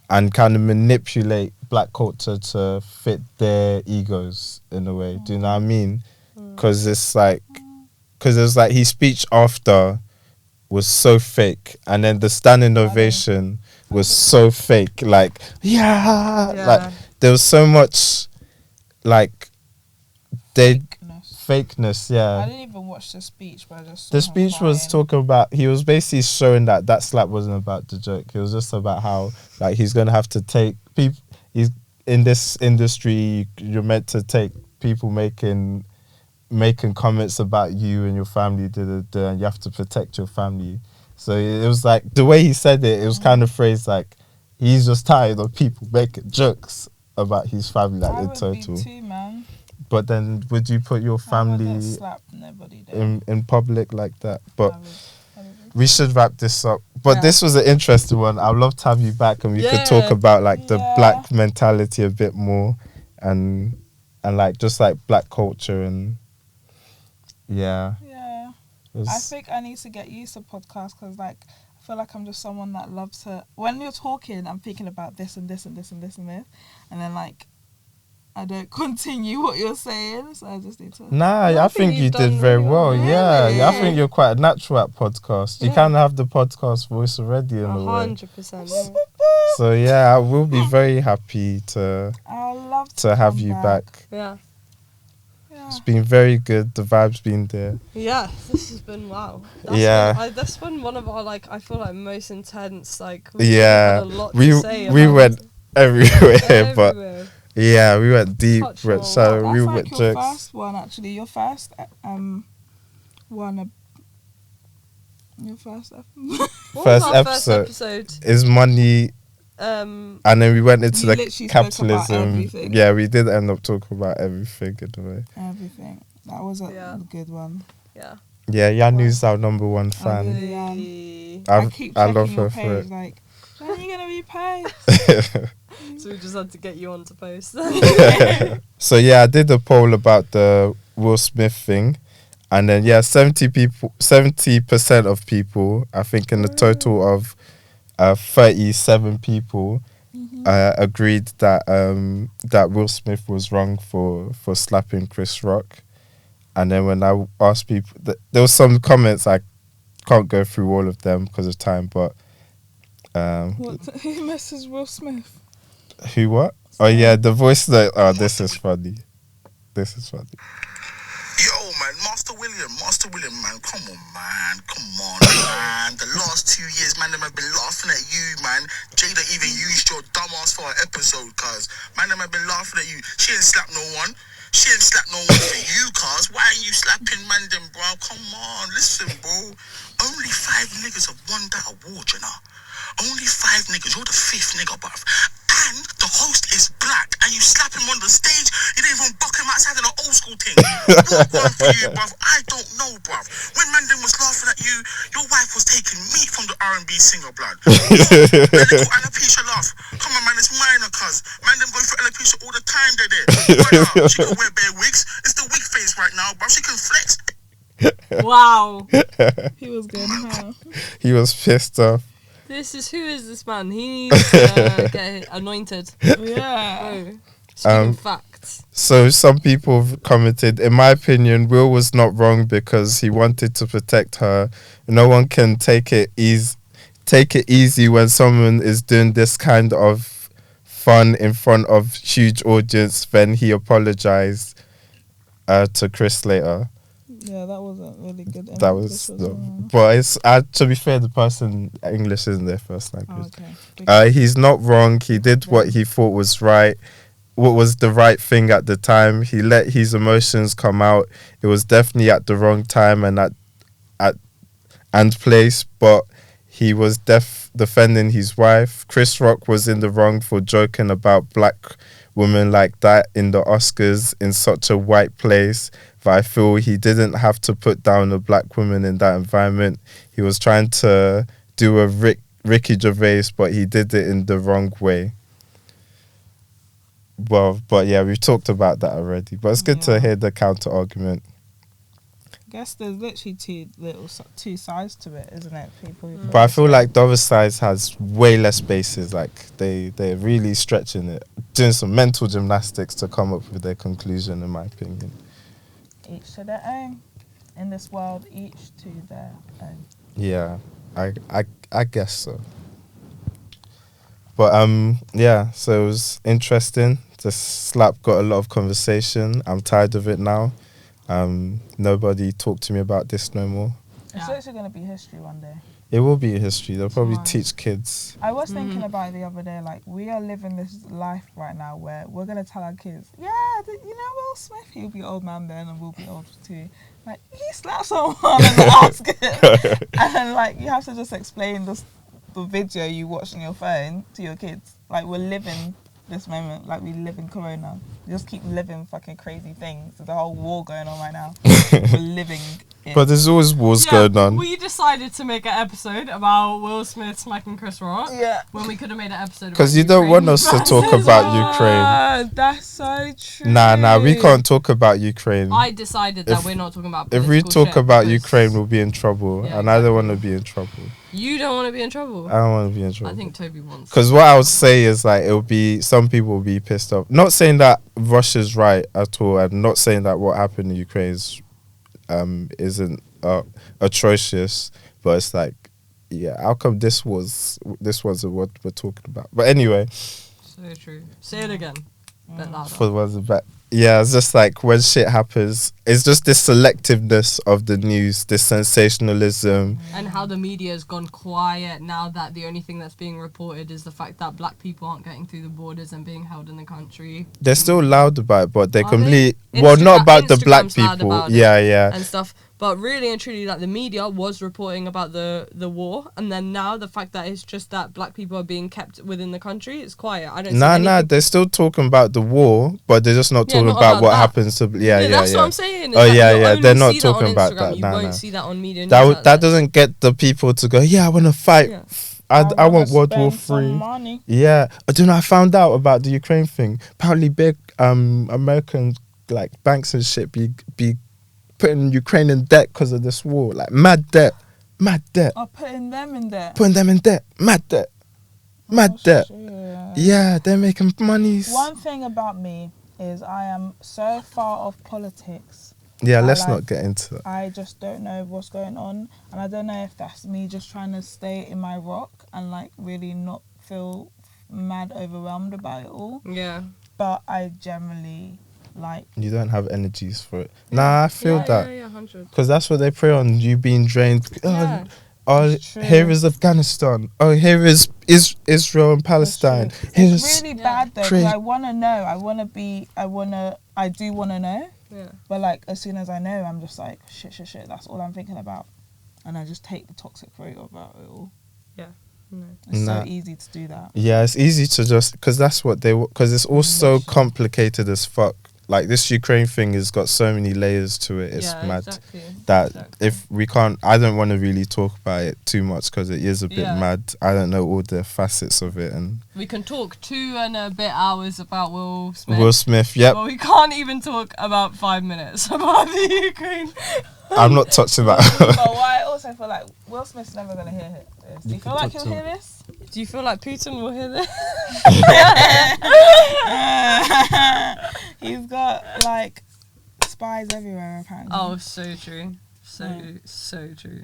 and kind of manipulate black culture to fit their egos in a way. Do you know what I mean? Because it's like his speech after was so fake, and then the standing ovation was so fake. Like, like there was so much like fakeness. I didn't even watch the speech, but I just saw the speech was talking about, he was basically showing that slap wasn't about the joke. It was just about how like he's gonna have to take people. He's in this industry. You're meant to take people making comments about you and your family, and you have to protect your family. So it was like the way he said it. It was kind of phrased like he's just tired of people making jokes about his family, like in total. Be too, man. But then, would you put your family in public like that? But we should wrap this up. But this was an interesting one. I'd love to have you back, and we could talk about like the black mentality a bit more, and like just like black culture and I think I need to get used to podcasts because like I feel like I'm just someone that loves to. When you're talking, I'm thinking about this and this and this and this and this, and then like I don't continue what you're saying, so I just need to. Nah, I think you did very well. Really? Yeah, I think you're quite a natural at podcasts. You kind of have the podcast voice already in a way. 100%. So I will be very happy to have you back. Yeah. It's been very good. The vibe's been there. Yeah, this has been wow. That's been one of our like I feel like most intense like. Had a lot to say we went everywhere, but. Yeah, we went deep. We went shallow. We went jokes. Your first one, actually. Your first one. Your first episode is money. And then we went into You the literally spoke about capitalism. everything. Yeah, we did end up talking about everything in a way. Everything. That was a good one. Yeah. Yeah, Yanu's our number one I fan. really am. I keep I checking love your her for page, it. like, when are you gonna be paid? So we just had to get you on to post. So yeah, I did a poll about the Will Smith thing, and then 70% of people, I think, in a total of 37 people, agreed that that Will Smith was wrong for slapping Chris Rock. And then when I asked people, there was some comments, I can't go through all of them because of time, but Who messes Will Smith? who what? Oh yeah, the voice note. Oh, this is funny. This is funny. Yo, man, Master William, man, come on, man. The last 2 years, man, them have been laughing at you, man. Jada even used your dumbass for an episode, cuz. Man, them have been laughing at you. She ain't slapped no one. She ain't slapped no one for you, cuz. Why are you slapping man them, bro? Come on, listen, bro. Only 5 niggas have won that award, you know. Only 5 niggas. You're the 5th nigga, bruv. And the host is black, and you slap him on the stage. You didn't even buck him outside in an old school thing. What one for you, bruv? I don't know, bruv. When Mandem was laughing at you, your wife was taking meat from the R&B singer, blood. Little alopecia laugh. Come on, man, it's minor, cuz. Mandem going for alopecia all the time, they're there. She can wear bare wigs. It's the wig face right now, bruv. She can flex. Wow. He was going home. He was pissed off. Who is this man? He needs to get anointed. Yeah. Oh. Speaking facts. So some people have commented, in my opinion, Will was not wrong because he wanted to protect her. No one can take it easy when someone is doing this kind of fun in front of huge audience. Then he apologized to Chris later. Yeah, that wasn't really good. That was, but it's to be fair, the person English isn't their first language. Okay. He's not wrong. He did what he thought was right. What was the right thing at the time. He let his emotions come out. It was definitely at the wrong time and place, but he was defending his wife. Chris Rock was in the wrong for joking about black women like that in the Oscars in such a white place. But I feel he didn't have to put down a black woman in that environment. He was trying to do a Ricky Gervais, but he did it in the wrong way. Well, but yeah, we've talked about that already. But it's good to hear the counter argument. I guess there's literally two sides to it, isn't it? People. But I feel like the other side has way less bases. Like they're really stretching it, doing some mental gymnastics to come up with their conclusion. In my opinion, Each to their own. In this world, each to their own. yeah, I guess so. But yeah, so it was interesting. The slap got a lot of conversation. I'm tired of it now. Nobody talked to me about this no more. It's actually going to be history one day. It will be history. They'll probably teach kids. I was thinking about it the other day, like, we are living this life right now where we're going to tell our kids, Will Smith, he'll be old man then and we'll be old too. Like, he slapped someone in the Oscars. And then, like, you have to just explain the video you watch on your phone to your kids. Like, we're living this moment, like we live in Corona. We just keep living fucking crazy things. There's a whole war going on right now. We're living it. But there's always wars going on. We decided to make an episode about Will Smith smacking Chris Rock. Yeah. When we could have made an episode about Because you don't want us to talk about Ukraine. That's so true. Nah, we can't talk about Ukraine. I decided that we're not talking about If we talk shit about because Ukraine, we'll be in trouble. Yeah, and I don't want to be in trouble. You don't want to be in trouble. I don't want to be in trouble. I think Toby wants. Because what I would say is, like, it'll be, some people will be pissed off. Not saying that Russia's right at all. I'm not saying that what happened in Ukraine isn't atrocious. But it's like, yeah, how come this wasn't what we're talking about? But anyway. So true. Say it again. Bit louder. For the ones back. Yeah, it's just like when shit happens, it's just this selectiveness of the news, this sensationalism. And how the media has gone quiet now that the only thing that's being reported is the fact that black people aren't getting through the borders and being held in the country. They're still loud about it, but they're Are completely... they? Well, not about the Instagram's black loud people. about Yeah. and stuff. But really and truly, like, the media was reporting about the war, and then now the fact that it's just that black people are being kept within the country, it's quiet. I don't see anything. They're still talking about the war, but they're just not talking not about about what that. happens to. That's what I'm saying. Oh, It's like, yeah, you'll yeah. only They're not see that on talking about Instagram. that. You won't see that on media. That doesn't get the people to go, yeah, I want to fight. Yeah. I want World War spend some III. money. Yeah. Do you know, I found out about the Ukraine thing. Apparently big American like banks and shit be putting Ukraine in debt because of this war. Like mad debt. Or putting them in there. Putting them in debt. Mad debt. Mad debt. Shit. Yeah, they're making monies. One thing about me is I am so far off politics. Yeah, I let's like- not get into that. I just don't know what's going on, and I don't know if that's me just trying to stay in my rock and like really not feel mad overwhelmed about it all. Yeah. But I generally like. You don't have energies for it. Nah, I feel that. Yeah, 100. Because that's what they pray on, you being drained. Yeah. Oh, It's true. here is Afghanistan. Oh, here is Israel and Palestine. It's Here's really bad though, Crazy. because I want to know. I do want to know. Yeah. But like as soon as I know, I'm just like shit. That's all I'm thinking about, and I just take the toxic photo about it all. No. It's Nah. so easy to do that. Yeah, it's easy to just because that's what they because it's all so Literally. complicated as fuck. Like this Ukraine thing has got so many layers to it. It's Yeah, mad exactly. that Exactly. if we can't, I don't want to really talk about it too much because it is a bit Yeah. mad. I don't know all the facets of it and We can talk 2 and a bit hours about Will Smith. Will Smith. Yep, But we can't even talk about 5 minutes about the Ukraine. I'm not touching that. But what I also feel like Will Smith's never gonna hear this. Do you feel like he'll hear this? Do you feel like Putin will hear this? He's got like spies everywhere apparently. Oh, so true. So true.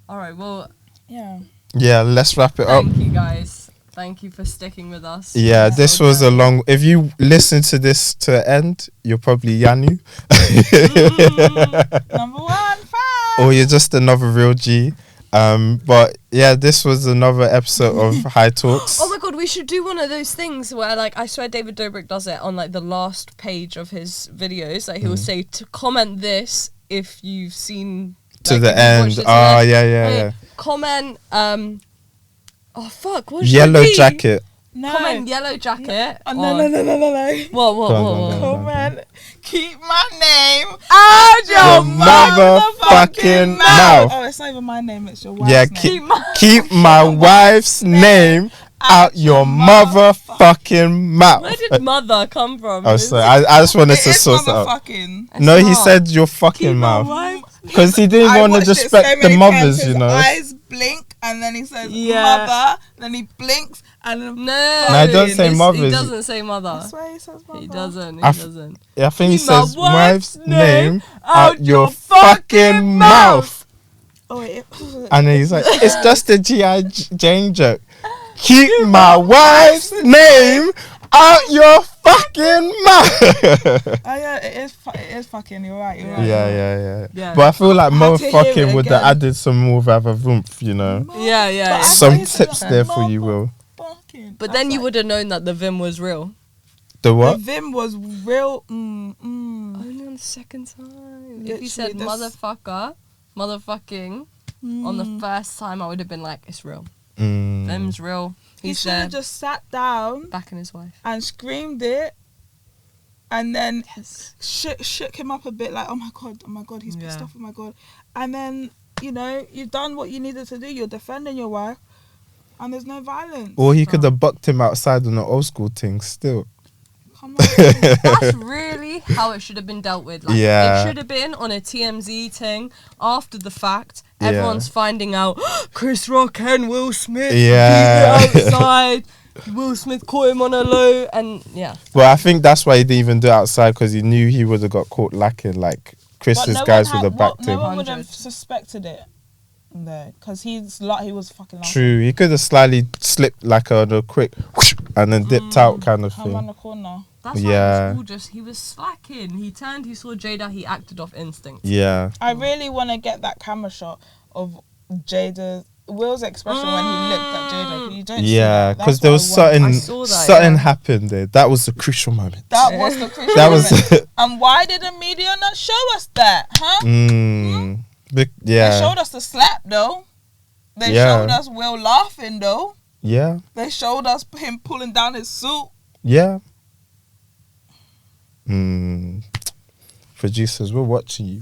Alright, well, Yeah. Yeah, let's wrap it up. thank you guys. Thank you for sticking with us. Yeah, this was a long. If you listen to this to the end, you're probably Iyanu, Number 1 fan. or you're just another real G. But yeah, this was another episode of High Talks. Oh my god, we should do one of those things where, like, I swear David Dobrik does it on, like, the last page of his videos. Like, he will say, to comment this if you've seen... To like, the if you've end. watched it to Ah, the end. yeah. Comment, oh fuck, what should Yellow it be? jacket. No. Comment Yellow Jacket. Oh, no. What? Go on. Comment. Keep my name Out Your motherfucking mouth. Oh, it's not even my name. It's your wife's Yeah, name. keep my wife's name out your motherfucking mouth. Where did mother come from? Oh, sorry. I just wanted It to is source it out. motherfucking. It's No, he not. said your fucking Keep my mouth. wife. Because he didn't I want to watched it so disrespect the many mothers, times, you his know. eyes blink and then he says Yeah. mother, then he blinks and then No, No, he doesn't say He mothers. doesn't say I mother. swear he says mother. He doesn't. He I f- doesn't. I think he Keep my says wife's name out out your your fucking mouth. Oh wait. And then he's like, it's just a G.I. Jane joke. Keep my wife's name out your fucking mouth. Oh yeah, it is fucking. You're right. You're right. Yeah. But I feel like I had to hear motherfucking it would have again. added some more of a oomph, you know. Yeah. I Some thought he said tips like, there for you, Will. motherfucking. But I then was you like, would have known that the Vim was real. The what? The Vim was real. Only on the second time. If you said Literally, that's- motherfucking on the first time, I would have been like, it's real. Mm. Vim's real. He He's should there have just sat down backing his wife. and screamed it, and then Yes. shook him up a bit, like, oh my god, he's pissed Yeah. off, oh my god. And then, you know, you've done what you needed to do. You're defending your wife, and there's no violence. Or he could have bucked him outside on the old school thing still. Come on. That's really how it should have been dealt with. Like, Yeah. It should have been on a TMZ thing after the fact. Yeah. Everyone's finding out Chris Rock and Will Smith Yeah. beat it outside. Will Smith caught him on a low, and yeah. Well, I think that's why he didn't even do it outside because he knew he would have got caught lacking. Like Chris's But guys would have backed no him. one would have 100. suspected it. No, because he was fucking laughing. True, he could have slightly slipped like a quick whoosh and then dipped out kind of I'm on thing. the corner. That's Yeah. why he was slacking. He turned, he saw Jada, he acted off instinct. Yeah, I really want to get that camera shot of Jada Will's expression when he looked at Jada. You don't Yeah, because because there was I saw that, something yeah. happened there. That was the crucial moment. That was the crucial That was moment. And why did the media not show us that, huh? They yeah, showed us the slap though. They Yeah. showed us Will laughing though. yeah, They showed us him pulling down his suit. yeah. Producers, we're watching you.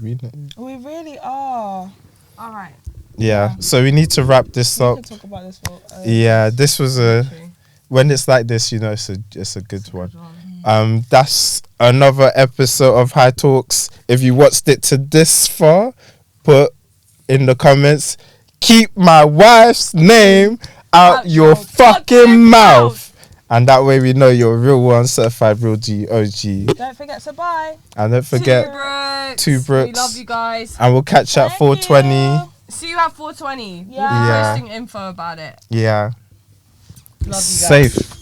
We really are. All right. Yeah, so we need to wrap this We up. can talk about this for. Yeah, this was a. True. When it's like this, you know, it's a good one. That's another episode of High Talks. If you watched it to this far, put in the comments, keep my wife's name out your fucking mouth. And that way we know you're a real one, certified real G, OG. Don't forget to buy. And don't forget, Two Brooks. Brooks. We love you guys. and we'll catch you at Thank 420. you. See you at 420. Yeah. Posting info about it. Yeah. Love you guys. Safe.